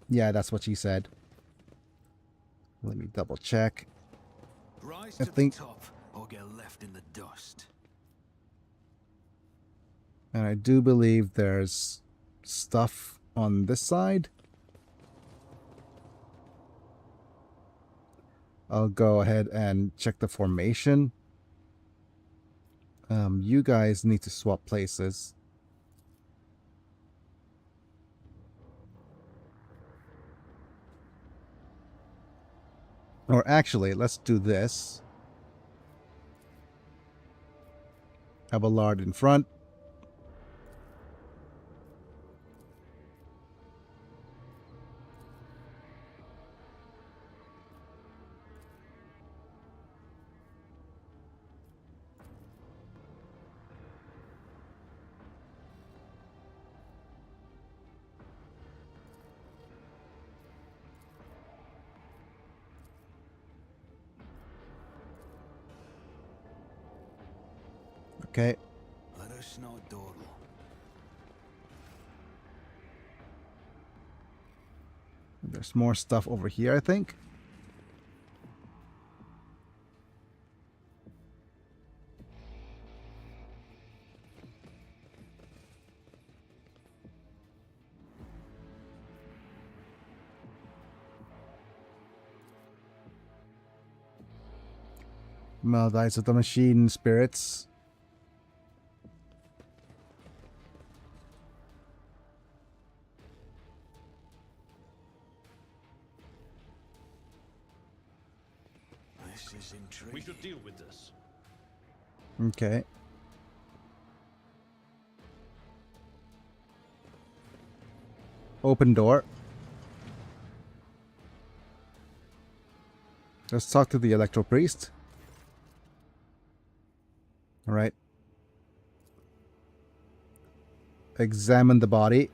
yeah, that's what she said. Let me double check. Rise I to think... the top or get left in the dust. And I do believe there's stuff on this side. I'll go ahead and check the formation. You guys need to swap places. Or actually, let's do this. Abelard in front. Okay. Let us know, Dordle. There's more stuff over here, I think. Maldives of the Machine Spirits. This is intriguing. We should deal with this. Okay. Open door. Let's talk to the Electro Priest. Alright. Examine the body.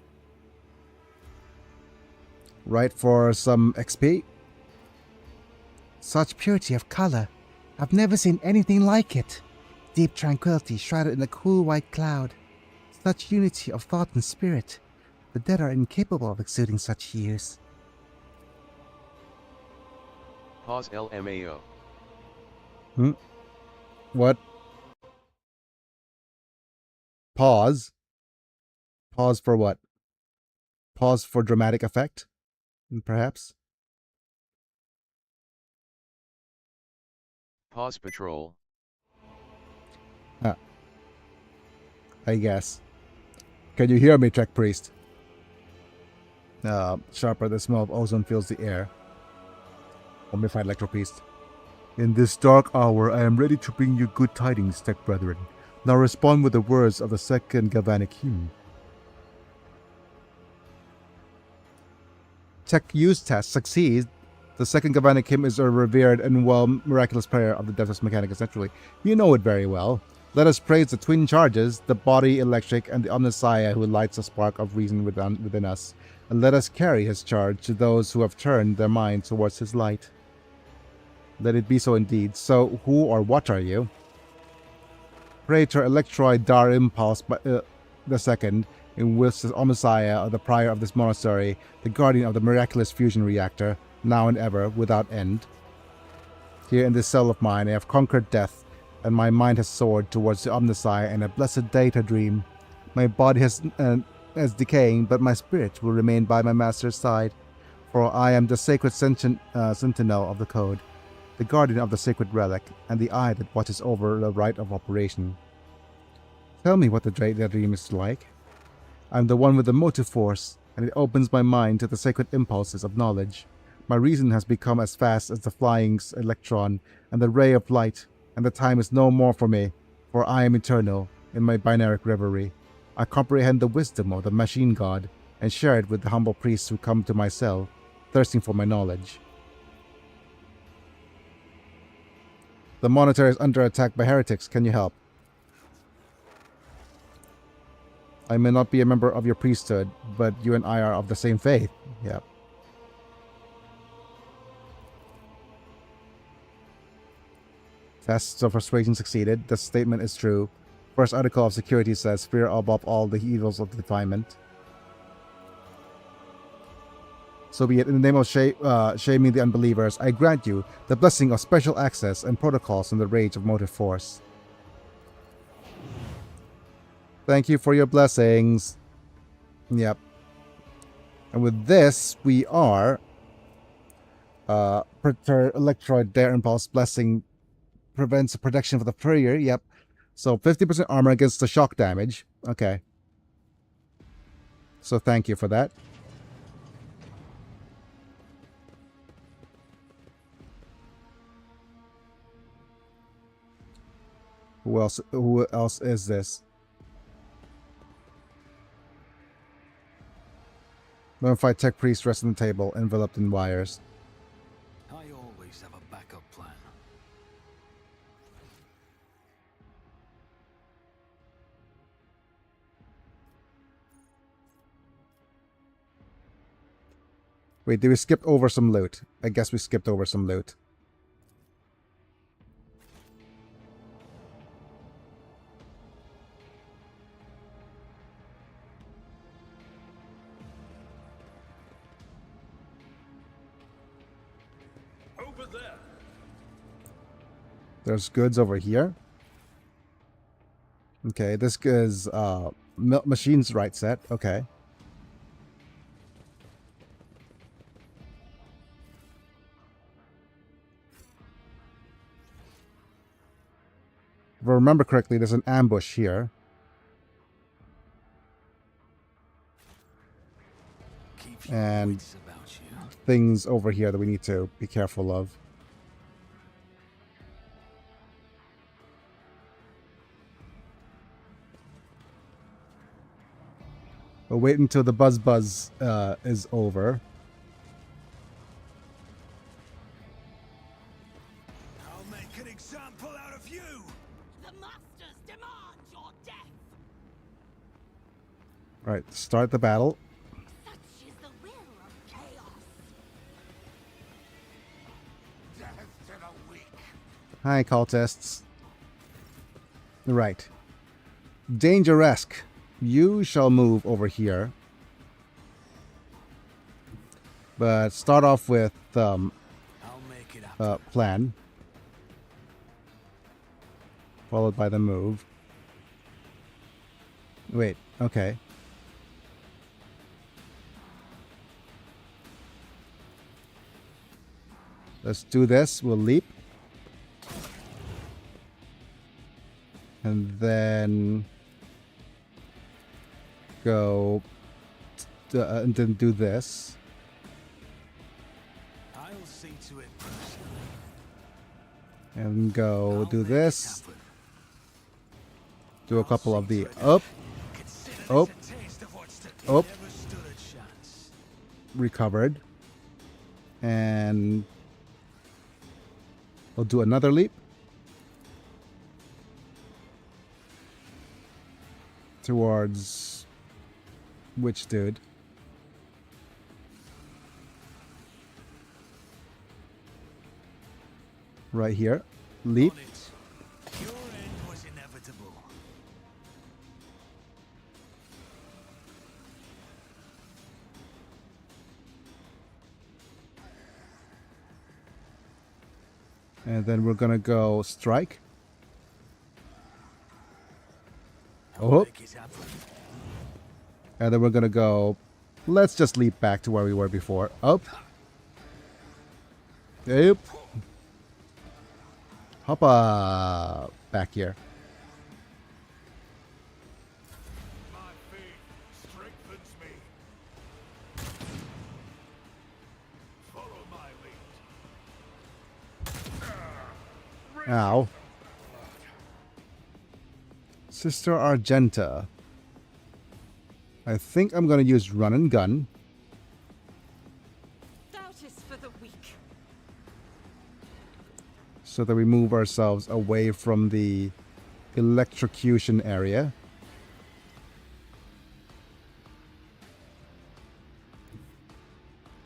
Right for some XP. Such purity of color. I've never seen anything like it. deep tranquility shrouded in a cool white cloud. Such unity of thought and spirit. The dead are incapable of exuding such hues. Pause LMAO. What? Pause? Pause for what? Pause for dramatic effect? Perhaps? Pause patrol. I guess. Can you hear me, Trek Priest? Sharper, the smell of ozone fills the air. Omnified Electro Priest. In this dark hour, I am ready to bring you good tidings, Tech Brethren. Now respond with the words of the second galvanic hymn. Tech use test succeeds. The second galvanic hymn is a revered and miraculous prayer of the Deus Mechanicus, naturally. You know it very well. Let us praise the twin charges, the body electric, and the Omnissiah who lights a spark of reason within us. And let us carry his charge to those who have turned their minds towards his light. Let it be so indeed. So, who or what are you? Praetor Electroid Dar Impulse the second, in which the Omnissiah, the prior of this monastery, the guardian of the miraculous fusion reactor, now and ever, without end. Here in this cell of mine, I have conquered death, and my mind has soared towards the Omnissiah in a blessed data dream. My body is decaying, but my spirit will remain by my master's side, for I am the sacred sentinel of the code, the guardian of the sacred relic, and the eye that watches over the right of operation. Tell me what the dream is like. I'm the one with the motive force, and it opens my mind to the sacred impulses of knowledge. My reason has become as fast as the flying electron and the ray of light, and the time is no more for me, for I am eternal in my binaric reverie. I comprehend the wisdom of the machine god, and share it with the humble priests who come to my cell, thirsting for my knowledge. The monitor is under attack by heretics. Can you help? I may not be a member of your priesthood, but you and I are of the same faith. Yep. Tests of persuasion succeeded. The statement is true. First article of security says, fear above all the evils of defilement. So be it. In the name of shaming the unbelievers, I grant you the blessing of special access and protocols in the rage of motive force. Thank you for your blessings. Yep. And with this, we are Electroid Dare Impulse Blessing prevents protection for the Courier. Yep. So 50% armor against the shock damage. Okay. So thank you for that. Who else is this? Notified Tech Priest rests on the table, enveloped in wires. I always have a backup plan. Wait, did we skip over some loot? I guess we skipped over some loot. Over there. There's goods over here. Okay, this is machines right set. Okay. If I remember correctly, there's an ambush here. And things over here that we need to be careful of. We'll wait until the buzz is over. I'll make an example out of you. The Masters demand your death! Alright, start the battle. Such is the will of chaos. Death to the weak. Hi, cultists. Right. Dangeresque. You shall move over here. But start off with I'll make it up. plan. Followed by the move. Wait, okay. Let's do this. We'll leap. And then go and then do this. I'll see to it personally. And go I'll do make it this. happen. Do a couple of the See to it. up, Consider up, this a taste of what's to up. come. Never stood a chance. Recovered. And we'll do another leap. Towards which dude? Right here. Leap. On it. Your end was inevitable. And then we're gonna go strike. I'll Oh. make it happen. And then we're gonna go. Let's just leap back to where we were before. Up. Up. Hoppa. Back here. My faith strengthens me. Follow my lead. Ow. Sister Argenta. I think I'm gonna use run and gun. Doubt is for the weak. So that we move ourselves away from the electrocution area.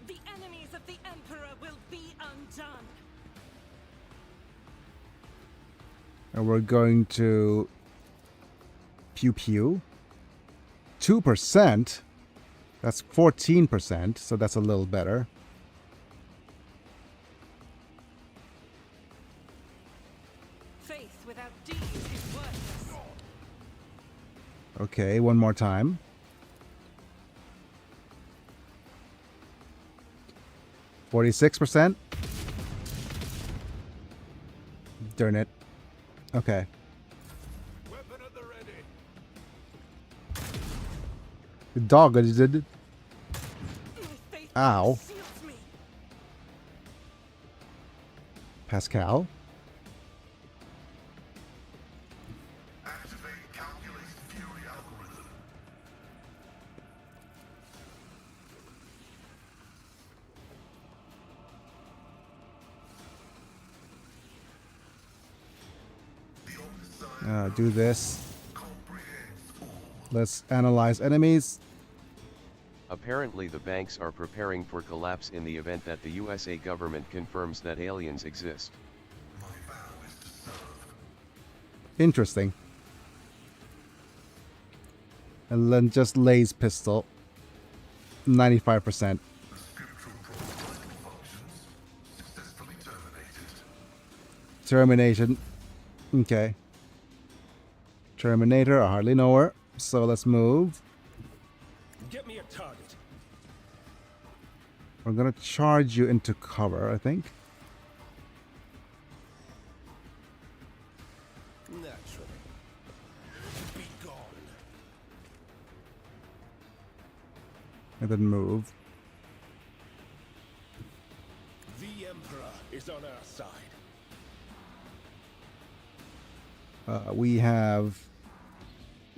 The enemies of the Emperor will be undone. And we're going to pew pew. 2%. That's 14%, so that's a little better. Faith without deeds is worthless. Okay, one more time. %. Darn it. Okay. Weapon at the ready. The dog did it. My faith Ow. seals me. Pascal. Activate calculated fury algorithm. The omnicide Do this. comprehends all. Let's analyze enemies. Apparently the banks are preparing for collapse in the event that the USA government confirms that aliens exist. My vow is to serve. Interesting. And then just Lay's pistol. 95%. The scriptural prototyping functions successfully terminated. Termination. Okay. Terminator, I hardly know her. So let's move. Get me a target. We're gonna charge you into cover, I think. Naturally. Be gone. And then move. The Emperor is on our side. We have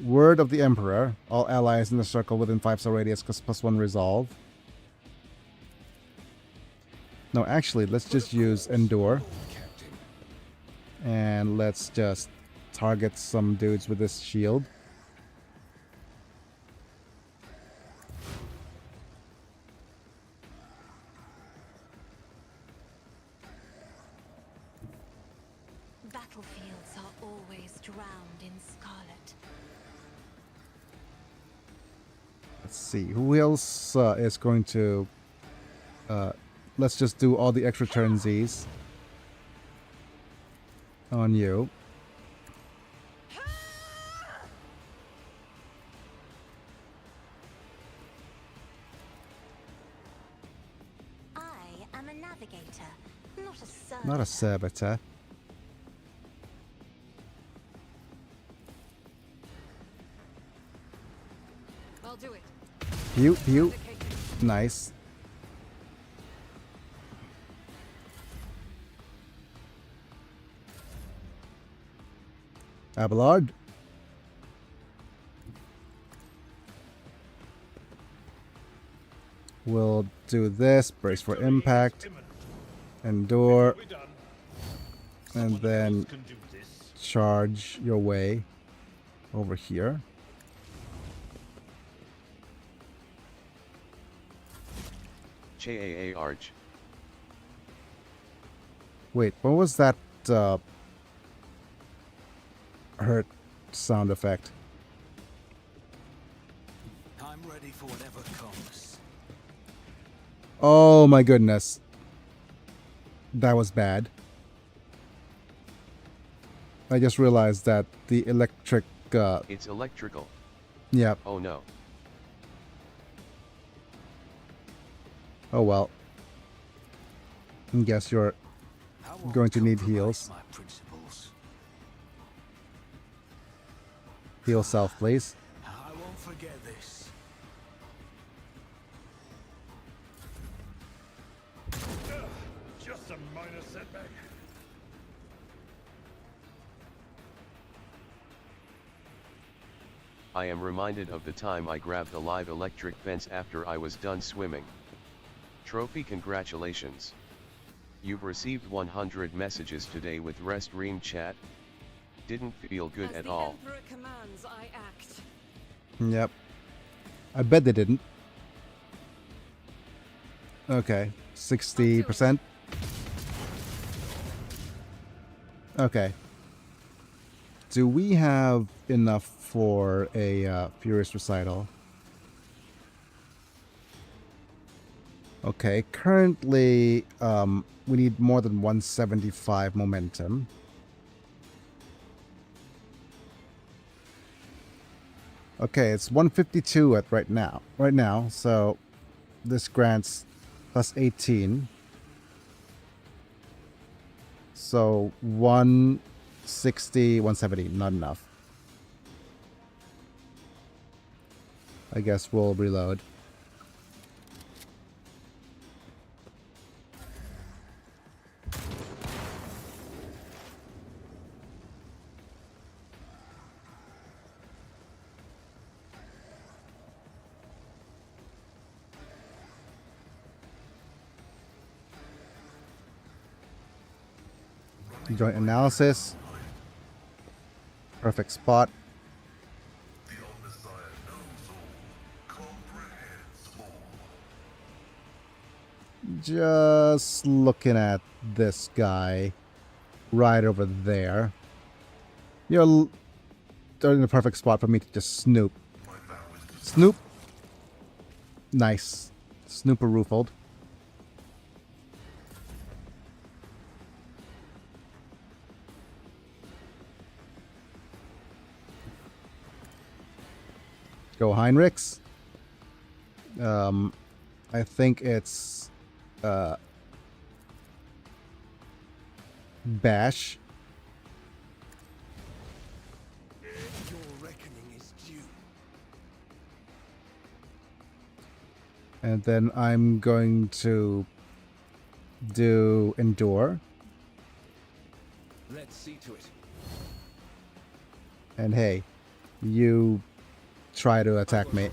Word of the Emperor. All allies in the circle within 5-star radius +1 resolve. No, actually, let's just use Endure. Captain. And let's just target some dudes with this shield. Back battlefields are always drowned in scarlet. Let's see. Who else is going to... let's just do all the extra turnsies on you. I am a navigator, not a servitor. Not a servitor. I'll do it. Pew, pew. Nice. Abelard. We'll do this. Brace for impact. Endure. And then charge your way over here. Chaa Arch. Wait, what was that hurt sound effect? I'm ready for whatever comes. Oh my goodness. That was bad. I just realized that the electric... It's electrical. Yep. Oh no. Oh well. I guess you're I won't going to need compromise heals. my principles. Heal self, please. I won't forget this. Just a minor setback. I am reminded of the time I grabbed a live electric fence after I was done swimming. Trophy, congratulations. You've received 100 messages today with Rest Ream chat. Didn't feel good at all. As the Emperor commands, I act. Yep. I bet they didn't. Okay. 60%. Okay. Do we have enough for a Furious Recital? Okay, currently we need more than 175 momentum. Okay, it's 152 at right now, so this grants plus 18. So 160, 170, not enough. I guess we'll reload. Joint analysis. Perfect spot. The Omnissiah knows all, comprehends all. Just looking at this guy right over there. You're in the perfect spot for me to just snoop. Snoop. Nice. Snooper-roofled. Go Heinrichs. I think it's Bash. Your reckoning is due. And then I'm going to do Endure. Let's see to it. And hey, you try to attack me.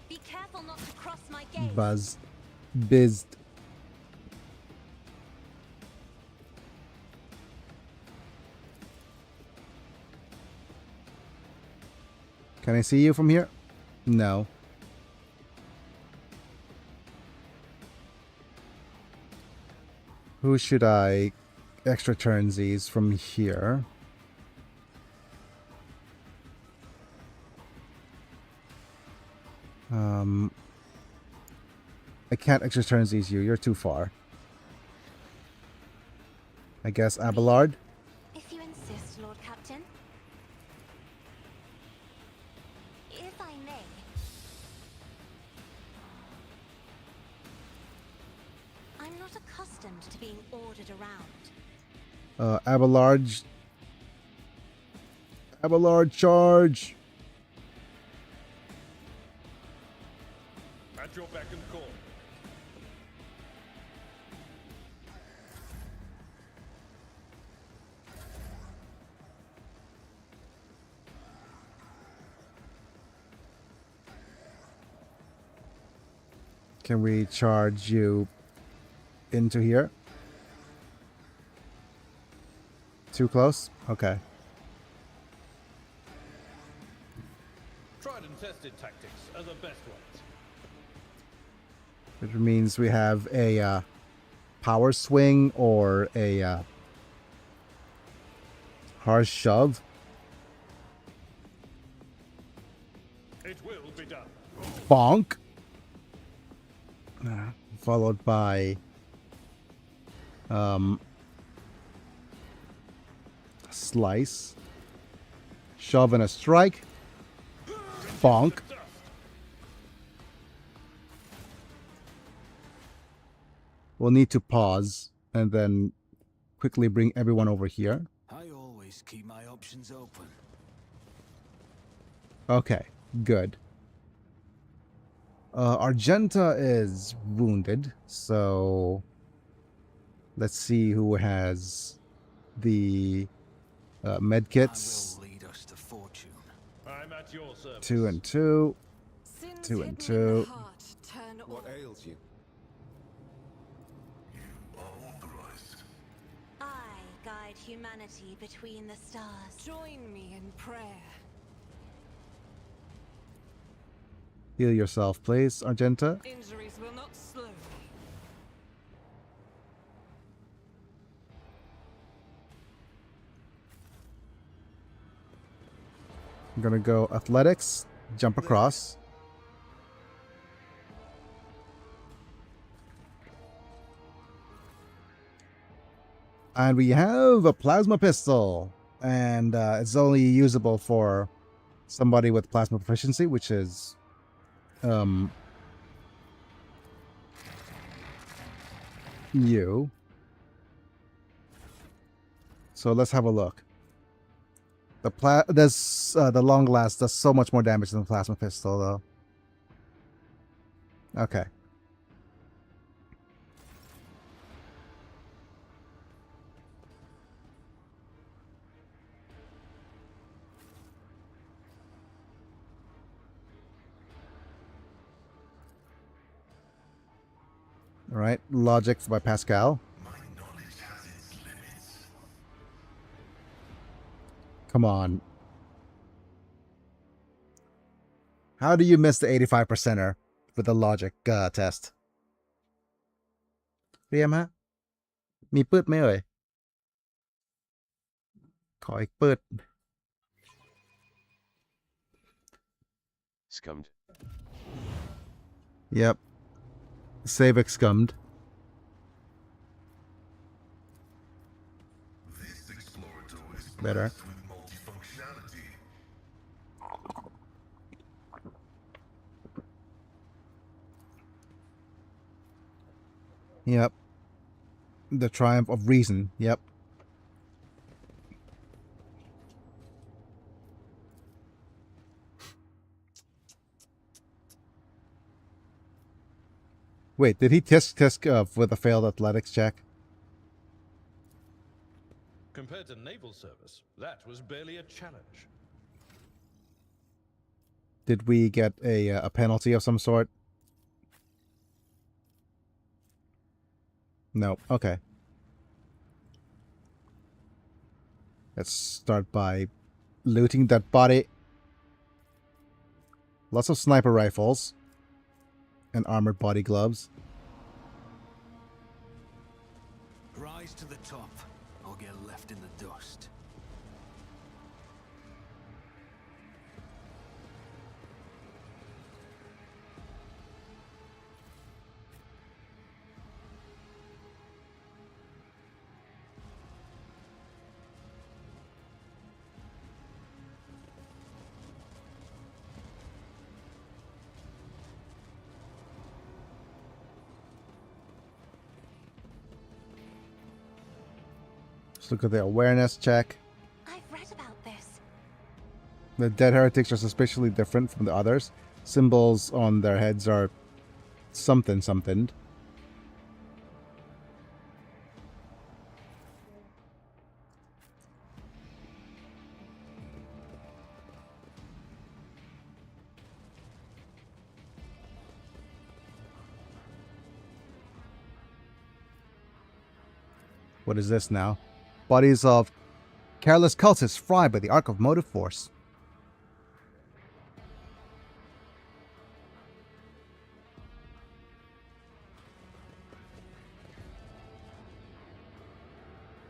Be careful not to cross my gaze. Buzzed. Bizzed. Can I see you from here? No. Who should I extra turnsies from here? I can't extra turnsies you. You're too far. I guess Abelard? If you insist, Lord Captain. If I may. I'm not accustomed to being ordered around. Abelard. Abelard, charge! At your beck and call. Can we charge you into here? Too close? Okay. Tried and tested tactics are the best ones. Which means we have a power swing or a hard shove. It will be done. Bonk! Followed by slice, shove and a strike, bonk. We'll need to pause and then quickly bring everyone over here. I always keep my options open. Okay, good. Argenta is wounded, so let's see who has the medkits. I will lead us to fortune. I'm at your service. 2 and 2. Sins 2 and hidden in the 2. heart turn What all. ails you? You are authorized. I guide humanity between the stars. Join me in prayer. Heal yourself, please, Argenta. Injuries will not slow me. I'm gonna go athletics, jump across. And we have a plasma pistol. And it's only usable for somebody with plasma proficiency, which is you. So let's have a look. The long last does so much more damage than the plasma pistol, though. Okay. All right, logic by Pascal. My knowledge has its limits. Come on. How do you miss the 85%er with the logic test? เรียมฮะ มีปืดไหมเอ่ย ขออีกปืด Scummed. Yep. Save excummed. This explorator is Better. blessed with multifunctionality. Yep. The triumph of reason. Yep. Wait, did he test with a failed athletics check? Compared to naval service, that was barely a challenge. Did we get a penalty of some sort? No. Okay. Let's start by looting that body. Lots of sniper rifles. And armored body gloves. Race to the top, or get left in the dust. Let's look at the awareness check. I've read about this. The dead heretics are suspiciously different from the others. Symbols on their heads are something something. What is this now? Bodies of careless cultists fried by the arc of motive force.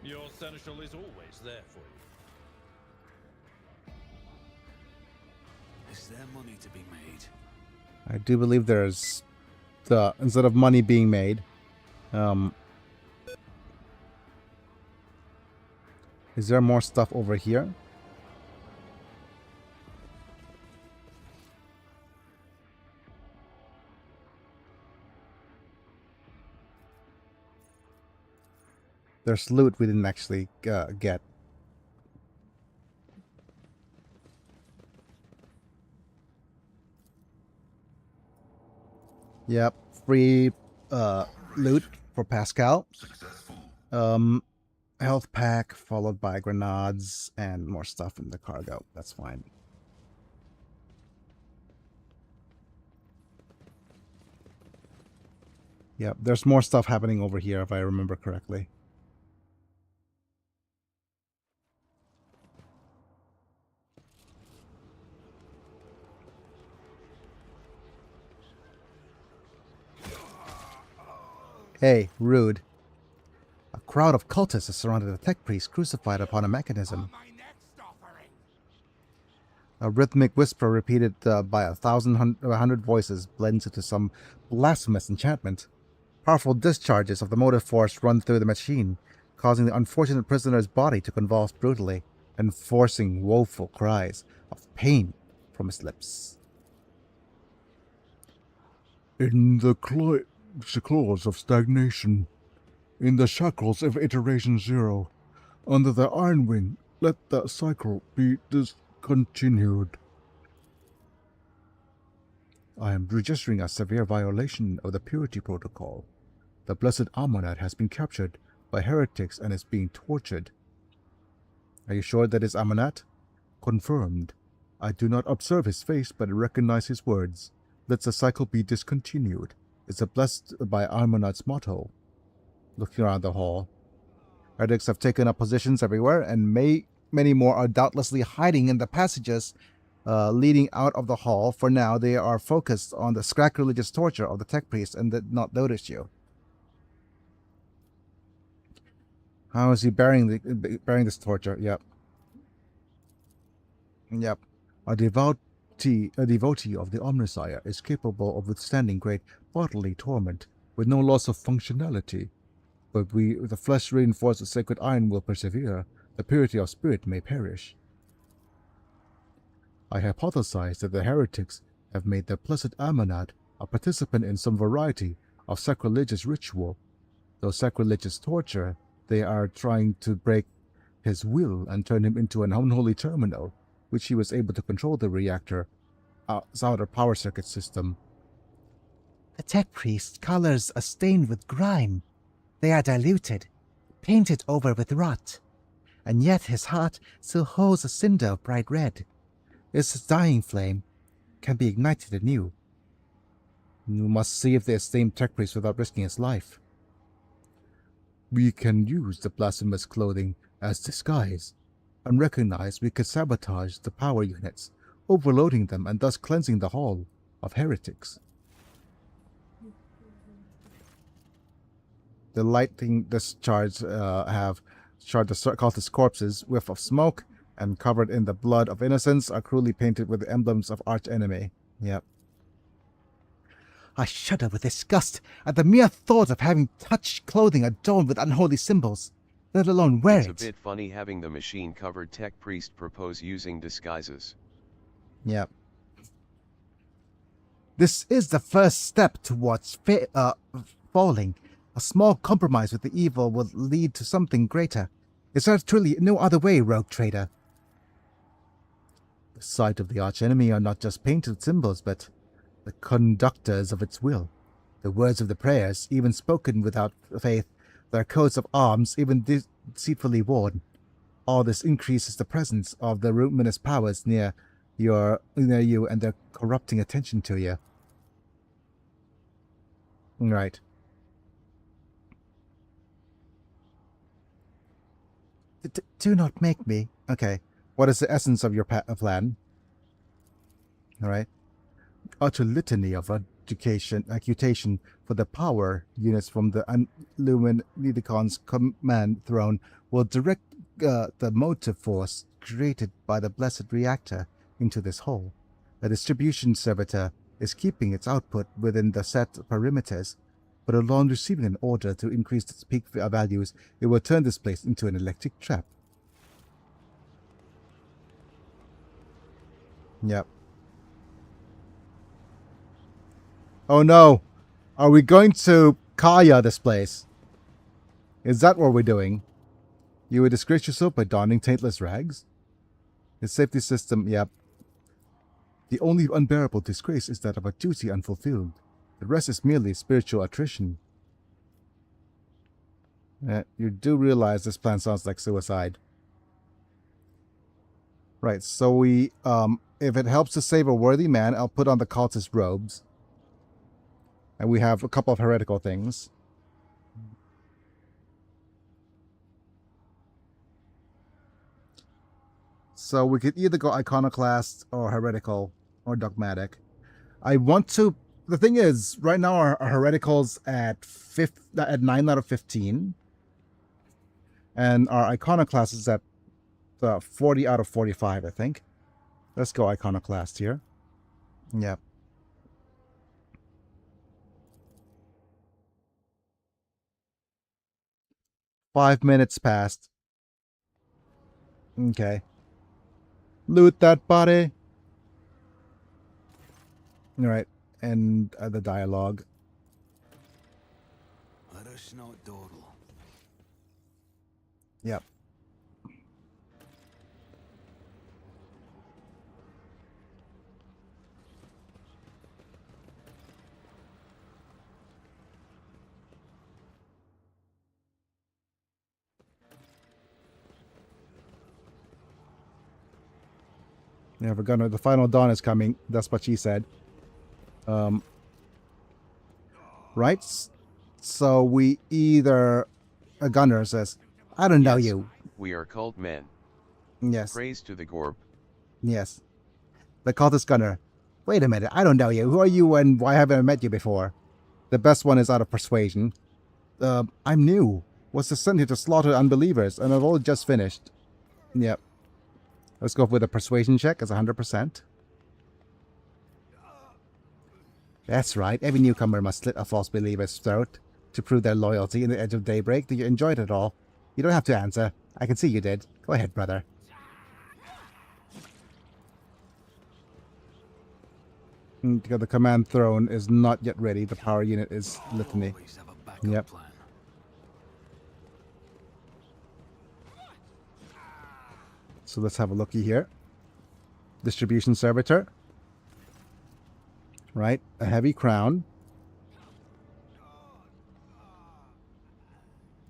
Your seneschal is always there for you. Is there money to be made? I do believe there's instead of money being made, is there more stuff over here? There's loot we didn't actually get. Yep, free loot for Pascal. Successful. Health pack followed by grenades and more stuff in the cargo. That's fine. Yep, there's more stuff happening over here if I remember correctly. Hey, rude. A crowd of cultists has surrounded a tech priest crucified upon a mechanism. My next offering. A rhythmic whisper repeated by 1,100 voices blends into some blasphemous enchantment. Powerful discharges of the motive force run through the machine, causing the unfortunate prisoner's body to convulse brutally and forcing woeful cries of pain from his lips. In the claws of stagnation, in the shackles of iteration zero, under the iron wing, let the cycle be discontinued. I am registering a severe violation of the purity protocol. The blessed Amonat has been captured by heretics and is being tortured. Are you sure that is Amonat? Confirmed. I do not observe his face, but recognize his words. Let the cycle be discontinued. It's a blessed by Amonat's motto. Looking around the hall, heretics have taken up positions everywhere, and many more are doubtlessly hiding in the passages leading out of the hall. For now, they are focused on the sacrilegious torture of the tech priest and did not notice you. How is he bearing this torture? Yep. A devotee of the Omnissiah is capable of withstanding great bodily torment with no loss of functionality. But the flesh reinforced with sacred iron will persevere. The purity of spirit may perish. I hypothesize that the heretics have made the blessed Amonat a participant in some variety of sacrilegious ritual. Though sacrilegious torture, they are trying to break his will and turn him into an unholy terminal, which he was able to control the reactor outer power circuit system. The tech priest's colors are stained with grime. They are diluted, painted over with rot, and yet his heart still holds a cinder of bright red. Its dying flame can be ignited anew. You must see if the esteemed tech priest without risking his life. We can use the blasphemous clothing as disguise. Unrecognized, we could sabotage the power units, overloading them and thus cleansing the hall of heretics. The lightning discharge have charred the cultist corpses, whiff of smoke, and covered in the blood of innocents, are cruelly painted with the emblems of arch-enemy. Yep. I shudder with disgust at the mere thought of having touched clothing adorned with unholy symbols, let alone wear It's it. a bit funny having the machine-covered tech priest propose using disguises. Yep. This is the first step towards falling. A small compromise with the evil will lead to something greater. Is there truly no other way, rogue trader? The sight of the archenemy are not just painted symbols, but the conductors of its will. The words of the prayers, even spoken without faith, their coats of arms, even deceitfully worn. All this increases the presence of the luminous powers near you and their corrupting attention to you. Right. Do not make me. Okay. What is the essence of your plan? Alright. Utter litany of accusation for the power units from the Luminidicons command throne will direct the motive force created by the blessed reactor into this hole. A distribution servitor is keeping its output within the set perimeters, but upon receiving an order to increase its peak values, it will turn this place into an electric trap. Yep. Oh no! Are we going to Kaya this place? Is that what we're doing? You would disgrace yourself by donning taintless rags? The safety system, yep. The only unbearable disgrace is that of a duty unfulfilled. The rest is merely spiritual attrition. You do realize this plan sounds like suicide. Right, so we, if it helps to save a worthy man, I'll put on the cultist robes. And we have a couple of heretical things. So we could either go iconoclast or heretical or dogmatic. I want to... The thing is, right now our hereticals at 9 out of 15. And our iconoclast is at 40 out of 45, I think. Let's go iconoclast here. Yep. Five minutes passed. Okay. Loot that body. Alright. And the dialogue. Let us not dawdle. Yep. Yeah, we're gonna... The final dawn is coming. That's what she said. Right? So we either... A gunner says, I don't know you. We are cult men. Yes. Praise to the Gorb. Yes. The cultist gunner. Wait a minute, I don't know you. Who are you and why haven't I met you before? The best one is out of persuasion. I'm new. Was sent here to slaughter unbelievers, and I've only just finished. Yep. Let's go with a persuasion check as 100%. That's right. Every newcomer must slit a false believer's throat to prove their loyalty in the edge of daybreak. Do you enjoy it all? You don't have to answer. I can see you did. Go ahead, brother. The command throne is not yet ready. The power unit is litany. Yep. Plan. So let's have a looky here. Distribution servitor. Right. A heavy crown.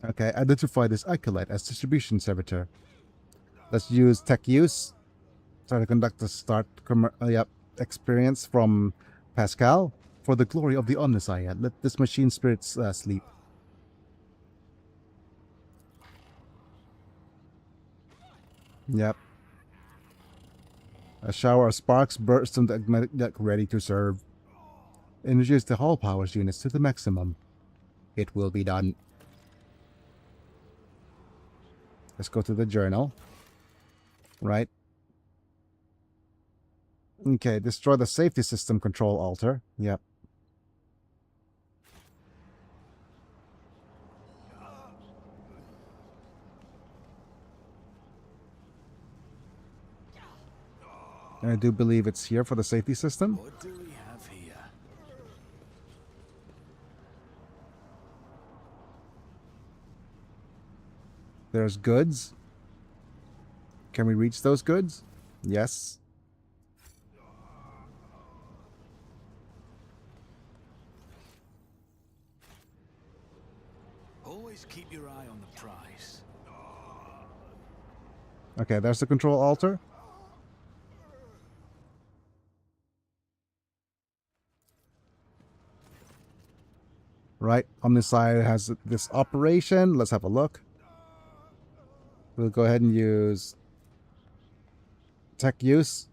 Okay. Identify this acolyte as distribution servitor. Let's use tech use. Try to conduct the start experience from Pascal. For the glory of the Omnissiah, let this machine spirits sleep. Yep. A shower of sparks bursts from the magnetic deck ready to serve. Introduce the hull powers units to the maximum. It will be done. Let's go to the journal. Right. Okay, destroy the safety system control altar. Yep. I do believe it's here for the safety system. What do we have here? There's goods. Can we reach those goods? Yes. Always keep your eye on the prize. Okay, there's the control altar. Right, on this side has this operation. Let's have a look. We'll go ahead and use tech use.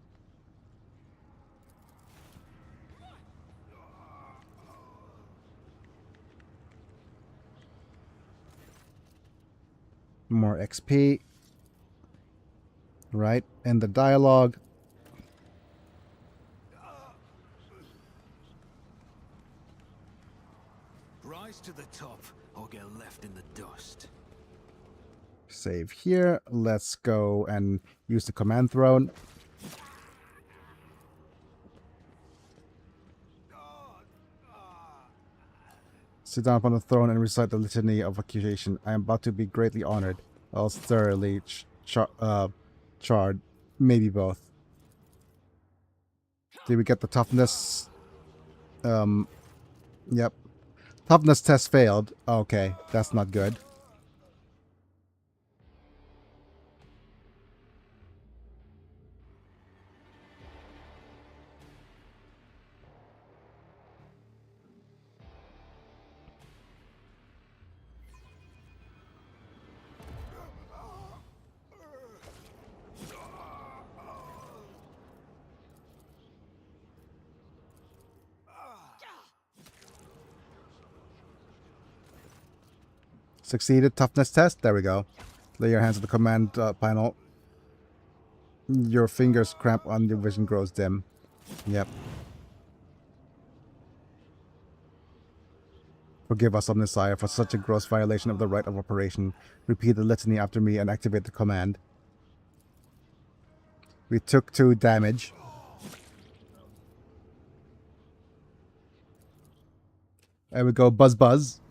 More XP. Right, and the dialogue. Rise to the top or get left in the dust. Save here. Let's go and use the command throne. Sit down upon the throne and recite the litany of accusation. I am about to be greatly honored, else thoroughly charred. Maybe both. Did we get the toughness? Yep. Toughness test failed. Okay, that's not good. Succeeded. Toughness test. There we go. Lay your hands on the command panel. Your fingers cramp on your vision grows dim. Yep. Forgive us, Omnissiah, for such a gross violation of the right of operation. Repeat the litany after me and activate the command. We took 2 damage. There we go. Buzz buzz.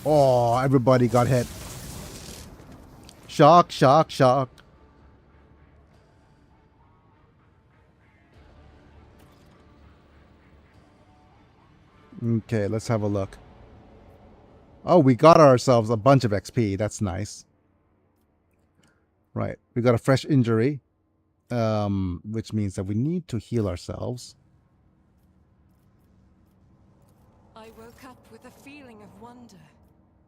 Oh, everybody got hit. Shock, shock, shock. Okay, let's have a look. Oh, we got ourselves a bunch of XP. That's nice. Right, we got a fresh injury, which means that we need to heal ourselves. I woke up with a feeling of wonder,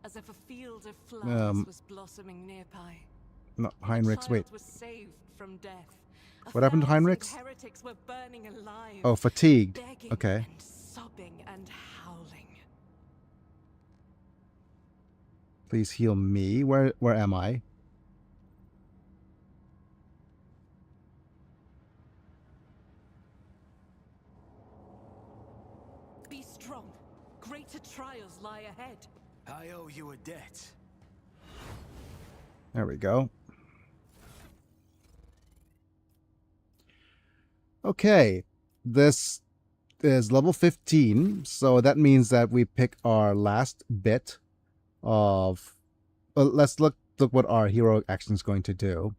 as if a field of flowers was blossoming nearby. No, Heinrichs, wait. Was saved from death. What happened to Heinrichs? Heretics were burning alive. Oh, fatigued. Begging Okay. and sobbing and howling. Please heal me. Where am I? Be strong. Greater trials lie ahead. I owe you a debt. There we go. Okay, this is level 15, so that means that we pick our last bit of... let's look what our hero action is going to do.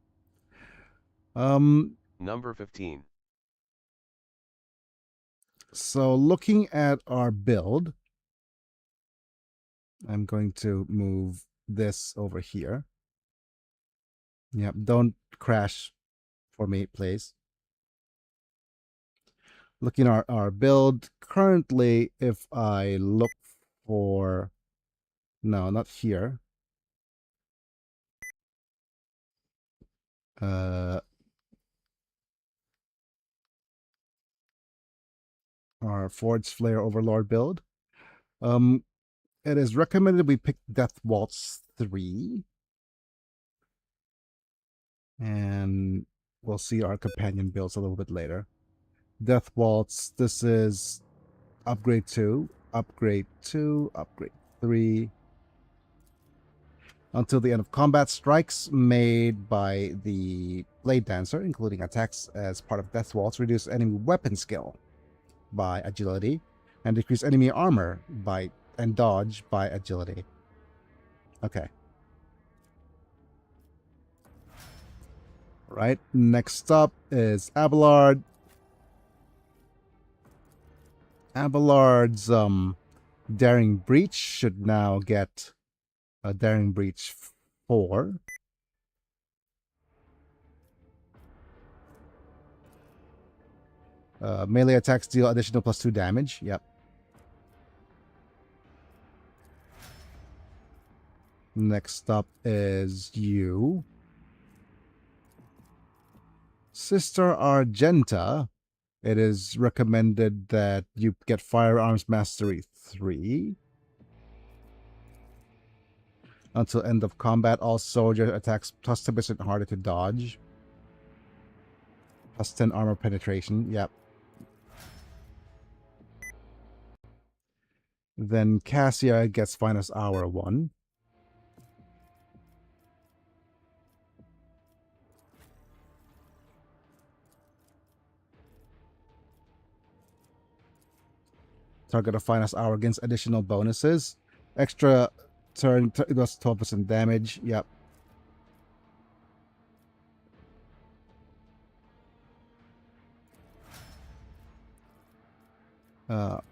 Number 15. So looking at our build, I'm going to move this over here. Yep, don't crash for me, please. Looking at our build, currently, if I look for... No, not here. Our Forge Flare Overlord build. It is recommended we pick Death Waltz 3. And we'll see our companion builds a little bit later. Death Waltz, this is upgrade 2, upgrade 2, upgrade 3. Until the end of combat, strikes made by the Blade Dancer, including attacks as part of Death Waltz, reduce enemy weapon skill by agility, and decrease enemy armor by and dodge by agility. Okay. Right, next up is Abelard. Abelard's Daring Breach should now get a Daring Breach 4. Melee attacks deal additional +2 damage. Yep. Next up is you. Sister Argenta. It is recommended that you get Firearms Mastery 3. Until end of combat, all soldier attacks +10% harder to dodge. +10 armor penetration. Yep. Then Cassia gets Finest Hour 1. Target of Finest Hour against additional bonuses. Extra turn, it does 12% damage. Yep.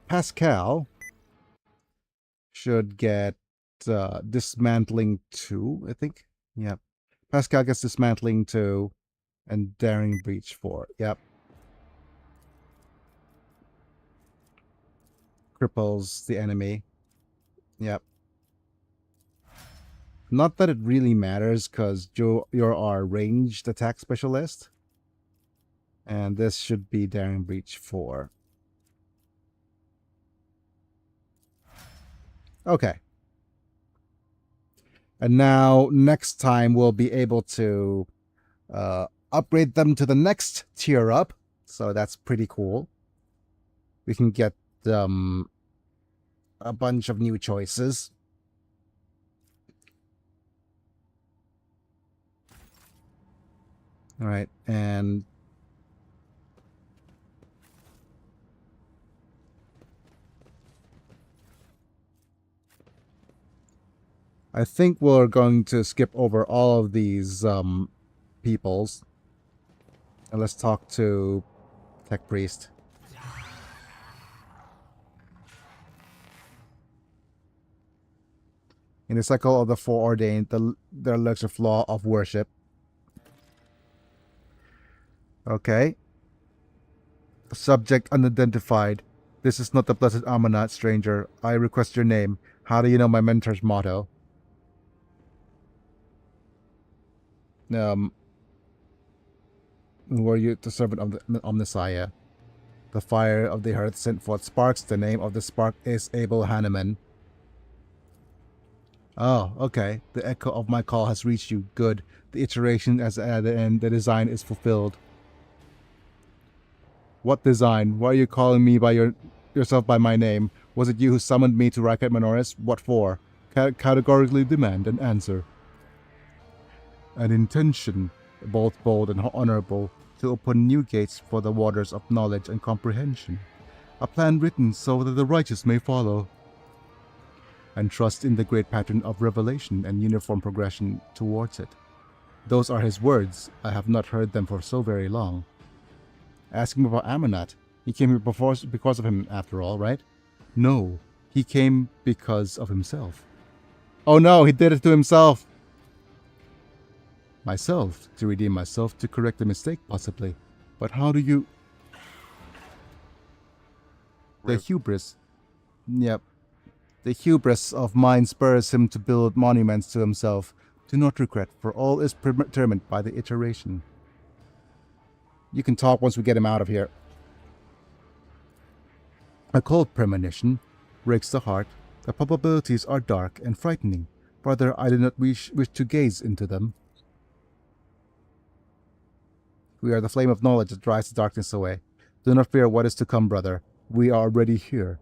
Pascal should get Dismantling 2, I think. Yep. Pascal gets Dismantling 2 and Daring Breach 4. Yep. Cripples the enemy. Yep. Not that it really matters, because you're our ranged attack specialist. And this should be Daring Breach 4. Okay. And now, next time, we'll be able to upgrade them to the next tier up. So that's pretty cool. We can get a bunch of new choices. All right, and I think we're going to skip over all of these peoples. And let's talk to Tech Priest. In the cycle of the foreordained, there lurks a flaw of worship. Okay. Subject unidentified. This is not the blessed Amanat, stranger. I request your name. How do you know my mentor's motto? Were you the servant of the Omnissiah? The fire of the hearth sent forth sparks. The name of the spark is Abel Hanneman. Oh, okay. The echo of my call has reached you. Good. The iteration as at the end, the design is fulfilled. What design? Why are you calling me by yourself by my name? Was it you who summoned me to Racket Menoris? What for? Categorically demand an answer. An intention, both bold and honorable, to open new gates for the waters of knowledge and comprehension. A plan written so that the righteous may follow. And trust in the great pattern of revelation and uniform progression towards it. Those are his words. I have not heard them for so very long. Ask him about Amanat. He came here because of him, after all, right? No, he came because of himself. Oh no, he did it to himself! Myself, to redeem myself, to correct a mistake, possibly. But how do you... The hubris. Yep. The hubris of mine spurs him to build monuments to himself. Do not regret, for all is determined by the iteration. You can talk once we get him out of here. A cold premonition breaks the heart. The probabilities are dark and frightening. Brother, I do not wish to gaze into them. We are the flame of knowledge that drives the darkness away. Do not fear what is to come, brother. We are already here.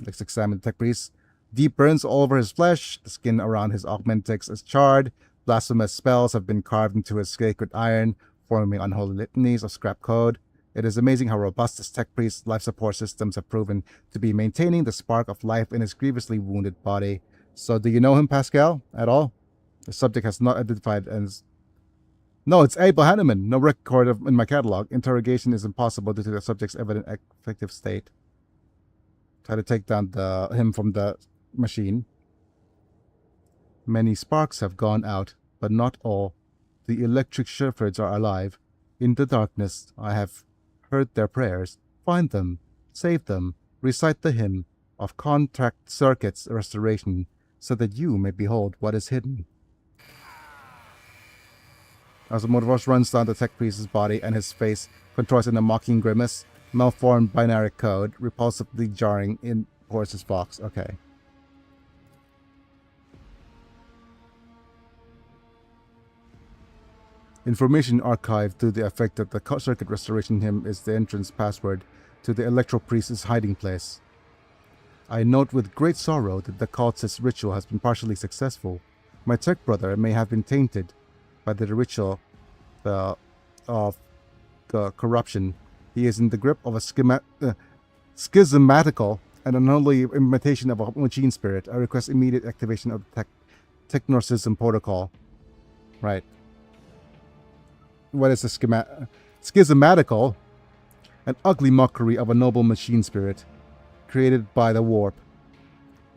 Let's examine the tech priest. Deep burns all over his flesh. The skin around his augmentics is charred. Blasphemous spells have been carved into his sacred iron, forming unholy litanies of scrap code. It is amazing how robust this tech priest's life support systems have proven to be maintaining the spark of life in his grievously wounded body. So, do you know him, Pascal, at all? The subject has not identified as... No, it's Abel Hanneman. No record in my catalog. Interrogation is impossible due to the subject's evident affective state. Try to take down him from the machine. Many sparks have gone out, but not all. The electric shepherds are alive. In the darkness, I have heard their prayers. Find them, save them, recite the hymn of contract circuits restoration, so that you may behold what is hidden. As the motorforce runs down the tech priest's body and his face contorts in a mocking grimace, malformed binary code, repulsively jarring in Horse's box. Okay. Information archived to the effect that the circuit restoration hymn is the entrance password to the Electro Priest's hiding place. I note with great sorrow that the cultist's ritual has been partially successful. My tech brother may have been tainted by the ritual of the corruption. He is in the grip of a schismatical and unholy imitation of a machine spirit. I request immediate activation of the technocism protocol. Right. What is a schismatical? An ugly mockery of a noble machine spirit, created by the warp.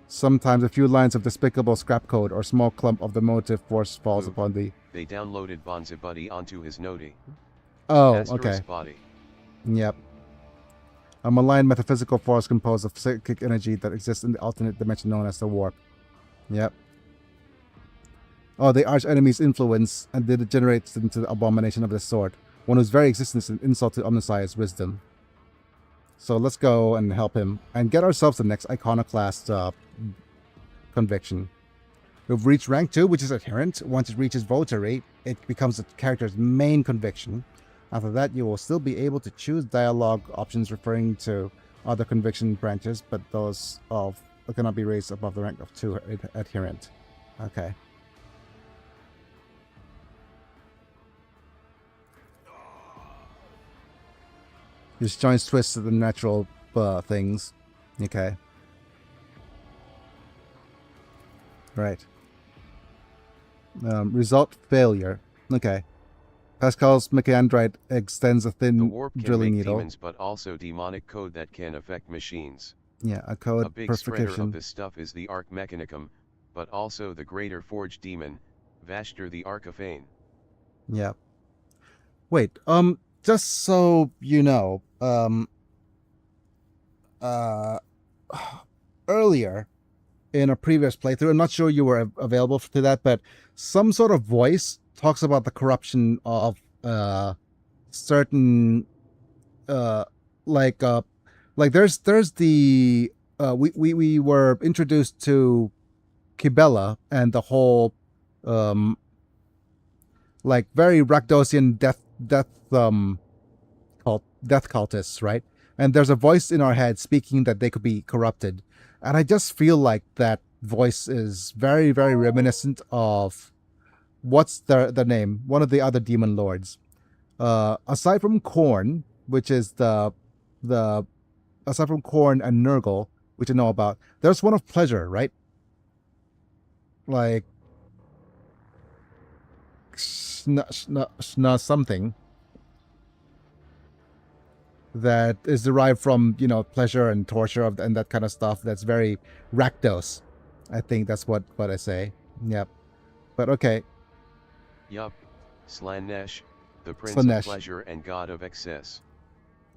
Sometimes a few lines of despicable scrap code or small clump of the motive force falls upon the... They downloaded Bonza Buddy onto his Noti. Oh, Asterisk okay. Body. Yep. A malign metaphysical force composed of psychic energy that exists in the alternate dimension known as the warp. Yep. Oh, the arch enemy's influence and degenerates into the abomination of the sword, one whose very existence is an insult to Omnissiah's wisdom. So let's go and help him and get ourselves the next iconoclast conviction. We've reached rank 2, which is adherent. Once it reaches votary, it becomes the character's main conviction. After that, you will still be able to choose dialogue options referring to other conviction branches, but those cannot be raised above the rank of 2 adherent. Okay. Just joins twists to the natural things. Okay. Right. Result failure. Okay. Pascal's mechandrite extends a The thin warp can drilling make needle. demons, but also demonic code that can affect machines. Yeah, a code A big spreader of perfection. this stuff is the Arc Mechanicum, but also the Greater Forge Demon, Vashtor the Archifane. Yeah. Wait, just so you know, earlier in a previous playthrough, I'm not sure you were available to that, but some sort of voice talks about the corruption of certain like there's the we were introduced to Kibella and the whole like very Rakdosian death cultists, right? And there's a voice in our head speaking that they could be corrupted. And I just feel like that voice is very, very reminiscent of what's the name? One of the other demon lords. Aside from Korn, which is aside from Korn and Nurgle, which I know about, there's one of Pleasure, right? Like something that is derived from, pleasure and torture and that kind of stuff. That's very Rakdos. I think that's what I say. Yep. But okay. Yup. Slanesh, the Prince Slanesh. of Pleasure and God of Excess.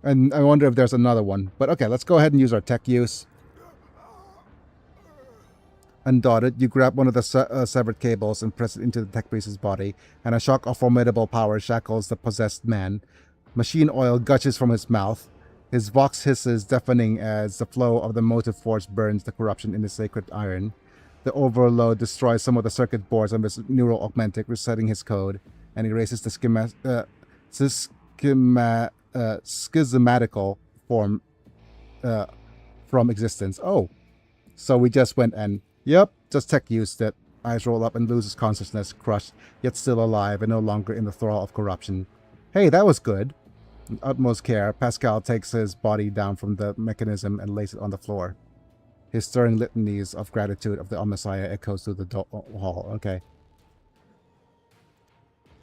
And I wonder if there's another one. But okay, let's go ahead and use our tech use. Undotted, you grab one of the severed cables and press it into the tech priest's body, and a shock of formidable power shackles the possessed man. Machine oil gushes from his mouth. His vox hisses, deafening as the flow of the motive force burns the corruption in the sacred iron. The overload destroys some of the circuit boards on his neural augmentic, resetting his code, and erases the schismatical form from existence. Oh, so we just went and, yep, just tech used it. Eyes roll up and loses consciousness, crushed, yet still alive and no longer in the thrall of corruption. Hey, that was good. In utmost care, Pascal takes his body down from the mechanism and lays it on the floor. His stirring litanies of gratitude of the Omnissiah echoes through the hall. Okay.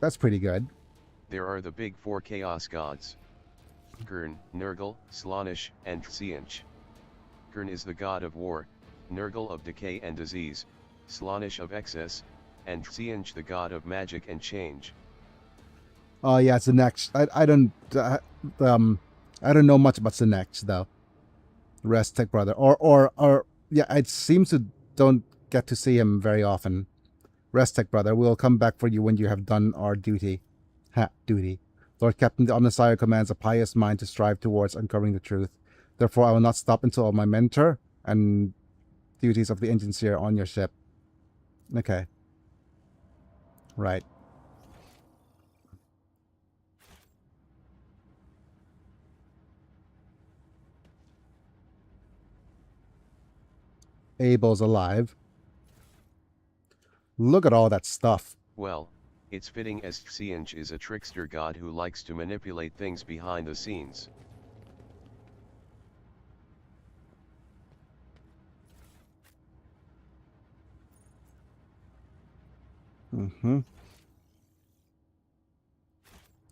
That's pretty good. There are the big four chaos gods: Gurn, Nurgle, Slaanesh, and Tzeentch. Gurn is the god of war, Nurgle of decay and disease, Slaanesh of excess, and Tzeentch the god of magic and change. Oh yeah, it's the next. I don't know much about the next though. Rest Tech Brother, or yeah, it seems to don't get to see him very often. Rest Tech Brother, we'll come back for you when you have done our duty. Ha, duty. Lord Captain, the Omnissiah commands a pious mind to strive towards uncovering the truth. Therefore, I will not stop until my mentor and duties of the engineer on your ship. Okay. Right. Abel's alive. Look at all that stuff. Well, it's fitting, as Tzeentch is a trickster god who likes to manipulate things behind the scenes.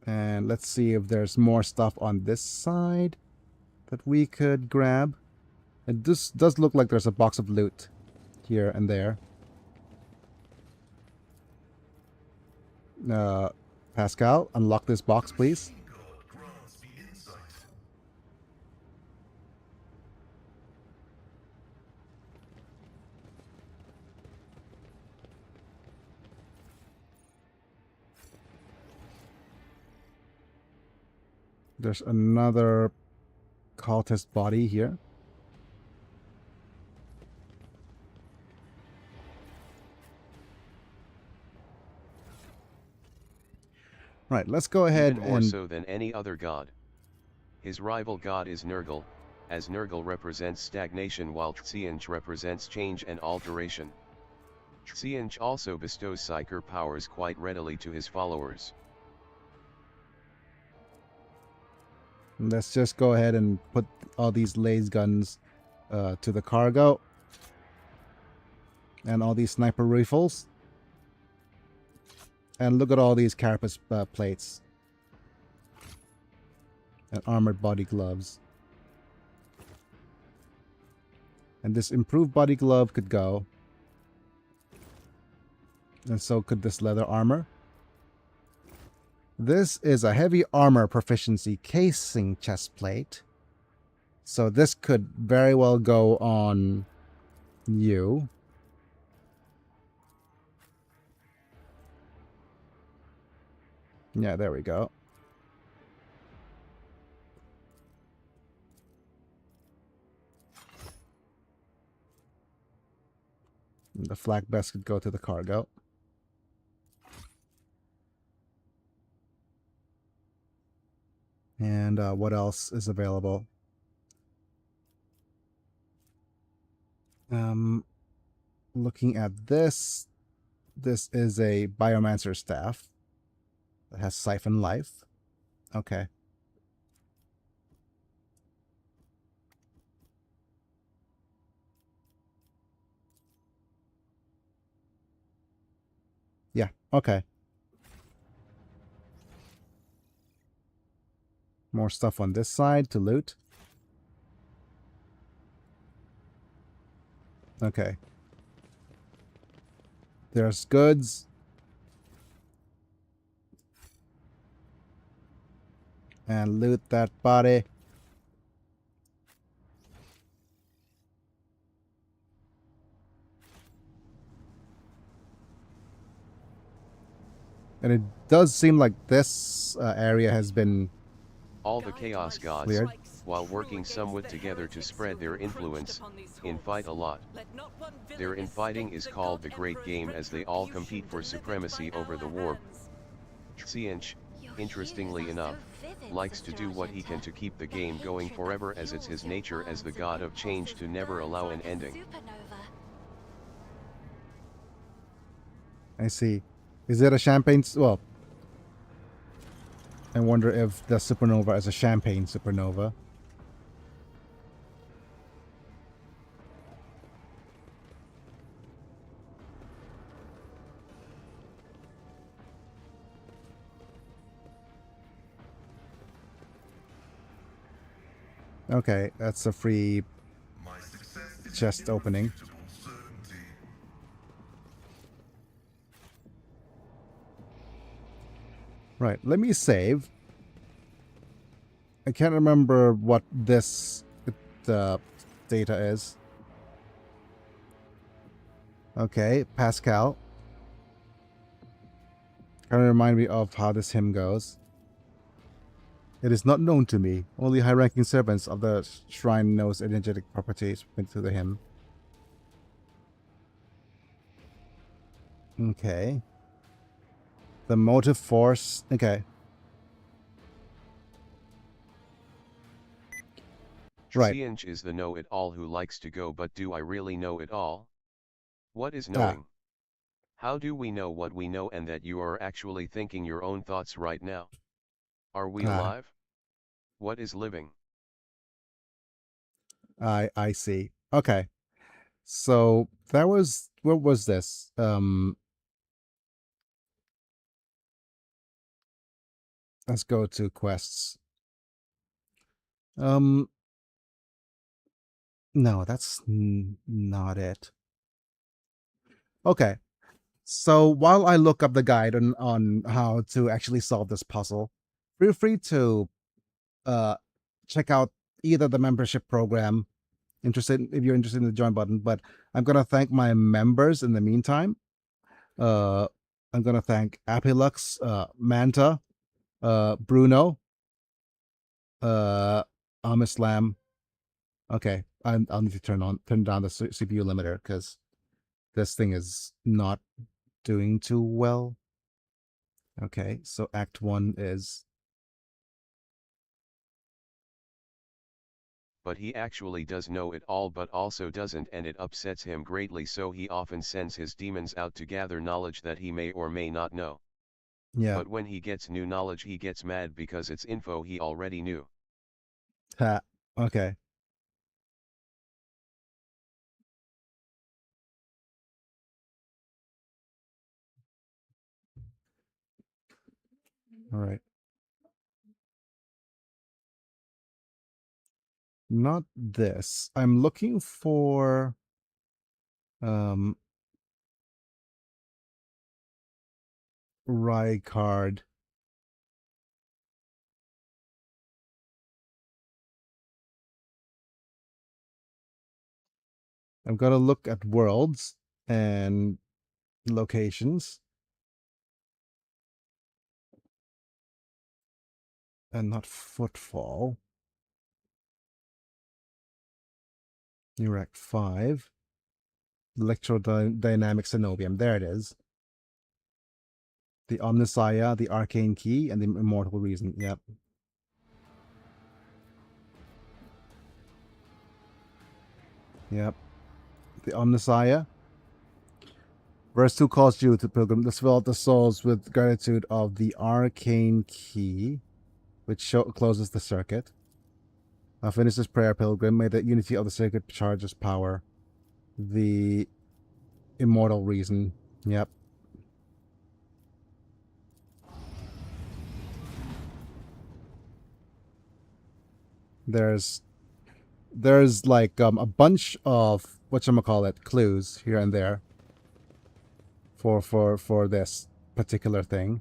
And let's see if there's more stuff on this side that we could grab. It does look like there's a box of loot here and there. Pascal, unlock this box, please. There's another cultist body here. Right, let's go ahead Even more and... so than any other god. His rival god is Nurgle, as Nurgle represents stagnation while Tzeentch represents change and alteration. Tzeentch also bestows psyker powers quite readily to his followers. Let's just go ahead and put all these laser guns to the cargo. And all these sniper rifles. And look at all these carapace plates. And armored body gloves. And this improved body glove could go. And so could this leather armor. This is a heavy armor proficiency casing chest plate. So this could very well go on you. Yeah, there we go. And the flak vest could go to the cargo. And what else is available? Looking at this, this is a Biomancer staff that has Siphon Life. Okay. Yeah, okay. More stuff on this side to loot. Okay. There's goods. And loot that body. And it does seem like this area has been All the Chaos Gods, Weird. while working somewhat together to spread their influence, infight a lot. Their infighting is called the Great Game as they all compete for supremacy over the war. Xianch, interestingly enough, likes to do what he can to keep the game going forever as it's his nature as the god of change to never allow an ending. I see. Is it a champagne? Well, I wonder if the supernova is a champagne supernova. Okay, that's a free My success is chest opening. irrefutable certainty. Right, let me save. I can't remember what this data is. Okay, Pascal. Kind of remind me of how this hymn goes. It is not known to me. Only high-ranking servants of the shrine knows energetic properties to the hymn. Okay. The motive force. Okay. Right. Xianch is the know-it-all who likes to go, but do I really know it all? What is knowing? How do we know what we know and that you are actually thinking your own thoughts right now? Are we alive? What is living? I see. Okay. So that was, what was this? Let's go to quests. No, that's not it. Okay. So while I look up the guide on how to actually solve this puzzle, feel free to check out either the membership program, if you're interested in the join button, but I'm gonna thank my members in the meantime. I'm gonna thank Apilux, Manta, Bruno, Amislam. Okay, I'll need to turn down the CPU limiter because this thing is not doing too well. Okay, so Act 1 is... But he actually does know it all but also doesn't, and it upsets him greatly, so he often sends his demons out to gather knowledge that he may or may not know. Yeah. But when he gets new knowledge he gets mad because it's info he already knew. Ha, okay. All right. Not this. I'm looking for Rye card. I'm gonna look at worlds and locations. And not footfall. Iraq 5. Electrodynamic Cenobium. There it is. The Omnissiah, the Arcane Key, and the Immortal Reason. Yep. Yep. The Omnissiah. Verse 2 calls you to pilgrim to fill out the souls with gratitude of the Arcane Key, which closes the circuit. Finish this prayer, pilgrim. May the unity of the circuit charges power. The Immortal Reason. Yep. There's like a bunch of whatchamacallit clues here and there for this particular thing.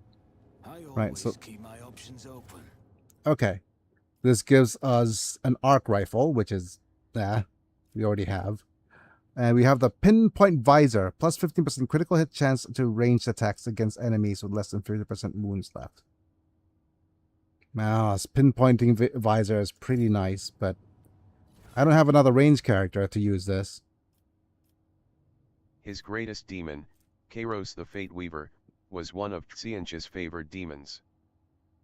Right, so keep my options open. okay. This gives us an arc rifle, which is we already have. And we have the pinpoint visor, plus 15% critical hit chance to ranged attacks against enemies with less than 50% wounds left. His pinpointing visor is pretty nice, but I don't have another range character to use this. His greatest demon, Kairos the Fate Weaver, was one of Xianzhe's favored demons.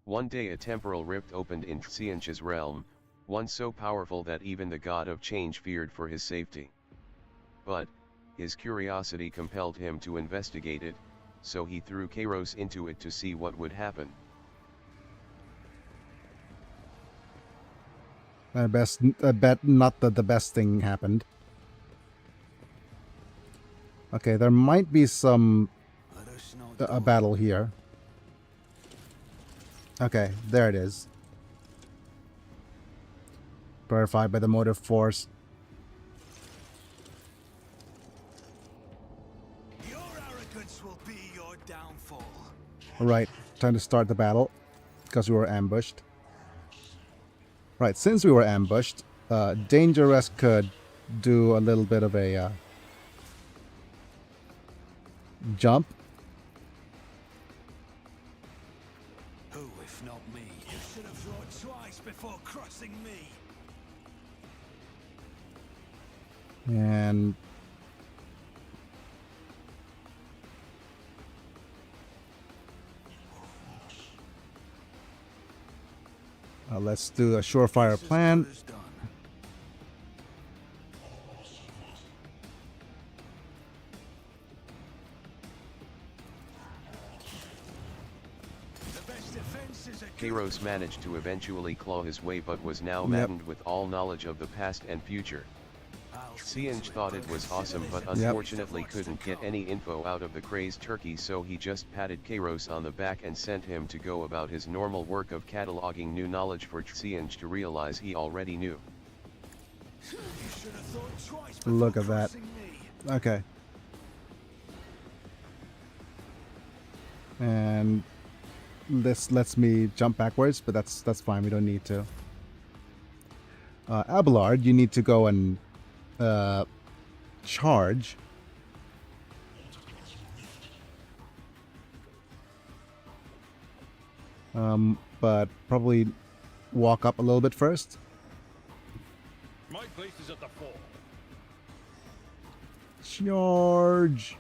One day a temporal rift opened in Xianzhe's realm, one so powerful that even the god of change feared for his safety. But, his curiosity compelled him to investigate it, so he threw Kairos into it to see what would happen. I bet not that the best thing happened. Okay, there might be some a battle here. Okay, there it is. Purified by the motive force. Your arrogance will be your downfall. Alright, time to start the battle, because we were ambushed. Right, since we were ambushed, Dangerous could do a little bit of a jump. Who, if not me? You should have thought twice before crossing me. And let's do a surefire plan. Kairos managed to eventually claw his way but was now maddened with all knowledge of the past and future. Xianzhe thought it was awesome but unfortunately couldn't get any info out of the crazed turkey, so he just patted Kairos on the back and sent him to go about his normal work of cataloging new knowledge for Xianzhe to realize he already knew. Look at that. Okay. And this lets me jump backwards, but that's fine, we don't need to. Abelard, you need to go and charge. But probably walk up a little bit first. My place is at the fore. Charge!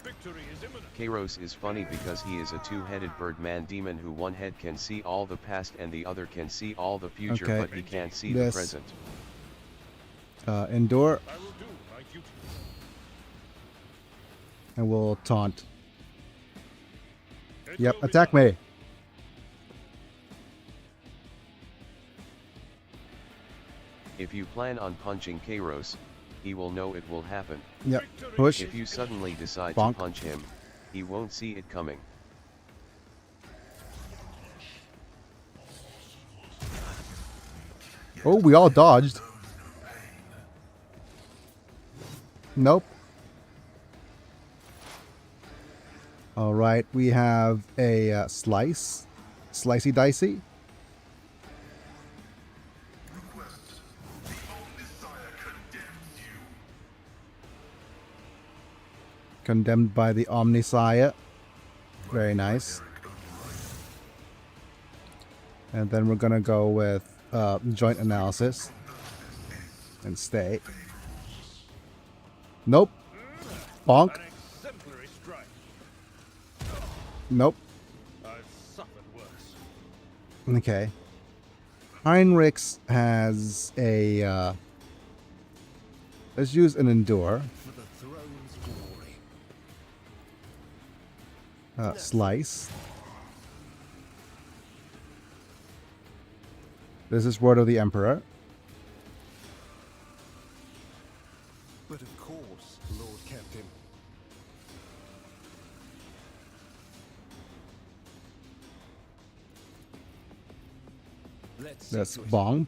Victory is imminent. Kairos is funny because he is a two-headed bird-man demon who one head can see all the past and the other can see all the future, Okay. but he can't see the present. Endure. I will do my duty. And we'll taunt. It Yep, will be attack done. me. If you plan on punching Kairos, he will know it will happen. Yep, push. If you suddenly decide Bonk. to punch him, he won't see it coming. Oh, we all dodged. Nope. All right, we have a slice. Slicey dicey. Request. The Omnissiah condemns you. Condemned by the Omnissiah. Very nice. And then we're gonna go with joint analysis. And stay. Nope. Bonk. An exemplary strike. Nope. I've suffered worse. Okay. Heinrichs has a let's use an endure. For the throne's glory. Slice. This is Word of the Emperor. But of course, Lord Captain. That's bomb.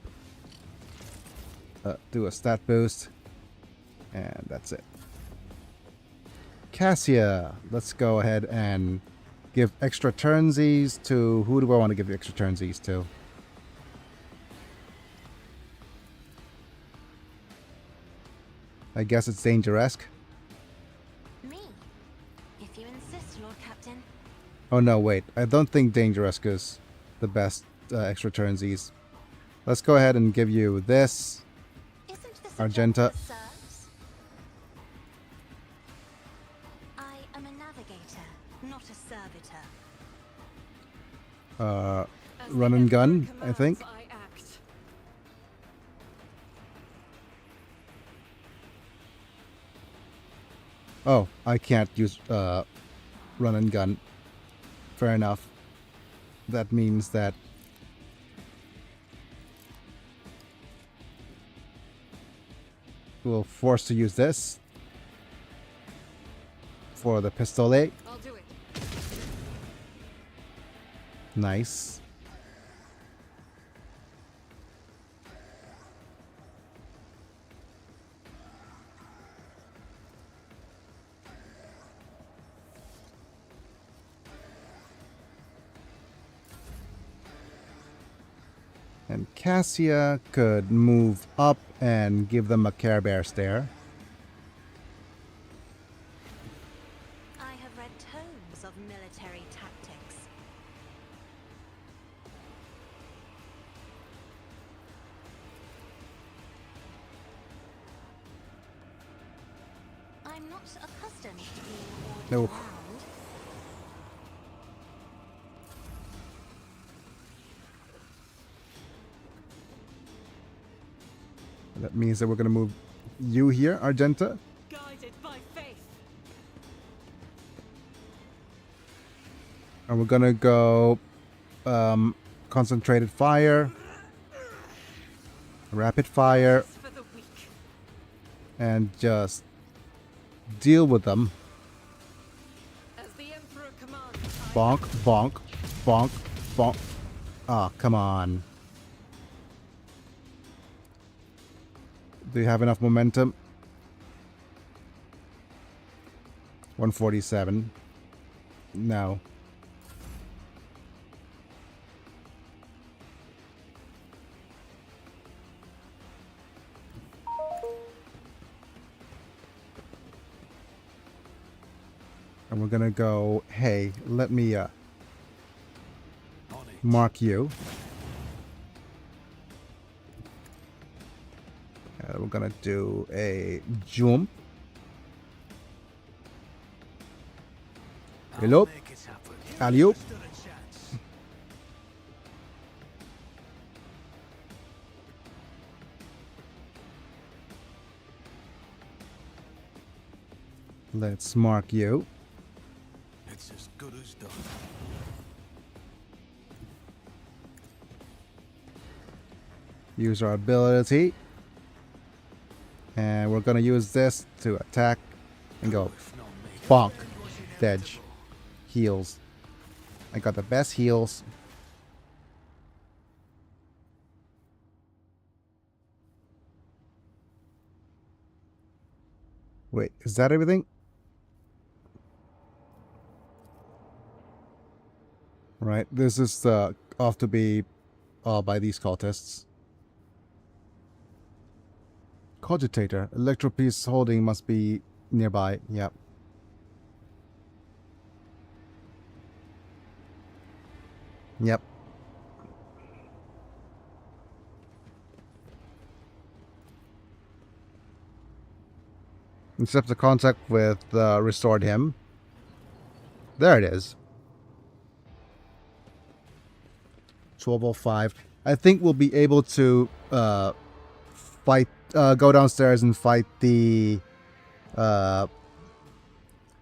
Do a stat boost. And that's it. Cassia. Let's go ahead and give extra turnsies to... Who do I want to give extra turnsies to? I guess it's Dangeresque. Me? If you insist, Lord Captain. Oh no, wait. I don't think Dangeresque is the best extra turnsies. Let's go ahead and give you this. Isn't this Argenta. serves? I am a navigator, not a servitor. Run and gun, I think. Oh, I can't use run and gun. Fair enough. That means that we'll force to use this for the pistolet. I'll do it. Nice. And Cassia could move up and give them a Care Bear stare. I have read tomes of military tactics. I'm not accustomed to being ordered No. around. That means that we're going to move you here, Argenta. Guided by faith. And we're going to go concentrated fire, rapid fire, For the weak. and just deal with them. As the Emperor commands, I Bonk, bonk, bonk, bonk. Ah, come on. Do you have enough momentum? 147. No. And we're gonna go, hey, let me mark you. We're gonna do a jump. Hello. Alley-oop. Let's mark you. It's as good as done. Use our ability. And we're gonna use this to attack and go bonk. Dedge. Heals. I got the best heals. Wait, is that everything? Right, this is off to be by these cultists. Cogitator. Electropiece holding must be nearby. Yep. Yep. Accept the contact with restored him. There it is. 1205. I think we'll be able to fight. Go downstairs and fight the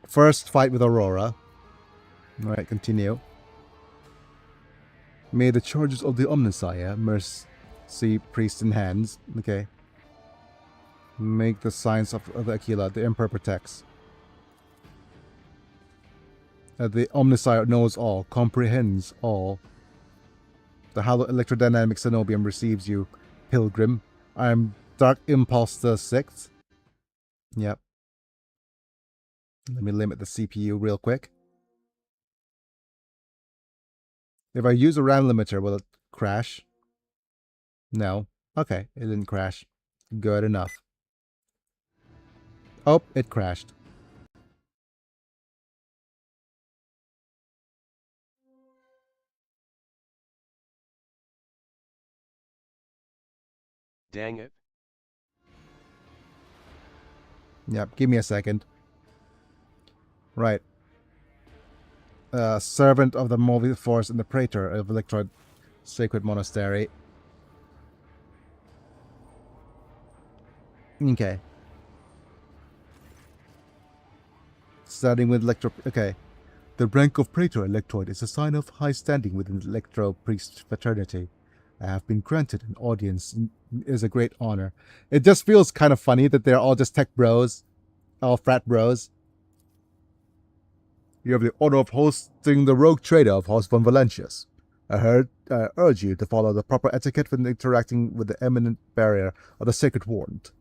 first fight with Aurora. All right, continue. May the charges of the Omnissiah mercy priest in hands. Okay. Make the signs of the Aquila. The Emperor protects. The Omnissiah knows all, comprehends all. The hallowed electrodynamic Cenobium receives you, pilgrim. I am Dark Impulse the 6th. Yep. Let me limit the CPU real quick. If I use a RAM limiter, will it crash? No. Okay, it didn't crash. Good enough. Oh, it crashed. Dang it. Yep, give me a second. Right. Servant of the Movie Force and the Praetor of Electroid Sacred Monastery. Okay. Starting with Electro... Okay. The rank of Praetor Electroid is a sign of high standing within the Electro Priest fraternity. I have been granted an audience is a great honor. It just feels kind of funny that they're all just tech bros. All frat bros. You have the honor of hosting the rogue trader of House von Valentius. I urge you to follow the proper etiquette when interacting with the eminent barrier of the Sacred Warrant.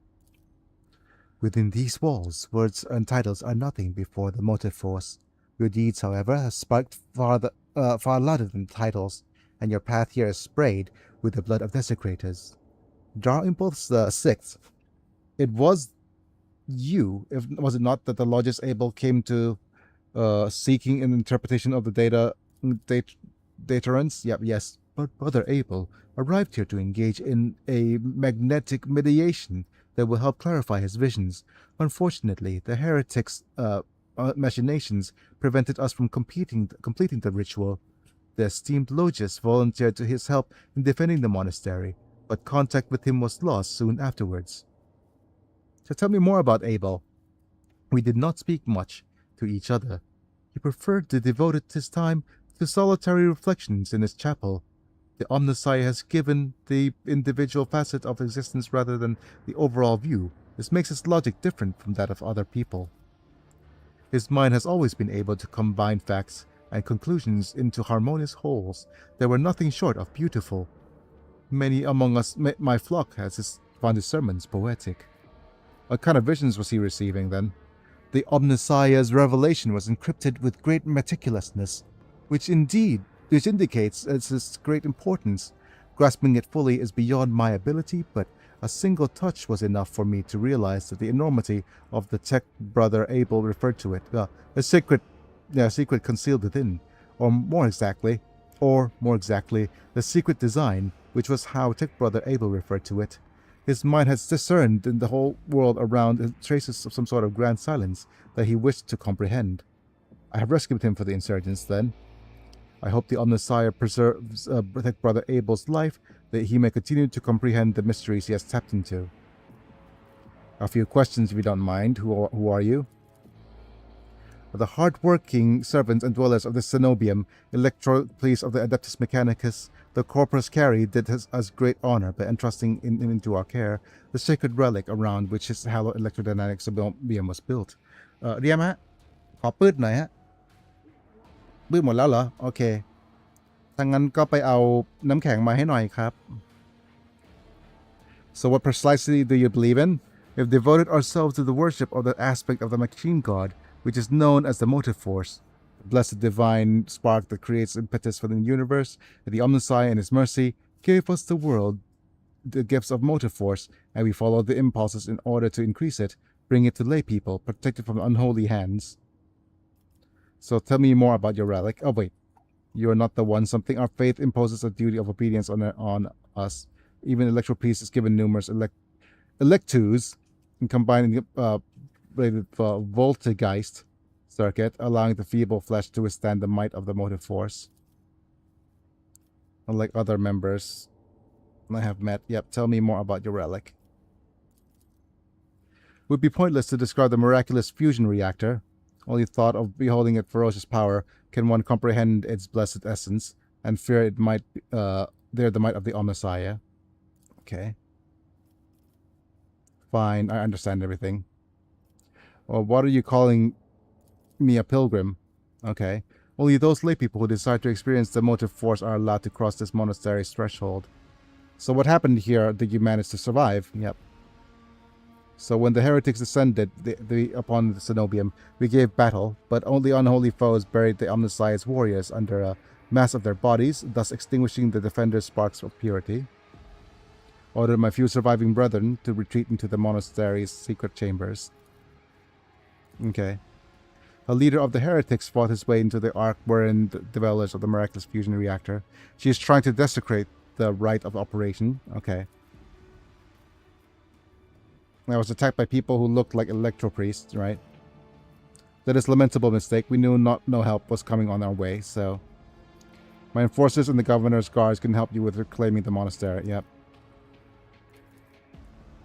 Within these walls, words and titles are nothing before the motive force. Your deeds, however, have sparked far louder than titles, and your path here is sprayed with the blood of desecrators. Draw Impulse the Sixth. It was you, was it not, that the Logis Abel came to seeking an interpretation of the datarans? Yep, yes. But Brother Abel arrived here to engage in a magnetic mediation that will help clarify his visions. Unfortunately, the heretics' machinations prevented us from completing the ritual. The esteemed Logis volunteered to his help in defending the monastery, but contact with him was lost soon afterwards. So tell me more about Abel. We did not speak much to each other. He preferred to devote his time to solitary reflections in his chapel. The Omnissiah has given the individual facet of existence rather than the overall view. This makes his logic different from that of other people. His mind has always been able to combine facts and conclusions into harmonious wholes that were nothing short of beautiful. Many among us, my flock, found his sermons poetic. What kind of visions was he receiving then? The Omnissiah's revelation was encrypted with great meticulousness, which indicates its great importance. Grasping it fully is beyond my ability, but a single touch was enough for me to realize that the enormity of the tech Brother Abel referred to it, a secret concealed within, or more exactly, the secret design, which was how tech Brother Abel referred to it. His mind has discerned in the whole world around traces of some sort of grand silence that he wished to comprehend. I have rescued him for the insurgents, then. I hope the Omnissiah preserves Tech Brother Abel's life, that he may continue to comprehend the mysteries he has tapped into. A few questions, if you don't mind. Who are you? The hard-working servants and dwellers of the Cenobium, Electro Police of the Adeptus Mechanicus, the Corpus Carry did us great honor by entrusting into our care the sacred relic around which his hallowed electrodynamic Cenobium was built. เรียมฮะ ขอปืดหน่อยฮะ ปืดหมดแล้วเหรอ โอเค ถ้างั้นก็ไปเอาน้ำแข็งมาให้หน่อยครับ So what precisely do you believe in? We've devoted ourselves to the worship of the aspect of the machine god, which is known as the motive force. The blessed divine spark that creates impetus for the universe, and the Omnissiah in his mercy gave us the world the gifts of motive force, and we follow the impulses in order to increase it, bring it to lay people, protect it from unholy hands. So tell me more about your relic. Oh wait, you are not the one. Something our faith imposes a duty of obedience on us. Even Electro Priest is given numerous electus, and combining with Voltegeist circuit, allowing the feeble flesh to withstand the might of the motive force. Unlike other members I have met. Yep, tell me more about your relic. It would be pointless to describe the miraculous fusion reactor. Only thought of beholding its ferocious power can one comprehend its blessed essence, and fear it might dare the might of the Omnissiah. Okay. Fine, I understand everything. Well, what are you calling me, a pilgrim? Okay. Only those laypeople who decide to experience the motive force are allowed to cross this monastery's threshold. So what happened here? Did you manage to survive? Yep. So when the heretics descended upon the Cenobium, we gave battle, but only unholy foes buried the Omnissiah's warriors under a mass of their bodies, thus extinguishing the defenders' sparks of purity. Ordered my few surviving brethren to retreat into the monastery's secret chambers. Okay. A leader of the heretics fought his way into the ark wherein the dwellers of the miraculous fusion reactor. She is trying to desecrate the rite of operation. Okay. I was attacked by people who looked like electro priests, right? That is a lamentable mistake. We knew no help was coming on our way, so... My enforcers and the governor's guards can help you with reclaiming the monastery. Yep.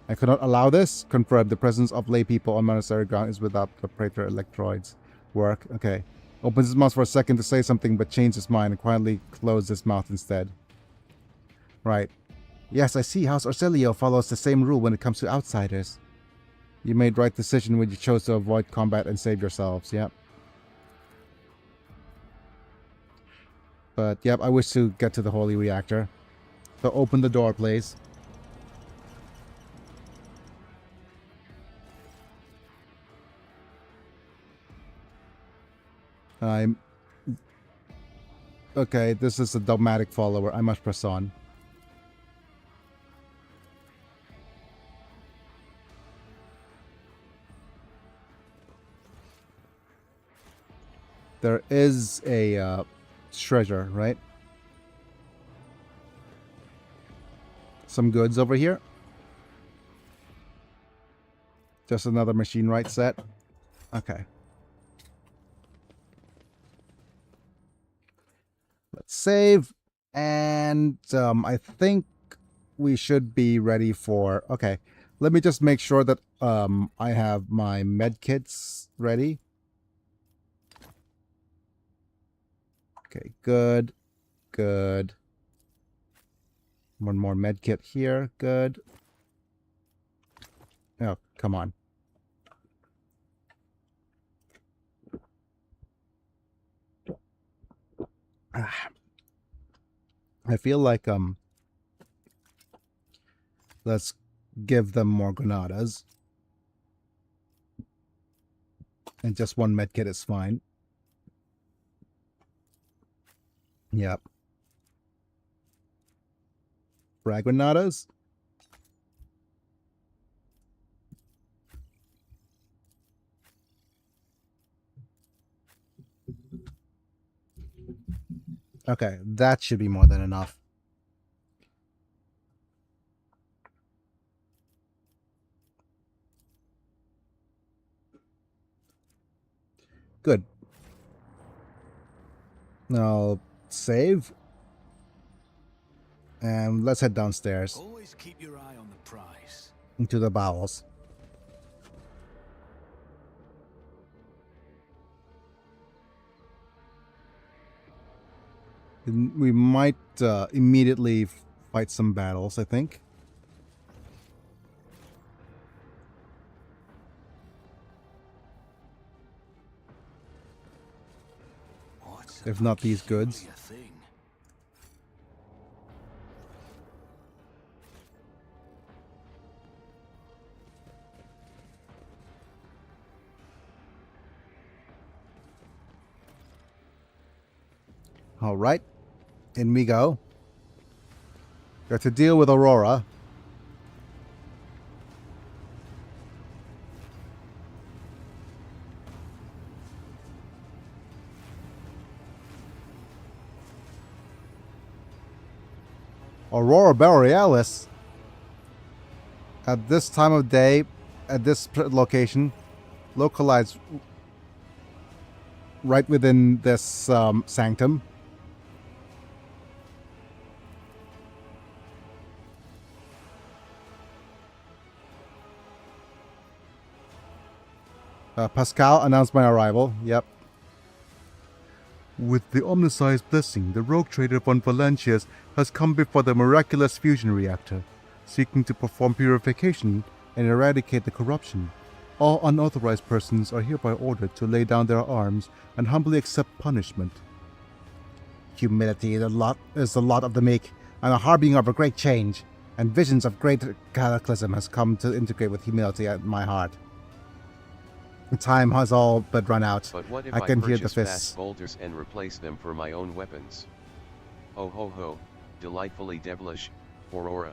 I could not allow this. Confirmed. The presence of lay people on monastery ground is without the praetor electroids. Work. Okay. Opens his mouth for a second to say something, but changed his mind and quietly closed his mouth instead. Right. Yes, I see. House Orsilio follows the same rule when it comes to outsiders. You made right decision when you chose to avoid combat and save yourselves. Yep. But, yep, I wish to get to the holy reactor. So open the door, please. Okay, this is a dogmatic follower. I must press on. There is a treasure, right? Some goods over here. Just another machine right set. Okay. Let's save. And I think we should be ready for... Okay. Let me just make sure that I have my med kits ready. Okay, good. Good. One more med kit here. Good. Oh, come on. I feel like let's give them more granadas. And just one med kit is fine. Yep. Frag granadas. Okay, that should be more than enough. Good. Now save. And let's head downstairs. Always keep your eye on the prize. Into the bowels. We might immediately fight some battles, I think. If not these goods. All right, in we go. Got to deal with Aurora. Aurora Borealis. At this time of day, at this location, localized right within this sanctum. Pascal announced my arrival. Yep. With the omnisci's blessing, the rogue trader von Valentius has come before the miraculous fusion reactor, seeking to perform purification and eradicate the corruption. All unauthorized persons are hereby ordered to lay down their arms and humbly accept punishment. Humility is the lot of the meek, and a harbinger of a great change, and visions of great cataclysm has come to integrate with humility at my heart. Time has all but run out. But what if I can hear the purchase fists. fast boulders and replace them for my own weapons? Ho ho ho, delightfully devilish, Aurora.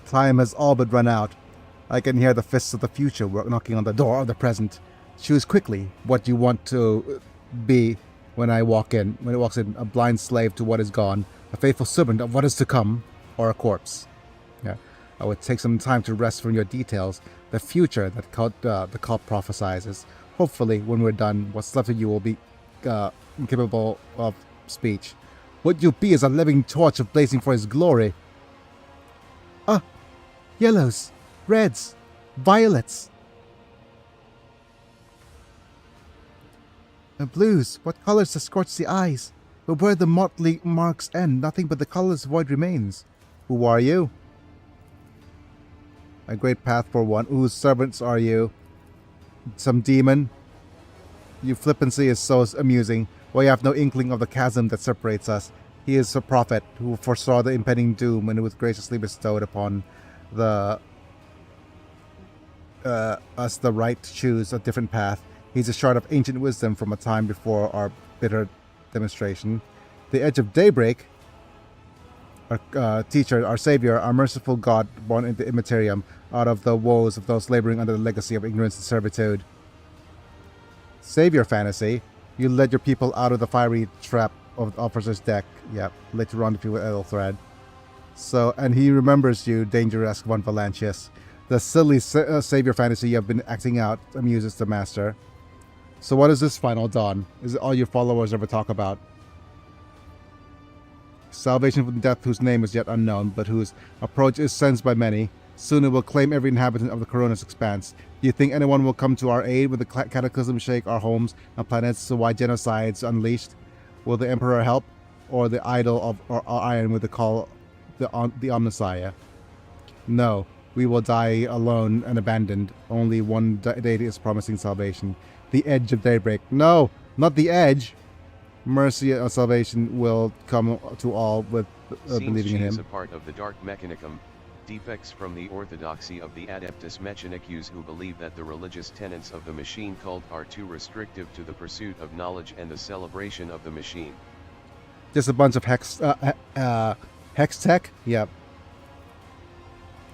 Time has all but run out. I can hear the fists of the future knocking on the door of the present. Choose quickly what you want to be when it walks in, a blind slave to what is gone, a faithful servant of what is to come, or a corpse. Yeah, I would take some time to rest from your details, the future that the cult prophesizes. Hopefully, when we're done, what's left of you will be incapable of speech. What you'll be is a living torch of blazing for his glory. Ah, yellows, reds, violets. And blues, what colors to scorch the eyes? But where the motley marks end, nothing but the colorless void remains. Who are you? A great path for one. Whose servants are you? Some demon? Your flippancy is so amusing. Well, you have no inkling of the chasm that separates us. He is a prophet who foresaw the impending doom and was graciously bestowed upon us the right to choose a different path. He's a shard of ancient wisdom from a time before our bitter demonstration. The edge of daybreak, our teacher, our savior, our merciful God born into Imperium, out of the woes of those laboring under the legacy of ignorance and servitude. Savior fantasy, you led your people out of the fiery trap of the officer's deck. Yep, later on if you with Ethelthred. So, and he remembers you, dangerous one Valancius. The silly savior fantasy you have been acting out amuses the master. So what is this final dawn? Is it all your followers ever talk about? Salvation from death whose name is yet unknown, but whose approach is sensed by many. Soon it will claim every inhabitant of the Coronis expanse. Do you think anyone will come to our aid when the cataclysm shake our homes and planets so why genocides unleashed? Will the Emperor help? Or the idol of our iron with the call the Omnissiah? No, we will die alone and abandoned. Only one deity is promising salvation. The edge of daybreak. No, not the edge. Mercy and salvation will come to all with believing in him. A part of the dark mechanicum, defects from the orthodoxy of the Adeptus Mechanicus who believe that the religious tenets of the machine cult are too restrictive to the pursuit of knowledge and the celebration of the machine. Just a bunch of hex tech? Yep.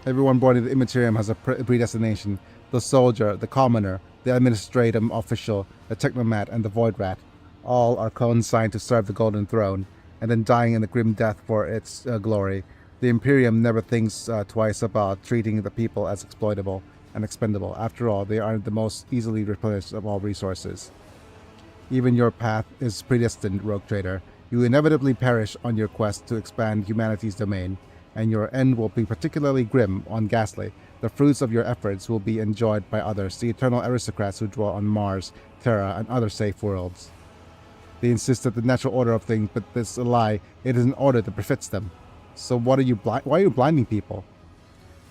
Everyone born in the Imperium has a predestination. The soldier, the commoner, the administratum official, the technomat, and the void rat. All are consigned to serve the Golden Throne, and then dying in a grim death for its glory. The Imperium never thinks twice about treating the people as exploitable and expendable. After all, they are the most easily replenished of all resources. Even your path is predestined, rogue trader. You inevitably perish on your quest to expand humanity's domain, and your end will be particularly grim and ghastly. The fruits of your efforts will be enjoyed by others, the eternal aristocrats who dwell on Mars, Terra, and other safe worlds. They insist that the natural order of things, but this is a lie. It is an order that befits them. So what are you why are you blinding people?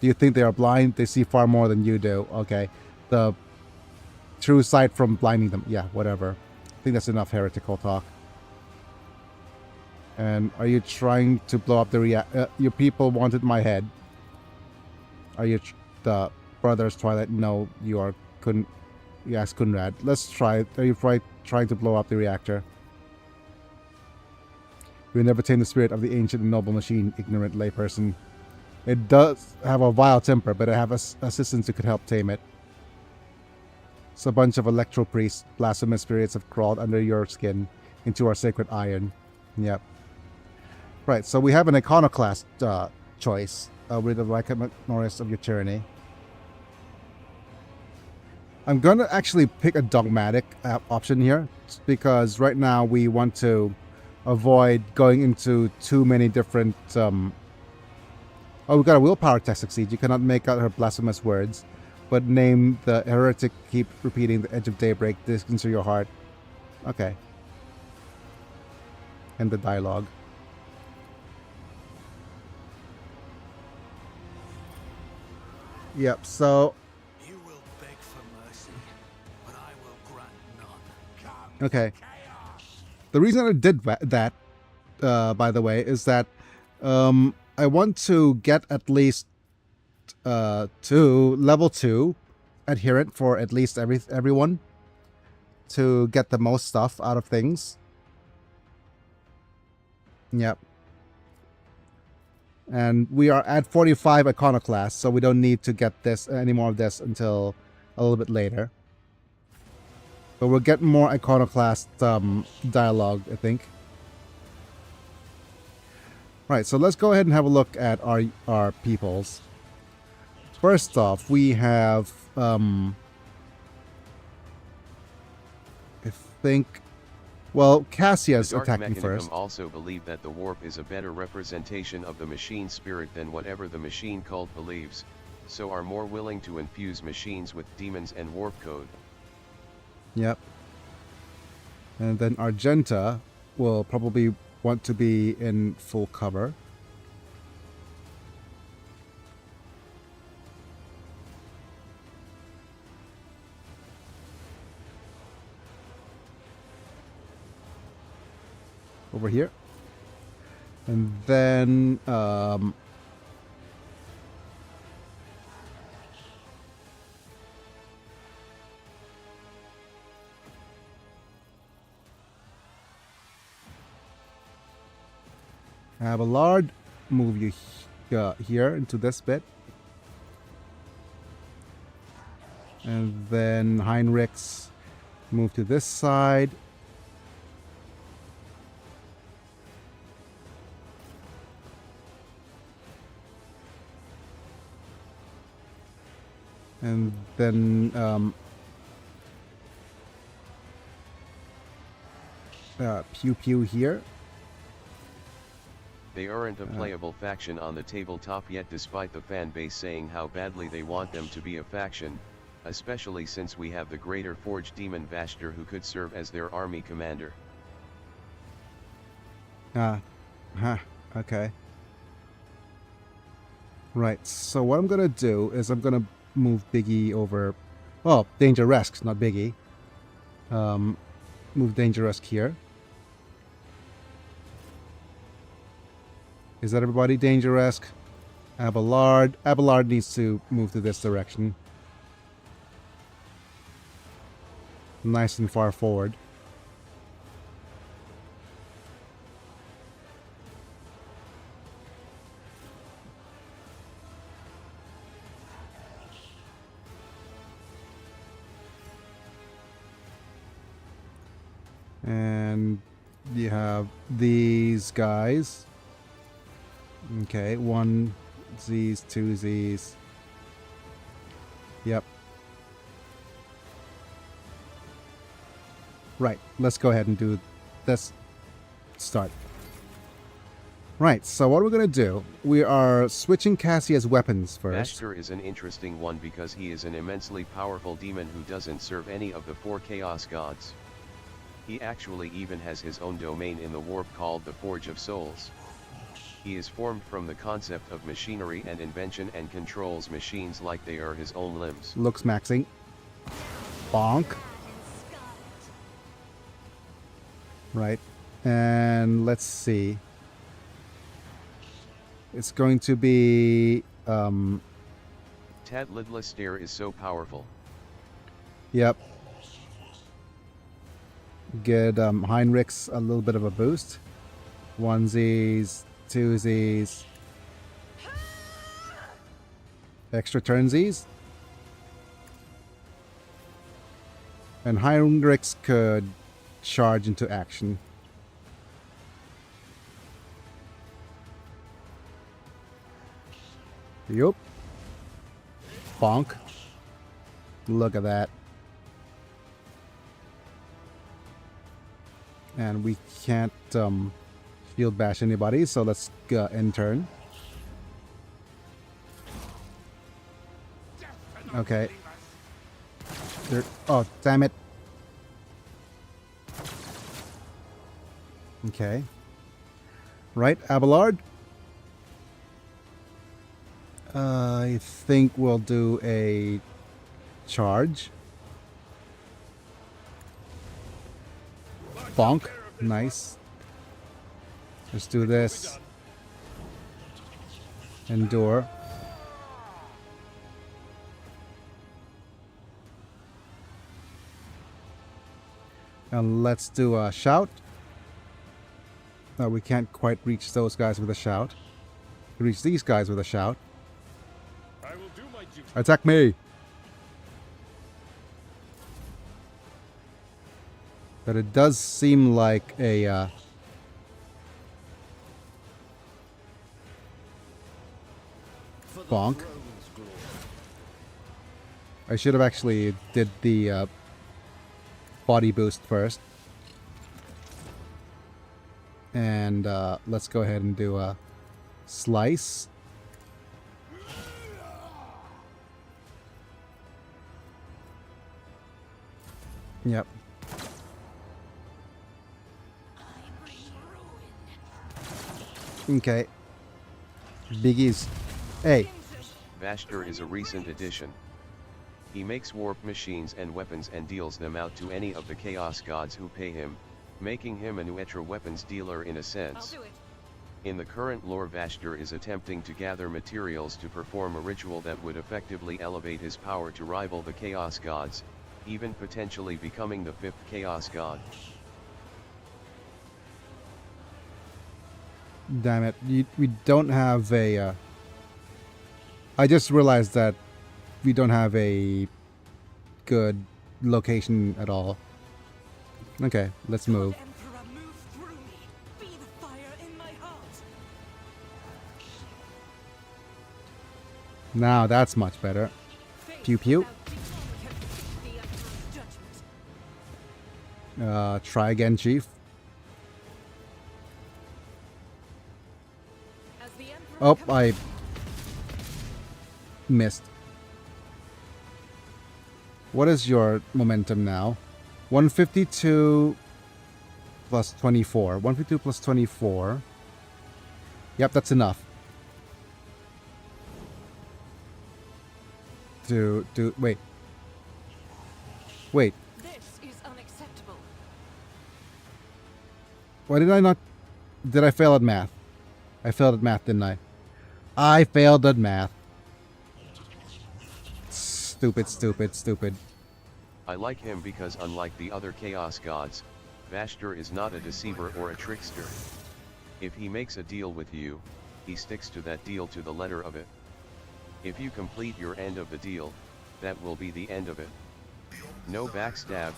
Do you think they are blind? They see far more than you do. Okay. The true sight from blinding them. Yeah, whatever. I think that's enough heretical talk. And are you trying to blow up the your people wanted my head. Are you the brothers Twilight? No, you are couldn't. You asked Kunrad. Let's try it. Are you trying to blow up the reactor? You never tame the spirit of the ancient and noble machine, ignorant layperson. It does have a vile temper, but I have assistants who could help tame it. It's a bunch of electro priests, blasphemous spirits have crawled under your skin into our sacred iron. Yep. Right, so we have an iconoclast choice. With the Lycanthropus of your tyranny. I'm going to actually pick a dogmatic option here, because right now we want to avoid going into too many different... Oh, we've got a willpower test succeed. You cannot make out her blasphemous words, but name the heretic, keep repeating the edge of daybreak, distance to your heart. Okay. And the dialogue. Yep, so... You will beg for mercy, but I will grant none. Okay. The reason I did that, by the way, is that I want to get at least to level 2 adherent for at least everyone to get the most stuff out of things. Yep. And we are at 45 iconoclasts, so we don't need to get this any more of this until a little bit later. But we'll get more iconoclast dialogue, I think. Right, so let's go ahead and have a look at our peoples. First off, we have I think, well, Cassia's The Dark attacking Mechanicum first. also believe that the warp is a better representation of the machine spirit than whatever the machine cult believes, so are more willing to infuse machines with demons and warp code. Yep. And then Argenta will probably want to be in full cover. Over here. And then Abelard, move you here into this bit. And then Heinrichs, move to this side. And then Pew Pew here. They aren't a playable faction on the tabletop yet, despite the fan base saying how badly they want them to be a faction, especially since we have the Greater Forge Demon Vashtor who could serve as their army commander. Okay. Right, so what I'm gonna do is I'm gonna move Biggie over, well, Dangeresque, not Biggie. Move Dangeresque here. Is that everybody? Dangeresque, Abelard. Abelard needs to move to this direction. Nice and far forward. And you have these guys. Okay, 1 Z's, 2 Z's. Yep. Right, let's go ahead and do this. Start. Right, so what we're going to do, we are switching Cassia's weapons first. Vashtor is an interesting one because he is an immensely powerful demon who doesn't serve any of the 4 Chaos Gods. He actually even has his own domain in the warp called the Forge of Souls. He is formed from the concept of machinery and invention and controls machines like they are his own limbs. Looks maxing. Bonk. Right. And let's see. It's going to be Tad Lidless Stare is so powerful. Yep. Get Heinrichs a little bit of a boost. 1 Z's, 2 Z's. Extra turnsies. And Heinrichs could charge into action. Yup. Bonk. Look at that. And we can't field bash anybody, so let's end turn. Okay. Oh, damn it. Okay. Right, Abelard. I think we'll do a charge. Bonk. Nice. Let's do this. Endure. And let's do a shout. No, we can't quite reach those guys with a shout. Reach these guys with a shout. I will do my duty. Attack me! But it does seem like a bonk. I should have actually did the body boost first. And let's go ahead and do a slice. Yep. Okay. Biggies. Hey. Vashtor is a recent addition. He makes warp machines and weapons and deals them out to any of the Chaos Gods who pay him, making him an Uetra weapons dealer in a sense. In the current lore, Vashtor is attempting to gather materials to perform a ritual that would effectively elevate his power to rival the Chaos Gods, even potentially becoming the 5th Chaos God. Damn it, we don't have a... I just realized that we don't have a good location at all. Okay, let's move. Now that's much better. Pew pew. Try again, Chief. Oh, I missed. What is your momentum now? 152 plus 24. 152 plus 24. Yep, that's enough. Wait. Wait. This is unacceptable. Why did I not... Did I fail at math? I failed at math, didn't I? I failed at math. Stupid, stupid, stupid. I like him because unlike the other Chaos Gods, Vashtor is not a deceiver or a trickster. If he makes a deal with you, he sticks to that deal to the letter of it. If you complete your end of the deal, that will be the end of it. No backstab,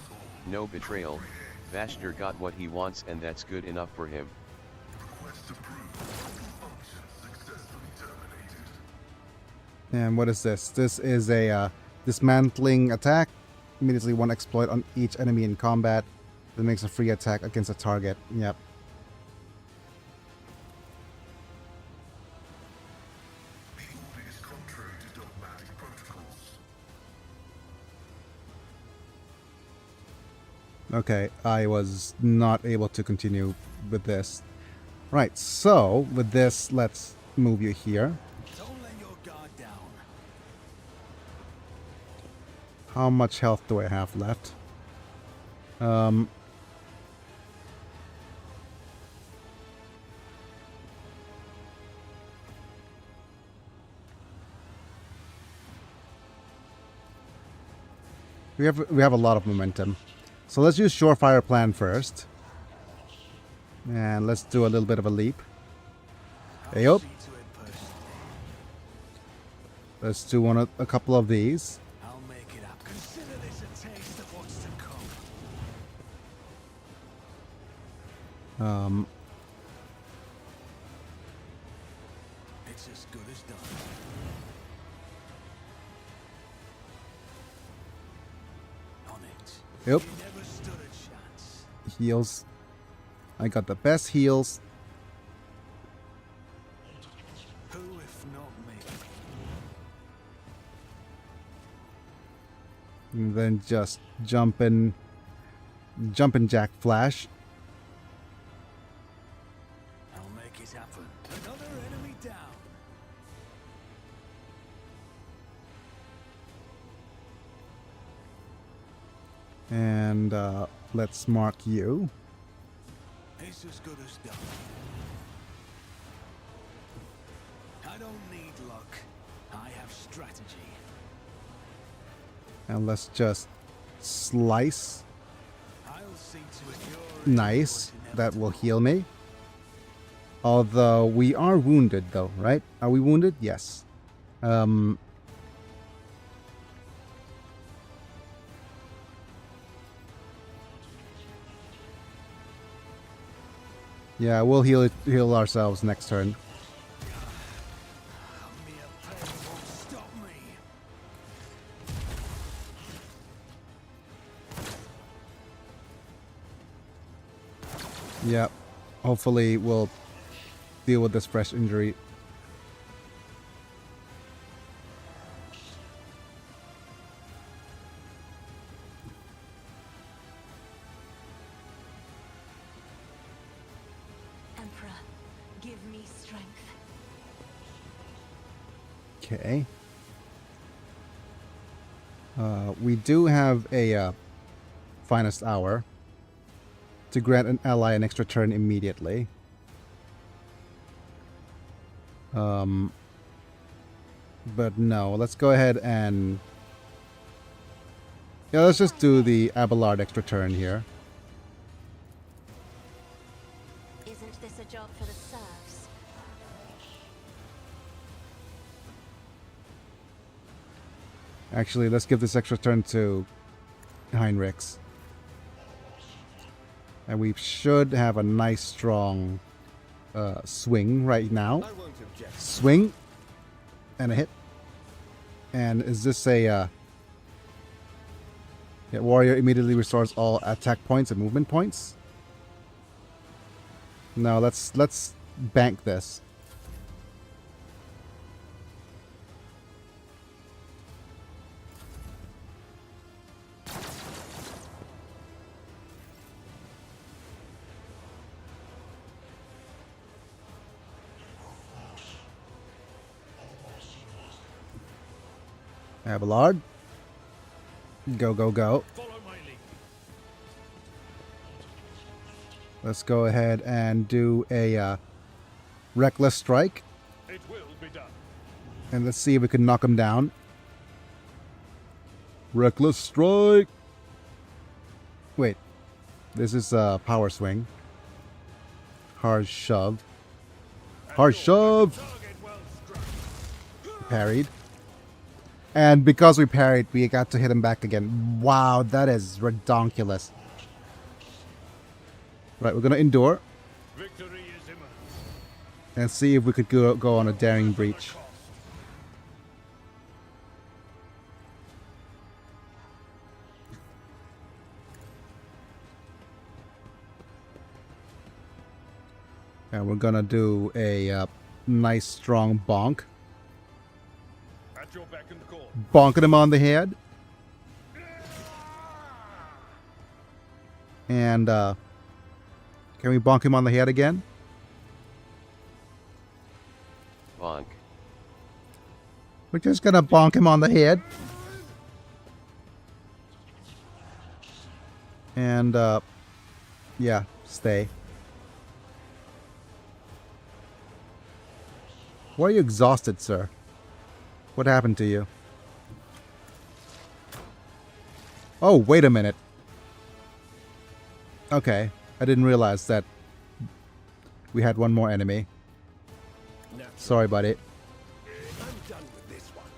no betrayal, Vashtor got what he wants and that's good enough for him. And what is this? This is a dismantling attack. Immediately one exploit on each enemy in combat. That makes a free attack against a target. Yep. Okay, I was not able to continue with this. Right, so with this, let's move you here. Don't let your guard down. How much health do I have left? We have a lot of momentum. So let's use Surefire Plan first. And let's do a little bit of a leap. Hey up. Let's do a couple of these. I'll make it up. Consider this a taste of what's to come. It's as good as done. On it. Yep. You never stood a chance. Heals. I got the best heals. Who if not me? And then just jumping jack flash. I'll make it happen. Another enemy down. And let's mark you. It's as good as done. I don't need luck. I have strategy. And let's just slice. I'll see to it you're Nice. That will heal me. Although we are wounded though, right? Are we wounded? Yes. Yeah, we'll heal ourselves next turn. Mere pain won't stop me. Yeah. Hopefully we'll deal with this fresh injury. Emperor, give me strength. Okay. We do have a finest hour to grant an ally an extra turn immediately. But no, let's go ahead and... Yeah, let's just do the Abelard extra turn here. Isn't this a job for the serfs? Actually, let's give this extra turn to Heinrichs. And we should have a nice strong swing right now. Swing. And a hit. And is this a... yeah, warrior immediately restores all attack points and movement points. No, let's bank this. Abelard. Go, go, go. Follow my lead. Let's go ahead and do a reckless strike. It will be done. And let's see if we can knock him down. Reckless strike. Wait. This is a power swing. Hard shove. Hard shove. Target well struck. Parried. And because we parried, we got to hit him back again. Wow, that is redonkulous. Right, we're going to endure. Victory is imminent. And see if we could go on a daring breach. And we're going to do a nice strong bonk. At your beck and call. Bonking him on the head. And can we bonk him on the head again? Bonk. We're just gonna bonk him on the head. And yeah, stay. Why are you exhausted, sir? What happened to you? Oh, wait a minute. Okay, I didn't realize that we had one more enemy. Sorry, buddy. I'm done with this one.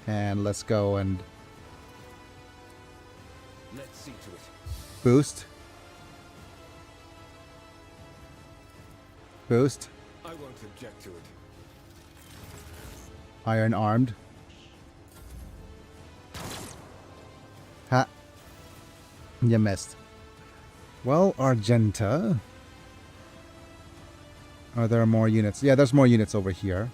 And let's go and Let's see to it. boost. Boost. I won't object to it. Iron armed. Ha. You missed. Well, Argenta. Are there more units? Yeah, there's more units over here.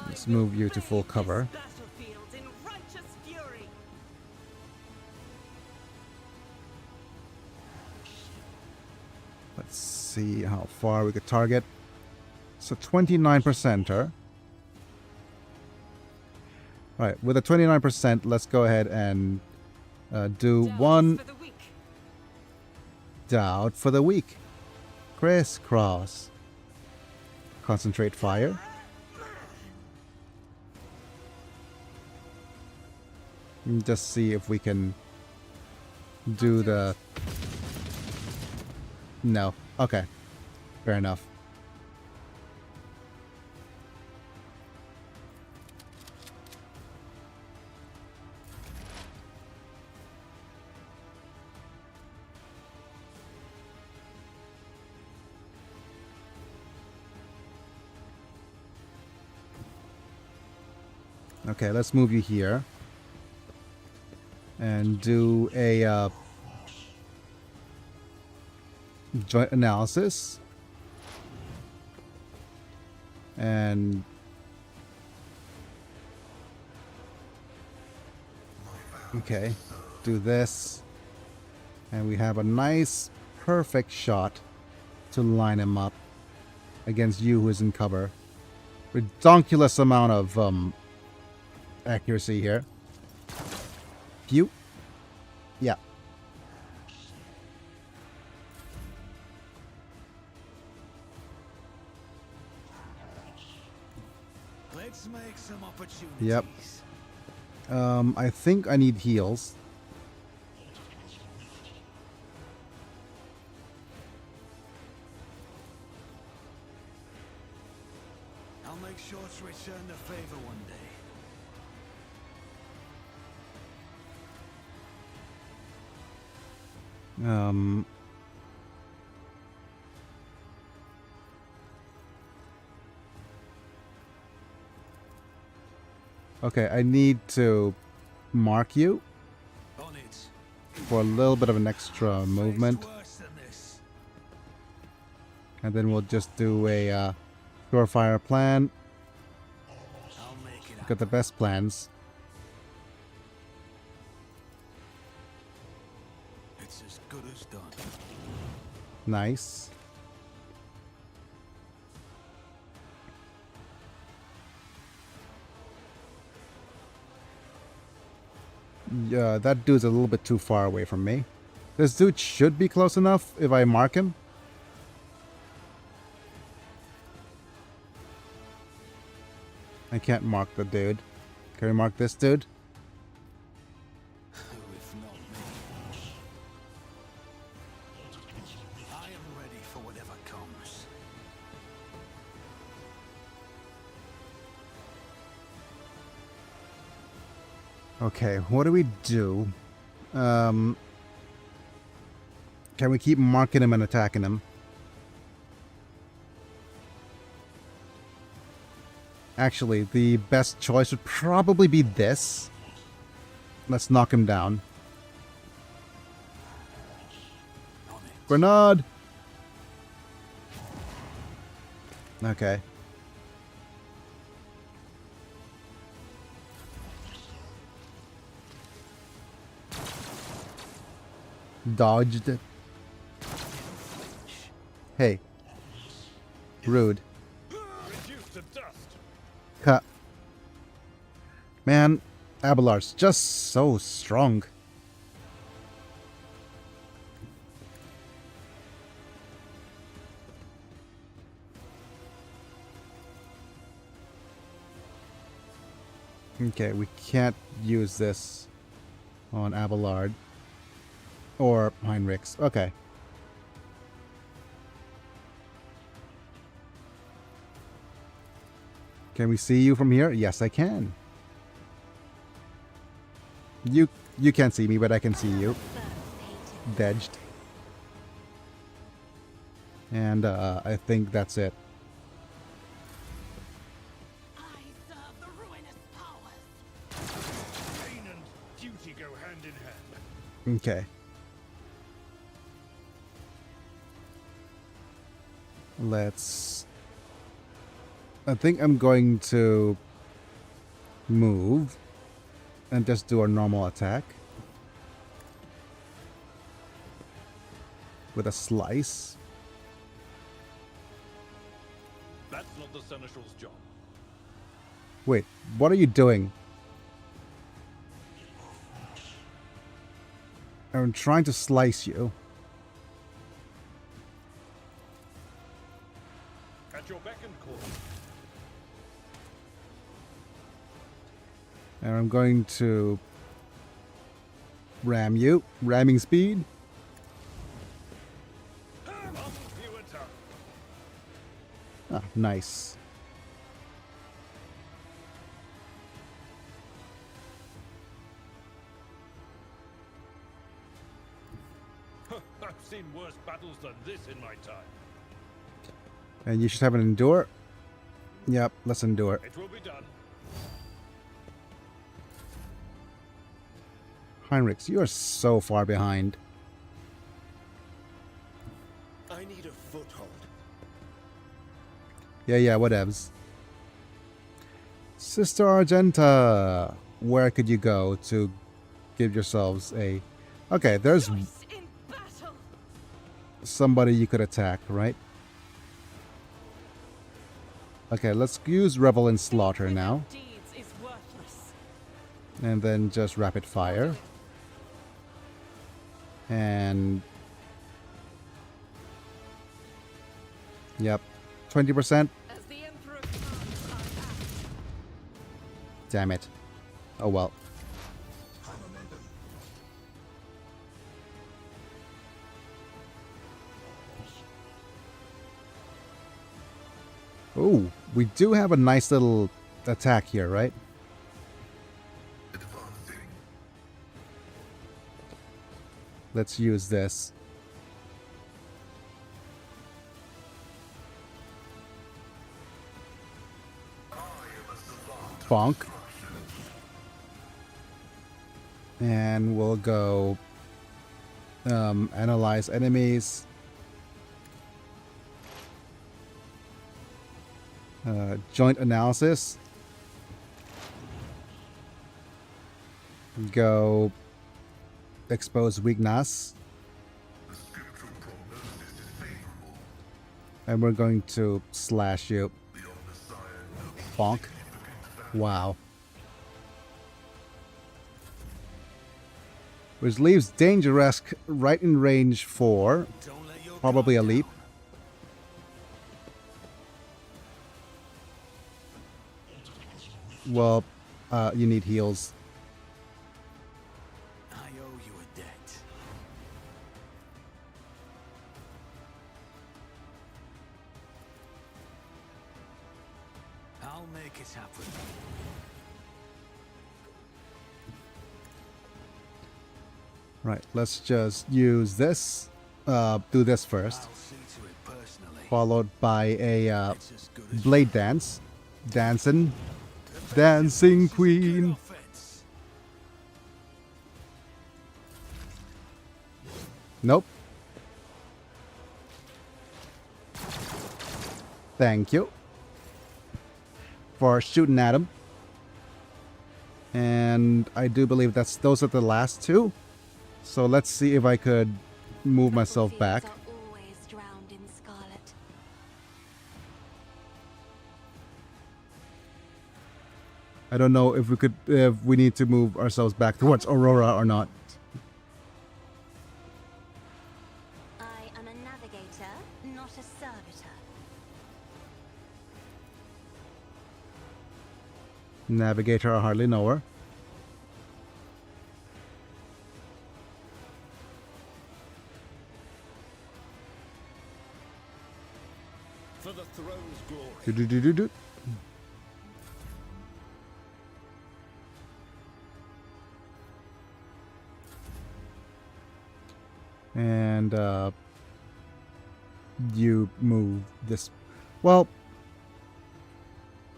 Let's move you to full cover. Battlefield in righteous fury. Let's see how far we could target. So 29%er. Alright, with a 29%, let's go ahead and do one For the weak. doubt for the week. Crisscross. Concentrate fire. And just see if we can do the... No. Okay. Fair enough. Okay, let's move you here. And do a joint analysis. And okay, do this. And we have a nice, perfect shot to line him up against you who is in cover. Redonkulous amount of accuracy here. Pew. Yeah. Let's make some opportunities. Yep. I think I need heals. I'll make sure to return the favor one day. Okay, I need to mark you On it. for a little bit of an extra movement. It's worse than this. And then we'll just do a surefire plan. I'll make it Got the best plans. It's as good as done. Nice. Yeah, that dude's a little bit too far away from me. This dude should be close enough if I mark him. I can't mark the dude. Can we mark this dude? Who if not me? I am ready for whatever comes. Okay, what do we do? Can we keep marking him and attacking him? Actually, the best choice would probably be this. Let's knock him down. Grenade! Okay. Dodged it. Hey. Rude. Reduced to dust. Cut. Man, Abelard's just so strong. Okay, we can't use this on Abelard. Or Heinrichs. Okay. Can we see you from here? Yes, I can. You can't see me, but I can see you. Dedged. And I think that's it. I serve the ruinous powers. Pain and duty go hand in hand. Okay. Let's... I think I'm going to move and just do a normal attack with a slice. That's not the Seneschal's job. Wait, what are you doing? I'm trying to slice you. At your beck and call. And I'm going to ram you. Ramming speed. Ah, nice. I've seen worse battles than this in my time. And you should have an endure. Yep, let's endure. It will be done. Heinrichs, you are so far behind. I need a foothold. Yeah, whatevs. Sister Argenta, where could you go to give yourselves a... Okay, there's somebody you could attack, right? Okay, let's use Revel in Slaughter now. And then just rapid fire. And... Yep. 20%. Damn it. Oh well. Oh, we do have a nice little attack here, right? Let's use this. Bonk. And we'll go analyze enemies. Joint analysis. Go expose weakness. And we're going to slash you. Bonk. Wow. Which leaves Dangeresque right in range for probably a leap. Well, you need heals. I owe you a debt. I'll make it happen. Right, let's just use this. Do this first. I'll see to it personally. Followed by a blade dance. Dancing queen. Offense. Nope. Thank you for shooting at him. And I do believe those are the last two. So let's see if I could move myself back. Always drowned in scarlet. I don't know if we need to move ourselves back towards Aurora or not. I am a navigator, not a servitor. Navigator, I hardly know her. For the throne's glory. Do-do-do-do-do. And you move this. Well,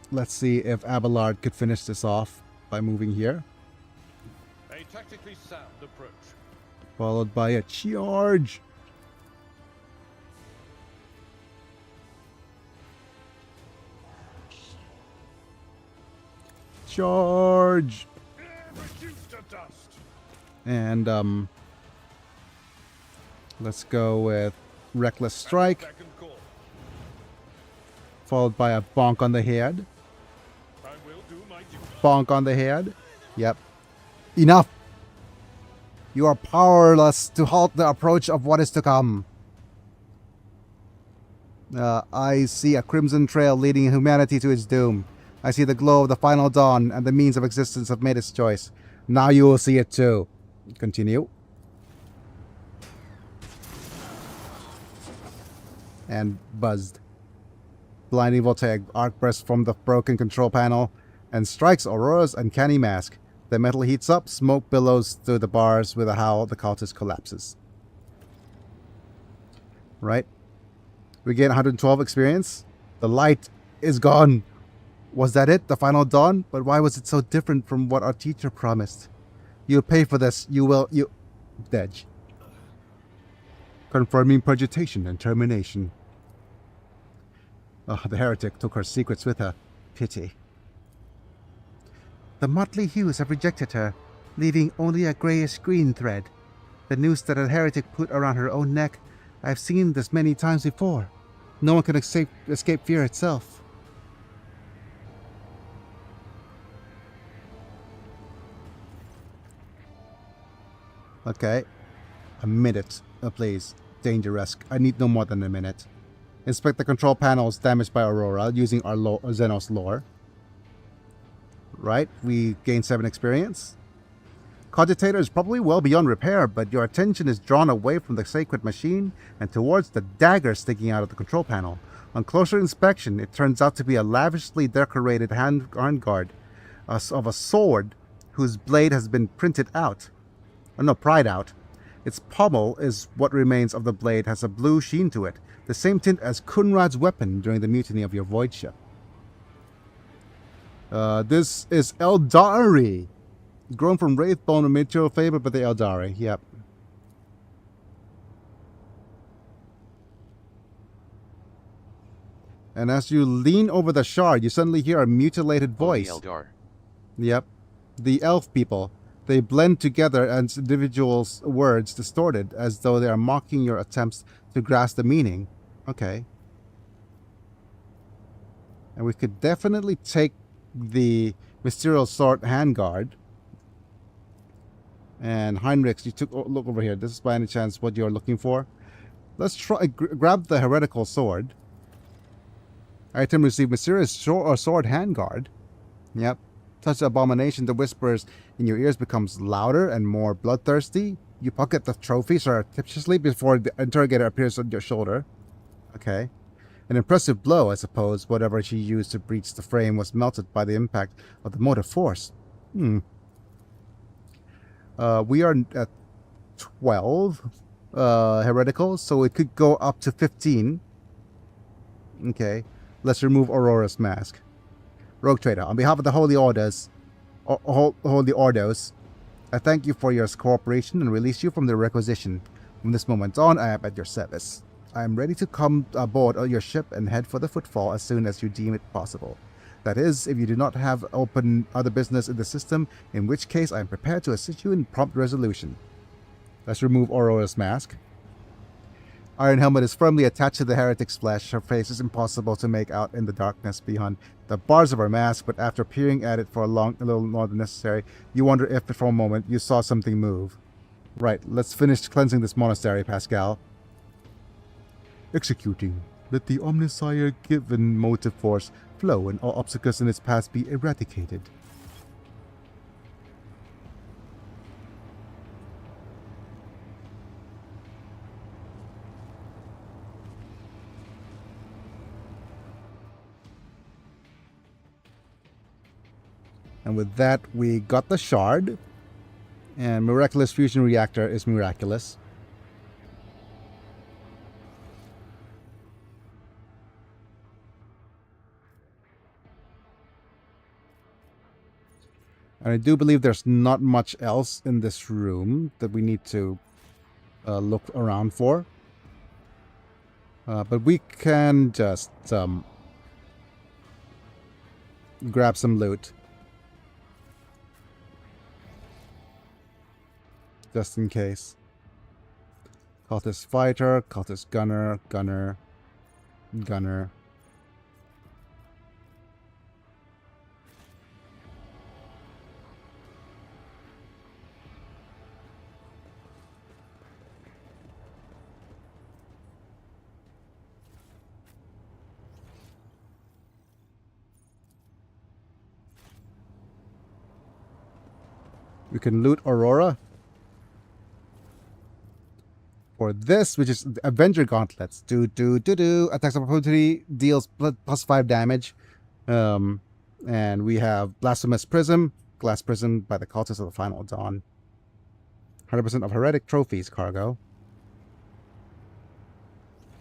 let's see if Abelard could finish this off by moving here. A tactically sound approach. Followed by a charge. Charge. Reduced to dust. And let's go with Reckless Strike, Back and call. followed by a bonk on the head. I will do my duty. Bonk on the head. Yep. Enough. You are powerless to halt the approach of what is to come. I see a crimson trail leading humanity to its doom. I see the glow of the final dawn, and the means of existence have made its choice. Now you will see it too. Continue. And buzzed. Blinding voltaic arc bursts from the broken control panel and strikes Aurora's uncanny mask. The metal heats up, smoke billows through the bars. With a howl, the cultist collapses. Right? We get 112 experience. The light is gone. Was that it? The final dawn? But why was it so different from what our teacher promised? You'll pay for this. You will. You. Dej. Confirming purgitation and termination. Oh, the heretic took her secrets with her. Pity. The motley hues have rejected her, leaving only a greyish-green thread. The noose that a heretic put around her own neck. I've seen this many times before. No one can escape fear itself. Okay. A minute, please. Danger-esque. I need no more than a minute. Inspect the control panels damaged by Aurora using our Xenos lore. Right, we gain 7 experience. Cogitator is probably well beyond repair, but your attention is drawn away from the sacred machine and towards the dagger sticking out of the control panel. On closer inspection, it turns out to be a lavishly decorated handguard of a sword whose blade has been printed out. Pried out. Its pommel is what remains of the blade has a blue sheen to it, the same tint as Kunrad's weapon during the mutiny of your void ship. This is Eldari. Grown from wraith bone and material favored by the Eldari. Yep. And as you lean over the shard, you suddenly hear a mutilated voice. Oh, the Eldar. Yep. The elf people. They blend together as individuals' words distorted, as though they are mocking your attempts to grasp the meaning. Okay. And we could definitely take the Mysterial Sword handguard. And Heinrichs, you took look over here. This is by any chance what you're looking for? Let's try grab the heretical sword. Item received Mysterious Sword handguard. Yep. Touch the abomination. The whispers in your ears becomes louder and more bloodthirsty. You pocket the trophy surreptitiously before the interrogator appears on your shoulder. Okay. An impressive blow, I suppose. Whatever she used to breach the frame was melted by the impact of the motive force. We are at 12 heretical, so it could go up to 15. Okay. Let's remove Aurora's mask. Rogue Trader, on behalf of the Holy Orders, I thank you for your cooperation and release you from the requisition. From this moment on, I am at your service. I am ready to come aboard your ship and head for the Footfall as soon as you deem it possible. That is, if you do not have open other business in the system, in which case I am prepared to assist you in prompt resolution. Let's remove Aurora's mask. Iron Helmet is firmly attached to the heretic's flesh. Her face is impossible to make out in the darkness behind the bars of her mask, but after peering at it for a little more than necessary, you wonder if for a moment you saw something move. Right, let's finish cleansing this monastery, Pascal. Executing. Let the Omnisire given motive force flow and all obstacles in its path be eradicated. And with that, we got the shard. And Miraculous Fusion Reactor is miraculous. And I do believe there's not much else in this room that we need to look around for. But we can just grab some loot. Just in case. Cultist Fighter, Cultist Gunner, Gunner, Gunner. We can loot Aurora. For this, which is Avenger Gauntlets. Attacks of opportunity deals plus 5 damage. And we have Blasphemous Prism. Glass Prism by the Cultists of the Final Dawn. 100% of Heretic Trophies cargo.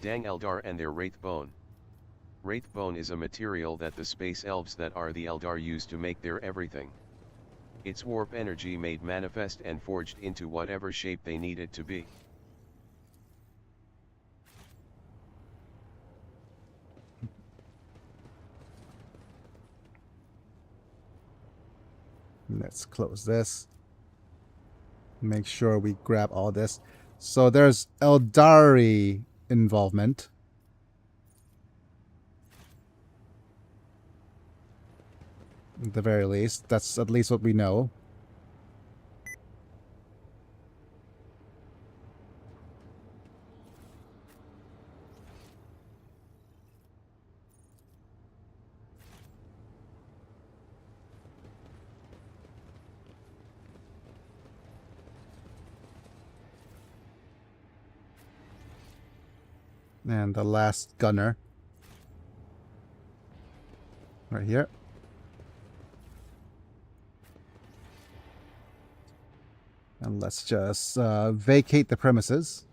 Dang Eldar and their Wraith Bone. Wraith Bone is a material that the space elves that are the Eldar use to make their everything. its warp energy made manifest and forged into whatever shape they need it to be. Let's close this. Make sure we grab all this. So there's Eldari involvement. At the very least. That's at least what we know. And the last gunner. Right here. And let's just vacate the premises.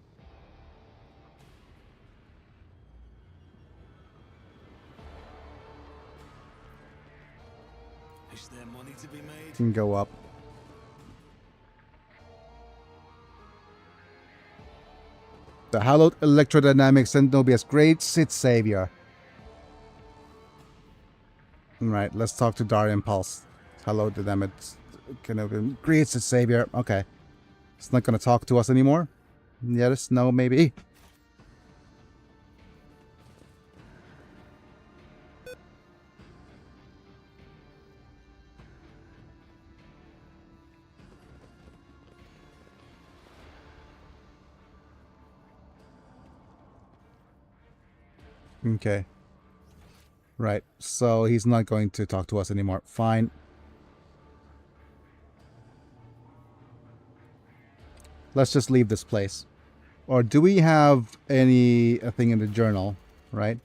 Is there money to be made? Can go up. The hallowed electrodynamic Cenobius, great Sith Savior. Alright, let's talk to Darien Pulse. Hallowed dynamic Cenobius, great Sith Savior. Okay. It's not going to talk to us anymore? Yes, no, maybe. Okay. Right, so he's not going to talk to us anymore. Fine. Let's just leave this place. Or do we have anything in the journal, right?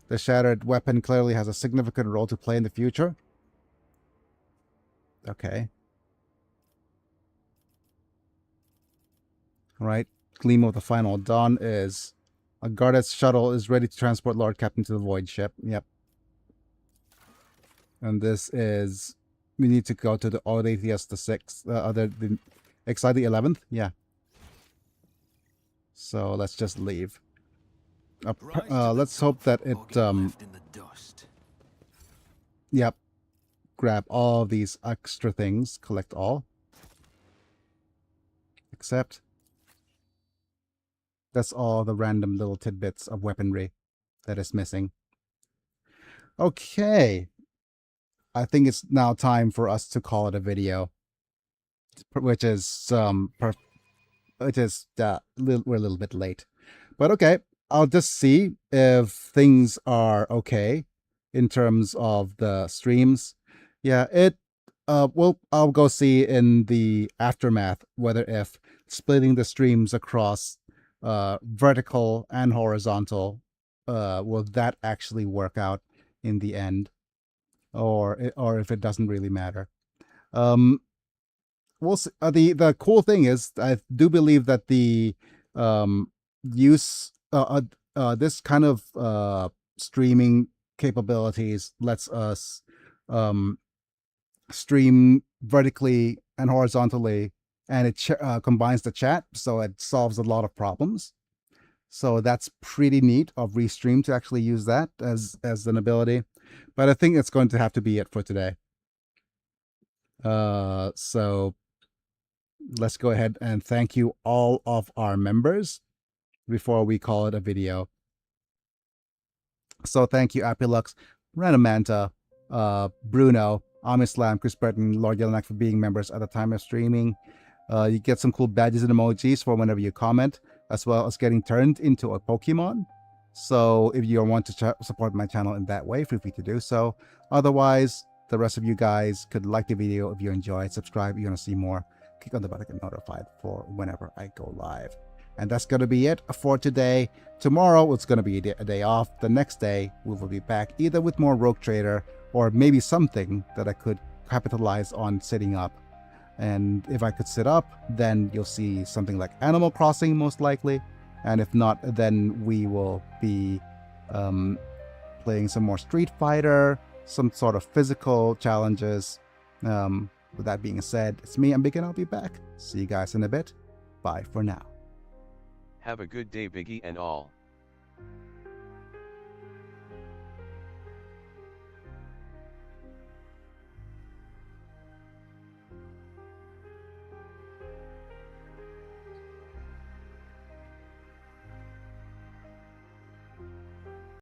The shattered weapon clearly has a significant role to play in the future. Okay. Right. Gleam of the Final Dawn is... A guarded shuttle is ready to transport Lord Captain to the Void ship. Yep. And this is... We need to go to the Audacious the 6th. The Excite the 11th? Yeah. So let's just leave. Let's hope that it... Yep. Grab all these extra things. Collect all. Except... That's all the random little tidbits of weaponry that is missing. Okay. I think it's now time for us to call it a video. Which is, we're a little bit late. But okay, I'll just see if things are okay in terms of the streams. Yeah, I'll go see in the aftermath whether if splitting the streams across vertical and horizontal, will that actually work out in the end, or if it doesn't really matter. We'll see. The cool thing is, I do believe that the this kind of streaming capabilities lets us stream vertically and horizontally, and it combines the chat, so it solves a lot of problems. So that's pretty neat of Restream to actually use that as an ability. But I think it's going to have to be it for today. So let's go ahead and thank you all of our members before we call it a video. So thank you, Apilux, Ranamanta, Bruno, Amislam, Chris Burton, Lord Yellonak for being members at the time of streaming. You get some cool badges and emojis for whenever you comment, as well as getting turned into a Pokemon. So if you want to support my channel in that way, feel free to do so. Otherwise, the rest of you guys could like the video if you enjoy it, subscribe if you want to see more, click on the bell to get notified for whenever I go live. And that's going to be it for today. Tomorrow, it's going to be a day off. The next day, we will be back either with more Rogue Trader or maybe something that I could capitalize on setting up. And if I could sit up, then you'll see something like Animal Crossing most likely. And if not, then we will be playing some more Street Fighter, some sort of physical challenges. With that being said, it's me, I'm Big, and I'll be back. See you guys in a bit. Bye for now. Have a good day, Biggie and all.